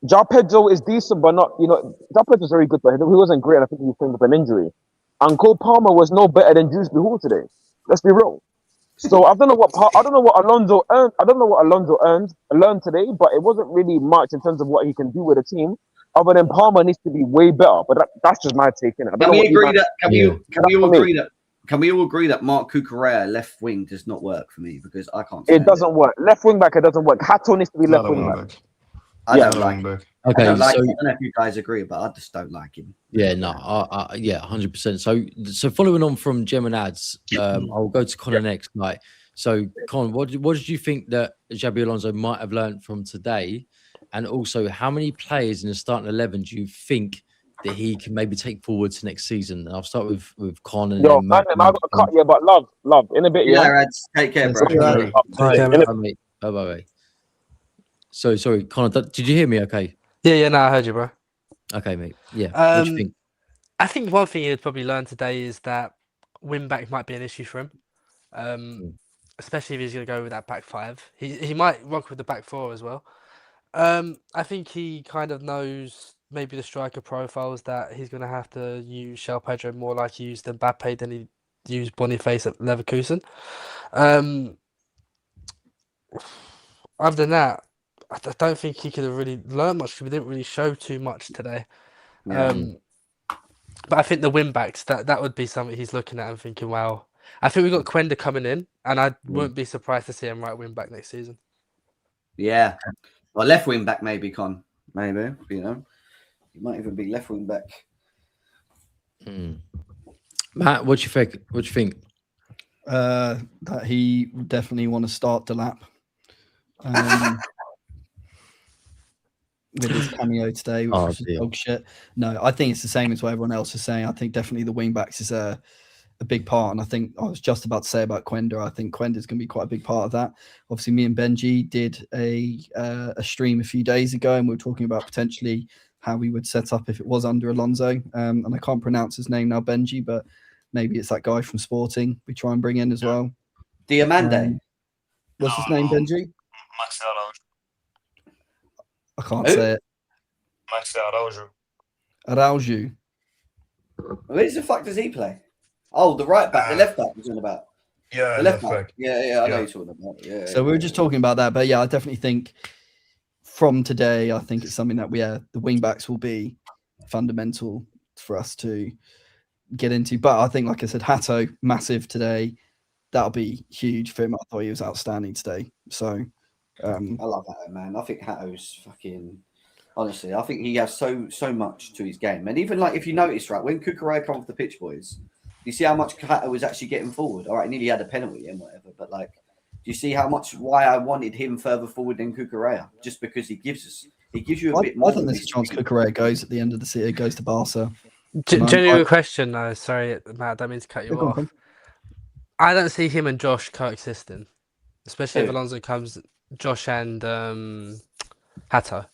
João Pedro is decent, but not, João Pedro's very good, but he wasn't great. I think he came with an injury. And Cole Palmer was no better than Dewsbury Hall today. Let's be real. So I don't know what Alonso earned. I don't know what Alonso learned today, but it wasn't really much in terms of what he can do with a team. Other than Palmer needs to be way better, but that's just my take in it. Can we all agree that Mark Cucurella left wing does not work for me because I can't. It doesn't work. Left wing back, it doesn't work. Hato needs to be left wing back. I don't like him. Okay, I don't know if you guys agree, but I just don't like him. Yeah, no, 100%. So following on from Gem and Ads, I'll go to Connor next. So Con, what did you think that Xabi Alonso might have learned from today? And also, how many players in the starting 11 do you think that he can maybe take forward to next season? And I'll start with Con and then Matt. I've got to cut you, but love, in a bit, yeah. Ads, take care, bro. Bye. So sorry, Connor, did you hear me? Okay. Yeah, no, I heard you, bro. Okay, mate. Yeah. What do you think? I think one thing he'd probably learn today is that win back might be an issue for him, especially if he's going to go with that back five. He might rock with the back four as well. I think he kind of knows maybe the striker profiles that he's going to have to use João Pedro more like he used Mbappe than he used Boniface at Leverkusen. Other than that, I don't think he could have really learned much because we didn't really show too much today. Yeah. But I think the win backs, that would be something he's looking at and thinking, wow. I think we've got Quenda coming in, and I wouldn't be surprised to see him right win back next season. Yeah. Well, left wing back maybe, Con. Maybe, he might even be left wing back. Matt, what do you think? That he definitely want to start Delap. With his cameo today, which was dog shit. No, I think it's the same as what everyone else is saying. I think definitely the wing backs is a big part, and I think I was just about to say about Quenda. I think Quenda is going to be quite a big part of that. Obviously, me and Benji did a stream a few days ago, and we were talking about potentially how we would set up if it was under Alonso. And I can't pronounce his name now, Benji, but maybe it's that guy from Sporting we try and bring in as well. Diamande. What's his name, Benji? I can't say it. Araujo. Where the fuck does he play? Oh, the right back, the left back was on about. Yeah, the left back. Yeah, I know you're talking about. Yeah. So we were just talking about that, but yeah, I definitely think from today, I think it's something that the wing backs will be fundamental for us to get into. But I think, like I said, Hato, massive today. That'll be huge for him. I thought he was outstanding today. So I love Hato, man. I think Hato's fucking. Honestly, I think he has so much to his game. And even if you notice, right, when Cucurella come off the pitch, boys, you see how much Hato was actually getting forward. All right, nearly had a penalty and whatever, but do you see why I wanted him further forward than Cucurella? Just because he gives you a bit more. I think there's a chance Cucurella goes at the end of the season, goes to Barca. Genuine question, though. Sorry, Matt, I don't mean to cut you off. I don't see him and Josh coexisting, especially if Alonso comes. Josh and Hato.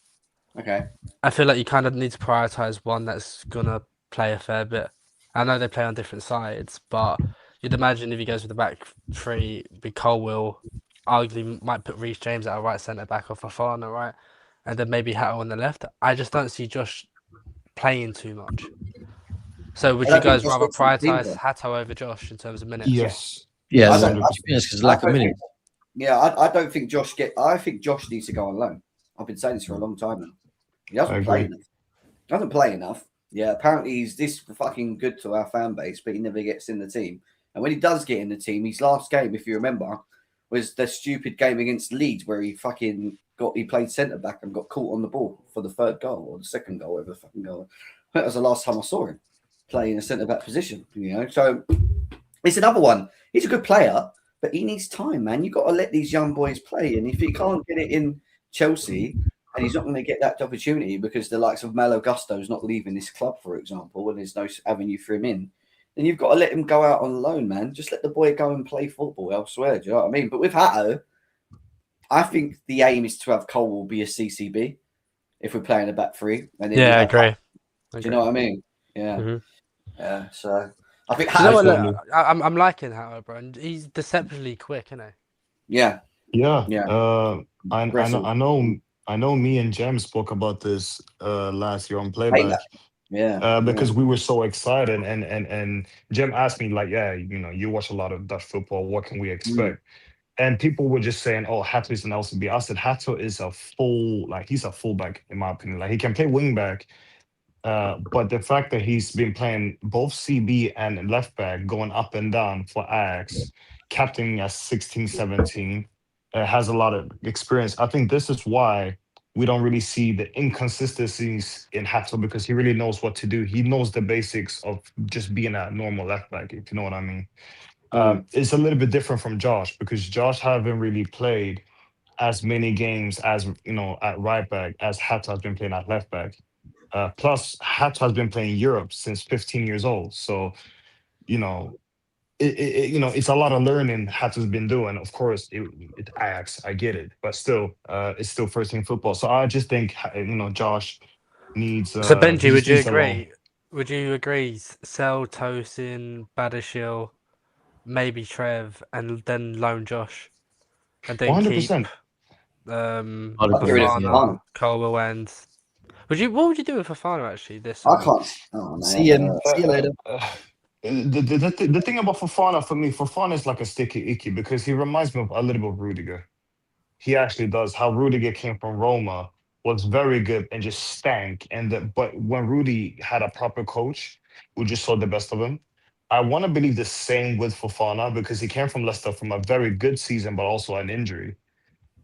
Okay. I feel like you kind of need to prioritize one that's gonna play a fair bit. I know they play on different sides, but you'd imagine if he goes with the back three, Big Cole will arguably might put Reece James at a right centre back off Fafana, right, and then maybe Hato on the left. I just don't see Josh playing too much. So would you guys rather prioritize Hato over Josh in terms of minutes? Yes. Yeah, because lack of minutes. Yeah, I don't think Josh I think Josh needs to go on loan. I've been saying this for a long time now. He doesn't play enough. He doesn't play enough. Yeah, apparently he's this fucking good to our fan base, but he never gets in the team. And when he does get in the team, his last game, if you remember, was the stupid game against Leeds where he played centre back and got caught on the ball for the third goal or the second goal, whatever the fucking goal. That was the last time I saw him play in a centre back position. So it's another one. He's a good player, but he needs time, man. You got to let these young boys play, and if he can't get it in Chelsea. And he's not going to get that opportunity because the likes of Malo Gusto's not leaving this club, for example, and there's no avenue for him in. Then you've got to let him go out on loan, man. Just let the boy go and play football elsewhere. Do you know what I mean? But with Hato, I think the aim is to have Cole will be a CCB if we're playing a back three. And then I agree. Do you know what I mean? Yeah. Mhm. Yeah. So I think Do you know what? Absolutely. Look, I'm liking Hatter, bro. And he's deceptively quick, isn't he? Yeah. Yeah. Yeah. I know me and Jem spoke about this last year on Hate that. playback. Yeah. Because we were so excited, and Jem asked me like, yeah, you watch a lot of Dutch football. What can we expect? And people were just saying, "Oh, Hato is an LCB." I said, Hato is he's a fullback in my opinion. Like he can play wingback, but the fact that he's been playing both CB and left back, going up and down for Ajax, captaining at 16, 17, has a lot of experience. I think this is why we don't really see the inconsistencies in Hato because he really knows what to do. He knows the basics of just being a normal left back, if you know what I mean. It's a little bit different from Josh because Josh haven't really played as many games as at right back as Hato has been playing at left back. Plus, Hato has been playing Europe since 15 years old, so you know it's a lot of learning Hato's been doing. Of course, it Ajax, I get it, but still, it's still first team football. So I just think Josh needs So he Benji, just would you needs a loan. agree? Would you agree? Sell Tosin, Badishil, maybe Trev, and then loan Josh, and then keep 100%. I'd I'd get rid agree. of Yeah. Fofana. Colwell and what would you do with Fofana actually this I summer? can't. Oh, no. See you later. The thing about Fofana for me, Fofana is like a sticky icky because he reminds me of a little bit of Rudiger. He actually does. How Rudiger came from Roma was very good and just stank. But when Rudy had a proper coach, we just saw the best of him. I want to believe the same with Fofana because he came from Leicester from a very good season, but also an injury.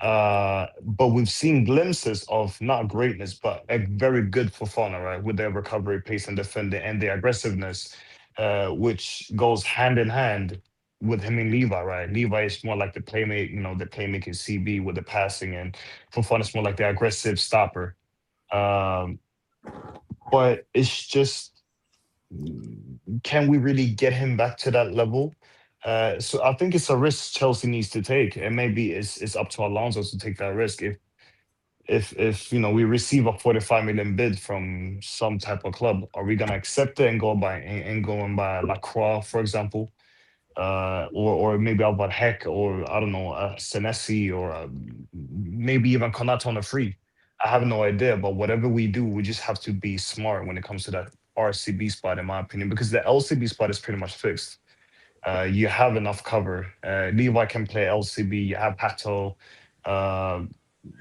But we've seen glimpses of not greatness, but a very good Fofana, right? With their recovery pace and defending and the aggressiveness, which goes hand in hand with him and Levi, right? Levi is more like the playmate, the playmaking CB with the passing, and Fofana is more like the aggressive stopper. Um, but it's just, can we really get him back to that level? So I think it's a risk Chelsea needs to take, and maybe it's up to Alonso to take that risk. If we receive a 45 million bid from some type of club, are we gonna accept it and go and buy Lacroix, for example, or maybe Albert Heck, or I don't know, Senesi, or maybe even Konate on a free. I have no idea, but whatever we do, we just have to be smart when it comes to that RCB spot, in my opinion, because the LCB spot is pretty much fixed. You have enough cover. Levi can play LCB. You have Pato. Uh,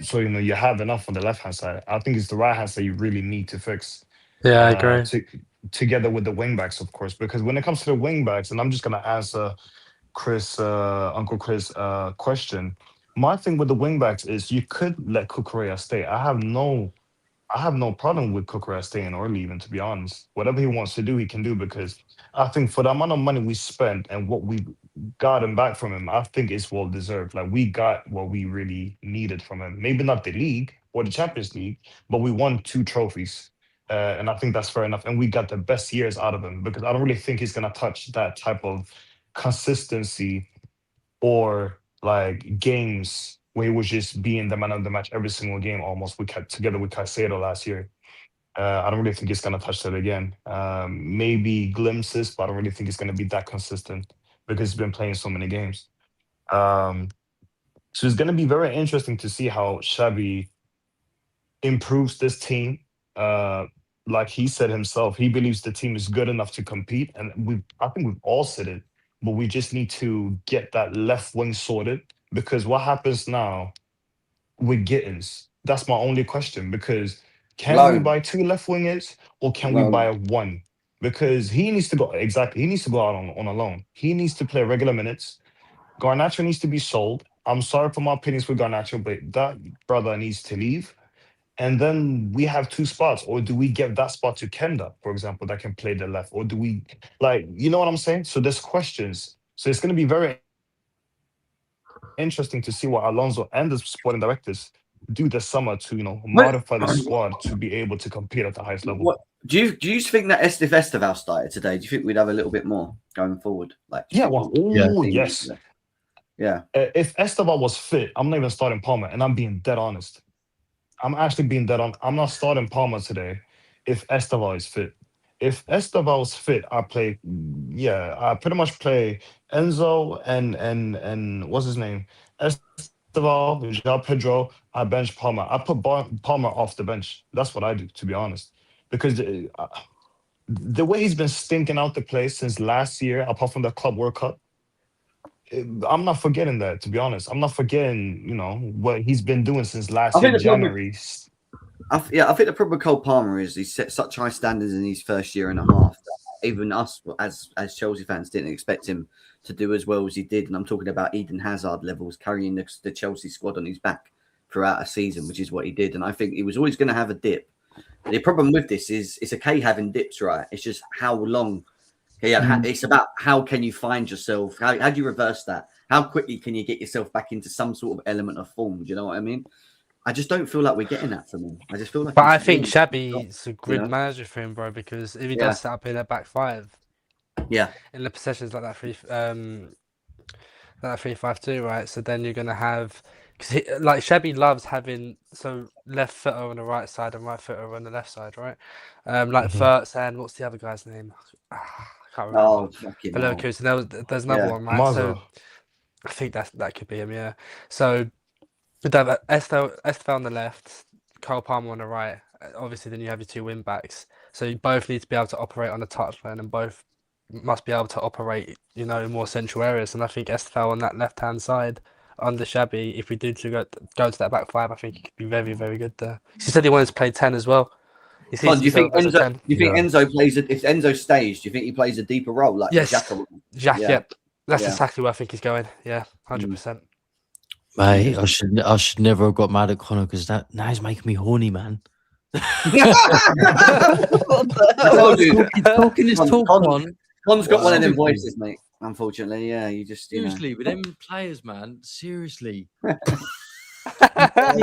so you have enough on the left hand side. I think it's the right hand side you really need to fix. Yeah, I agree. Together with the wing backs, of course, because when it comes to the wing backs, and I'm just gonna answer Uncle Chris question. My thing with the wing backs is you could let Kukurea stay. I have no problem with Kukurea staying or leaving, to be honest. Whatever he wants to do, he can do, because I think for the amount of money we spent and what we gotten back from him, I think it's well deserved. Like, we got what we really needed from him. Maybe not the league or the Champions League, but we won 2 trophies. And I think that's fair enough. And we got the best years out of him, because I don't really think he's going to touch that type of consistency or like games where he was just being the man of the match every single game almost. We kept together with Caicedo last year. I don't really think he's gonna touch that again. Maybe glimpses, but I don't really think he's gonna be that consistent because he's been playing so many games. Um, so it's gonna be very interesting to see how Xabi improves this team. Like he said himself, he believes the team is good enough to compete, and I think we've all said it, but we just need to get that left wing sorted, because what happens now with Gittins? That's my only question, because can we Loan. buy 2 left wingers, or can we Loan. buy one? Because he needs to go, exactly. He needs to go out on a loan. He needs to play regular minutes. Garnacho needs to be sold. I'm sorry for my opinions with Garnacho, but that brother needs to leave. And then we have 2 spots, or do we give that spot to Kenda, for example, that can play the left, or do we, like, you know what I'm saying? So there's questions. So it's going to be very interesting to see what Alonso and the sporting directors do this summer to, modify the squad to be able to compete at the highest level. What do you think that Esteval started today? Do you think we'd have a little bit more going forward? Like, Yeah, well, yes. Yeah. If Esteval was fit, I'm not even starting Palmer, and I'm being dead honest. I'm actually being dead on. I'm not starting Palmer today if Esteval is fit. If Esteval's fit, I play. Yeah, I pretty much play Enzo and what's his name? Esteval, João Pedro. I bench Palmer. I put Palmer off the bench. That's what I do, to be honest, because the way he's been stinking out the place since last year, apart from the Club World Cup, I'm not forgetting that. To be honest, I'm not forgetting. What he's been doing since I last year, think the problem, January. I think the problem with Cole Palmer is he set such high standards in his first year and a half that even us as Chelsea fans didn't expect him to do as well as he did. And I'm talking about Eden Hazard levels, carrying the Chelsea squad on his back throughout a season, which is what he did. And I think he was always going to have a dip. The problem with this is it's okay having dips, right? It's just how long. It's about how can you find yourself? How do you reverse that? How quickly can you get yourself back into some sort of element of form? Do you know what I mean? I just don't feel like we're getting that from him. I just feel like. But I think Xabi's a good manager for him, bro, because if he does set up in a back five, in the possessions like that 3-5-2, right? So then you're gonna have, because like Xabi loves having left footer on the right side and right footer on the left side, right? Like Verts and what's the other guy's name? I can't remember. Oh, fucking hell. There's another one, right? Maza. So I think that could be him, yeah. So with that Estelle on the left, Cole Palmer on the right. Obviously, then you have your two wing backs. So you both need to be able to operate on the touchline, and both must be able to operate, in more central areas. And I think Estelle on that left hand side under Xabi, if we do go to that back five, I think he could be very, very good there. He said he wanted to play 10 as well. Do you think Enzo plays it? If Enzo stays, do you think he plays a deeper role? Like Xhaka, yep. That's exactly where I think he's going. Yeah, 100%. Mate, I should never have got mad at Connor because now he's making me horny, man. Talking his talk on. Con's got one of them voices, mate. Unfortunately, yeah. You just seriously with them players, man. Seriously.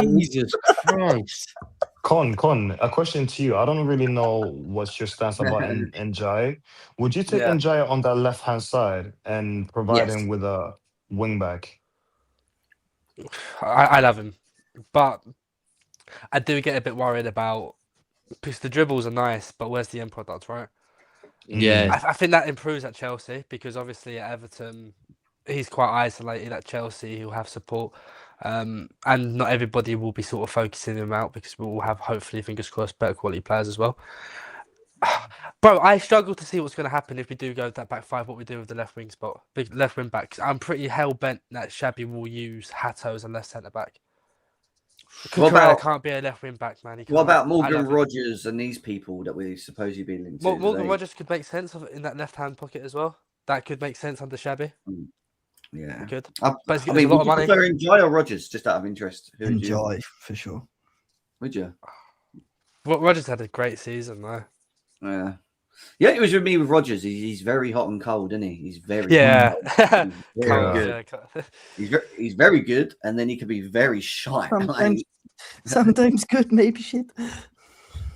Jesus Christ. Con, a question to you. I don't really know what's your stance about Njai. Would you take Njai on that left-hand side and provide him with a wing back? I love him, but I do get a bit worried about, because the dribbles are nice, but where's the end product, right? Yeah. I think that improves at Chelsea, because obviously at Everton, he's quite isolated. At Chelsea, he'll have support. And not everybody will be sort of focusing him out, because we will have, hopefully, fingers crossed, better quality players as well. Bro, I struggle to see what's going to happen if we do go to that back five, what we do with the left wing spot, big left wing back. I'm pretty hell-bent that Xabi will use Hato as a left centre-back. Cucurella can't be a left wing back, man. What about Morgan Rogers and these people that we suppose you've been linked to? Morgan Rogers could make sense in that left-hand pocket as well. That could make sense under Xabi. Yeah, good. But it's a lot of money. Would you prefer Njai or Rogers, just out of interest? Njai, for sure. Would you? Well, Rogers had a great season, though. Yeah, it was with me with Rogers. He's very hot and cold, isn't he? He's very good. He's very good, and then he can be very shy. Sometimes good, maybe shit.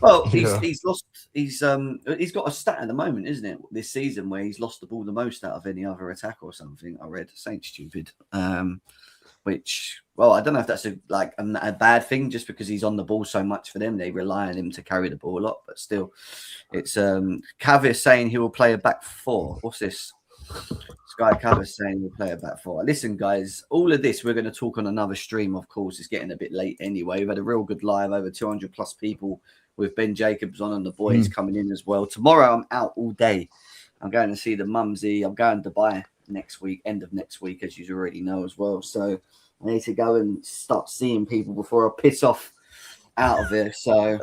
Well, he's lost. He's got a stat at the moment, isn't it? This season where he's lost the ball the most out of any other attack or something. I read. Saint stupid. Which, well, I don't know if that's a bad thing, just because he's on the ball so much for them. They rely on him to carry the ball a lot, but still, it's Cavill saying he will play a back four. What's this? Sky Cavill saying he'll play a back four. Listen, guys, all of this we're going to talk on another stream. Of course, it's getting a bit late anyway. We've had a real good live, over 200 plus people with Ben Jacobs on and the boys coming in as well. Tomorrow I'm out all day. I'm going to see the mumsy. I'm going to Dubai next week, end of next week, as you already know as well. So I need to go and start seeing people before I piss off out of here. So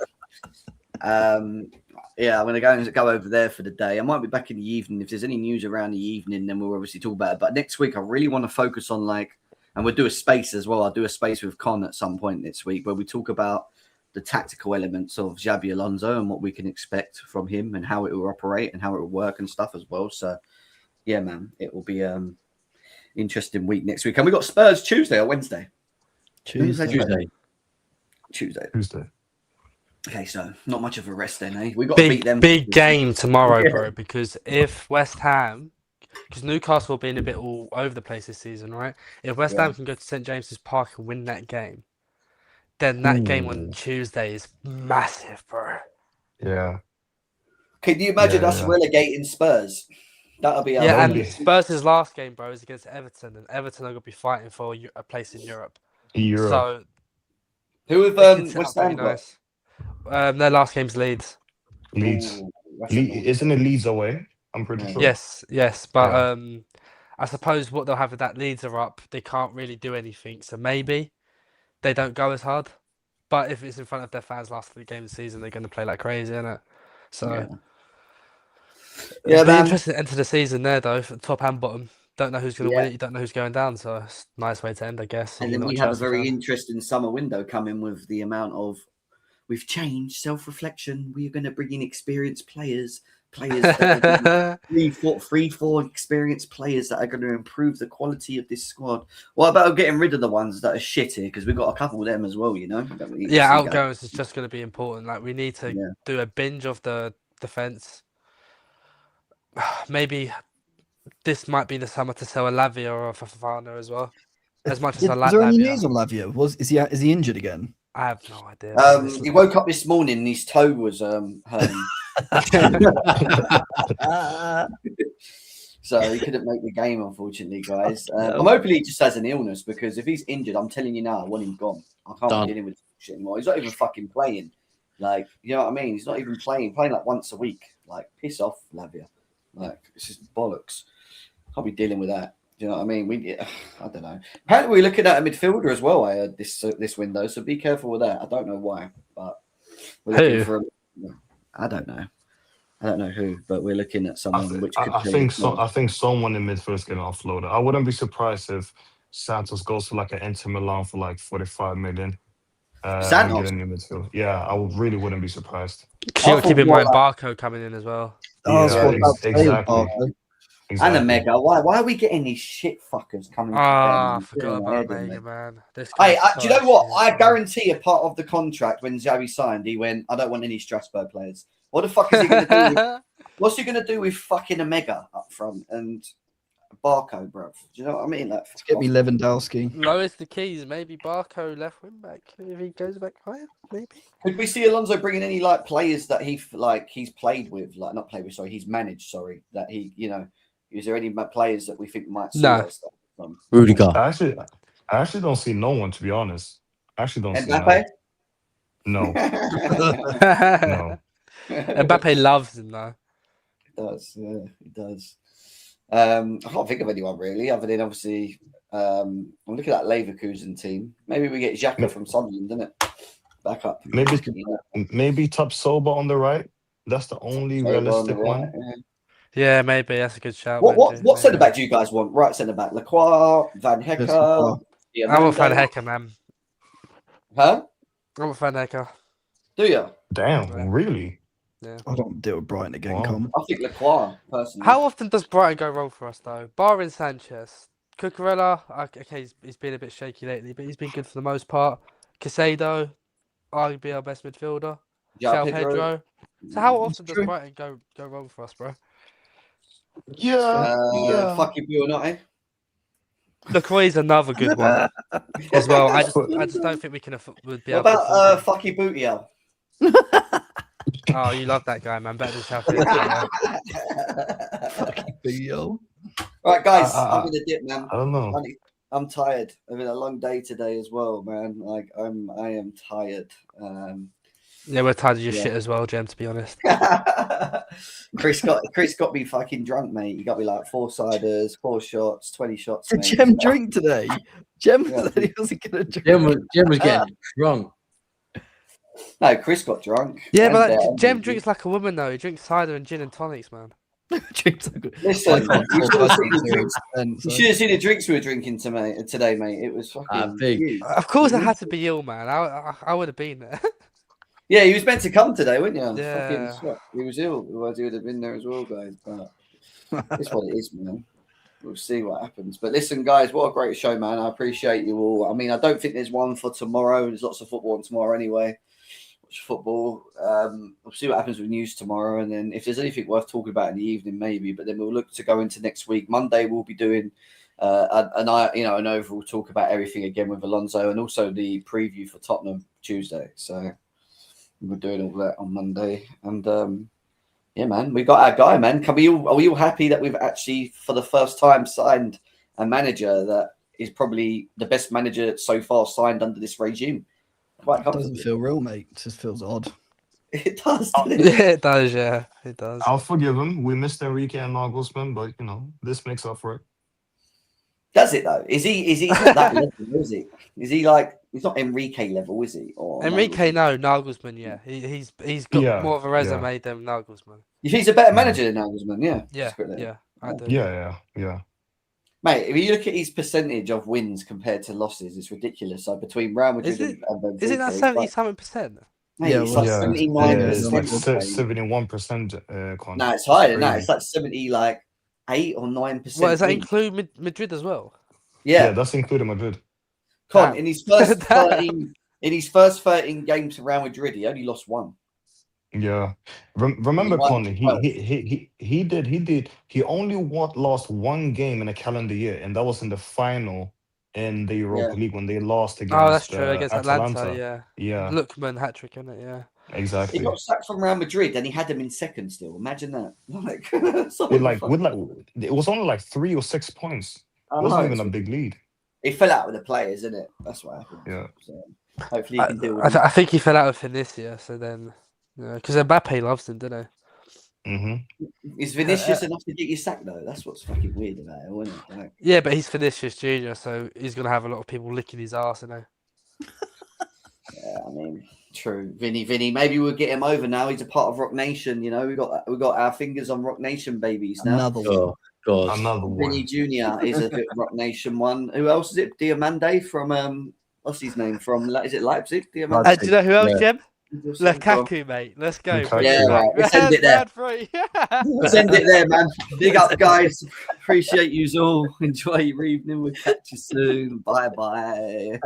I'm going to go over there for the day. I might be back in the evening. If there's any news around the evening, then we'll obviously talk about it. But next week, I really want to focus on and we'll do a space as well. I'll do a space with Con at some point next week where we talk about the tactical elements of Xabi Alonso and what we can expect from him and how it will operate and how it will work and stuff as well. So yeah, man, it will be interesting week next week. And we got Spurs Tuesday or Wednesday? Tuesday. Okay, so not much of a rest then, eh? We got to beat them. Big game tomorrow, bro. Because if West Ham, because Newcastle have been a bit all over the place this season, right? If West Ham can go to St James's Park and win that game, then that game on Tuesday is massive, bro. Yeah. Can you imagine Yeah, us yeah. relegating Spurs? That'll be our Yeah, would and be- Spurs' last game, bro, is against Everton, and Everton are going to be fighting for a place in Europe. Europe. So Who it have could set West up pretty Ham got? nice. Their last game's Leeds. Leeds. Ooh, that's a naughty Isn't it game. Leeds away? I'm pretty Yeah. sure. Yes, but Yeah. I suppose what they'll have with that Leeds are up, they can't really do anything. So maybe they don't go as hard. But if it's in front of their fans last 3 games of the season, they're going to play like crazy, innit? So Yeah, it'll be man. interesting to enter the season there, though, for top and bottom. Don't know who's going to Yeah. win it. You don't know who's going down. So it's a nice way to end, I guess. And You're then not we have a Chelsea very fan. interesting summer window coming with the amount of we've changed self-reflection. We're going to bring in experienced players that are 3-4 experienced players that are going to improve the quality of this squad. What about getting rid of the ones that are shit here? Because we've got a couple of them as well, you know. Yeah, outgoings is just going to be important. Like we need to Yeah. do a binge of the defense. Maybe this might be the summer to sell a Lavia or a Fafana as well. As much as I like Is there any Lavia, news on Lavia? Is he injured again? I have no idea. He woke up this morning and his toe was hurting. So he couldn't make the game, unfortunately, guys. I'm hoping he just has an illness, because if he's injured, I'm telling you now, I want him gone. I can't be dealing with shit anymore. He's not even fucking playing. Like, you know what I mean? He's not even playing like once a week. Like, piss off, Lavia. Like, it's just bollocks. Can't be dealing with that. Do you know what I mean? I don't know. Apparently, we're looking at a midfielder as well. I heard this window, so be careful with that. I don't know why, but we're looking for. I don't know who, but we're looking at someone which could. I think someone in midfield is getting offloaded. I wouldn't be surprised if Santos goes to like an Inter Milan for like 45 million. Santos? Get a new midfield. Yeah, I really wouldn't be surprised. Keep in mind Barco coming in as well. Exactly. And a Mega. Why are we getting these shit fuckers coming? I forgot about Mega, man. Do you know what? I guarantee a part of the contract when Xabi signed, he went, "I don't want any Strasbourg players." What the fuck is he going to do? What's he going to do with fucking a Mega up front and Barco, bro? Do you know what I mean? Like, get me Lewandowski. Lowest the keys. Maybe Barco left wing back if he goes back higher. Maybe. Could we see Alonso bringing any like players that he's played with, like not played with? Sorry, he's managed. Sorry, that he, you know. Is there any players that we think might suit us from? Rudiger. I actually don't see no one, to be honest. I actually don't Mbappe? see no. No. Mbappe loves him though. He does, yeah, he does. I can't think of anyone really, other than obviously I'm looking at that Leverkusen team. Maybe we get Xhaka from Sunderland, isn't it? Back up. Maybe Top Soba on the right. That's the only realistic one. Yeah, maybe that's a good shout. What centre back do you guys want? Right centre back, Lacroix, Van Hecker. I want Van Hecker, man. Huh? I want Van Hecker. Do you? Damn, really? Yeah. I don't deal with Brighton again, Come. I think Lacroix, personally. How often does Brighton go wrong for us, though? Barring Sanchez. Cucurella, okay, he's been a bit shaky lately, but he's been good for the most part. Casado, arguably our best midfielder. João Pedro. So how often does Brighton go wrong for us, bro? Yeah. Fuck you, or not, eh? Lacroix is another good one as well. I just don't think we can would be able. What about Fucky Bootiel? Oh, you love that guy, man. Better than Southgate. Fucking Bootiel. Right, guys, I'm gonna dip, man. I don't know. I'm tired. I've been a long day today as well, man. Like I am tired. Yeah, we're tired of your shit as well, Jem, to be honest. Chris got me fucking drunk, mate. He got me like 4 ciders, 4 shots, 20 shots. Did Jem drink today? Jem said he wasn't going to drink. Jem was getting drunk. No, Chris got drunk. Yeah, but like, Jem drinks like a woman, though. He drinks cider and gin and tonics, man. Listen, you should have seen the drinks we were drinking today, mate. It was fucking big. Of course, I had to be ill, man. I would have been there. Yeah, he was meant to come today, wasn't you? Yeah. He was ill. Otherwise, he would have been there as well, guys. But it's what it is, man. We'll see what happens. But listen, guys, what a great show, man. I appreciate you all. I mean, I don't think there's one for tomorrow. There's lots of football on tomorrow anyway. Watch football. We'll see what happens with news tomorrow. And then if there's anything worth talking about in the evening, maybe. But then we'll look to go into next week. Monday, we'll be doing an overall talk about everything again with Alonso, and also the preview for Tottenham Tuesday. So We're doing all that on Monday, and yeah, man, we got our guy, man. Are we all happy that we've actually, for the first time, signed a manager that is probably the best manager so far signed under this regime? Quite It comfortably. doesn't feel real, mate. It just feels odd. It does, doesn't it? Yeah, it does. Yeah, it does. I'll forgive him. We missed Enrique and Nagelsmann, but this makes up for it. Does it though? Is he? He's not that level, is he? Is he like? He's not Enrique level, is he? Or Enrique, no. Nagelsmann, yeah. He's got more of a resume yeah. than Nagelsmann. You think he's a better manager than Nagelsmann? Yeah. Yeah, Secretly. yeah, I do. Yeah. Mate, if you look at his percentage of wins compared to losses, it's ridiculous. So between Real Madrid and Benfica, Isn't that 70-something%? Mate, Yeah, it's well, like Yeah, 79. it's like percent. 71%. No, it's higher than that. It's like 8 or 9%. Well, does that win. include Madrid as well? Yeah. that's including Madrid. Con, in his first 13 games for Real Madrid, he only lost one. Yeah, remember, won Con? 12. He only lost one game in a calendar year, and that was in the final in the Europa League when they lost against. Oh, that's true. Against Atlanta, yeah. Lookman hat-trick, isn't it? Yeah. Exactly. He got sacked from Real Madrid, and he had them in second still. Imagine that. It was only like 3 or 6 points. It wasn't even a big lead. He fell out with the players, isn't it? That's what happened. Yeah. So hopefully he can deal with it. I think he fell out with Vinicius, so then, because Mbappe loves him, didn't he? Mm-hmm. Is Vinicius enough to get you sacked though? That's what's fucking weird about it, isn't it? Like, Yeah, but he's Vinicius Junior, so he's gonna have a lot of people licking his ass, yeah, I mean, true. Vinny. Maybe we'll get him over now. He's a part of Rock Nation. We got our fingers on Rock Nation babies now. Another one. Oh God. Another one. Vinny Junior is a bit Rock Nation one. Who else is it? Diamande from what's his name from? Is it Leipzig? Diamande. And do you know who else, Yeah. Jem? Lukaku, mate. Let's go. Lukaku. Yeah, right. We'll send it there. We'll send it there, man. Big up, guys. Appreciate you all. Enjoy your evening. We'll catch you soon. Bye bye.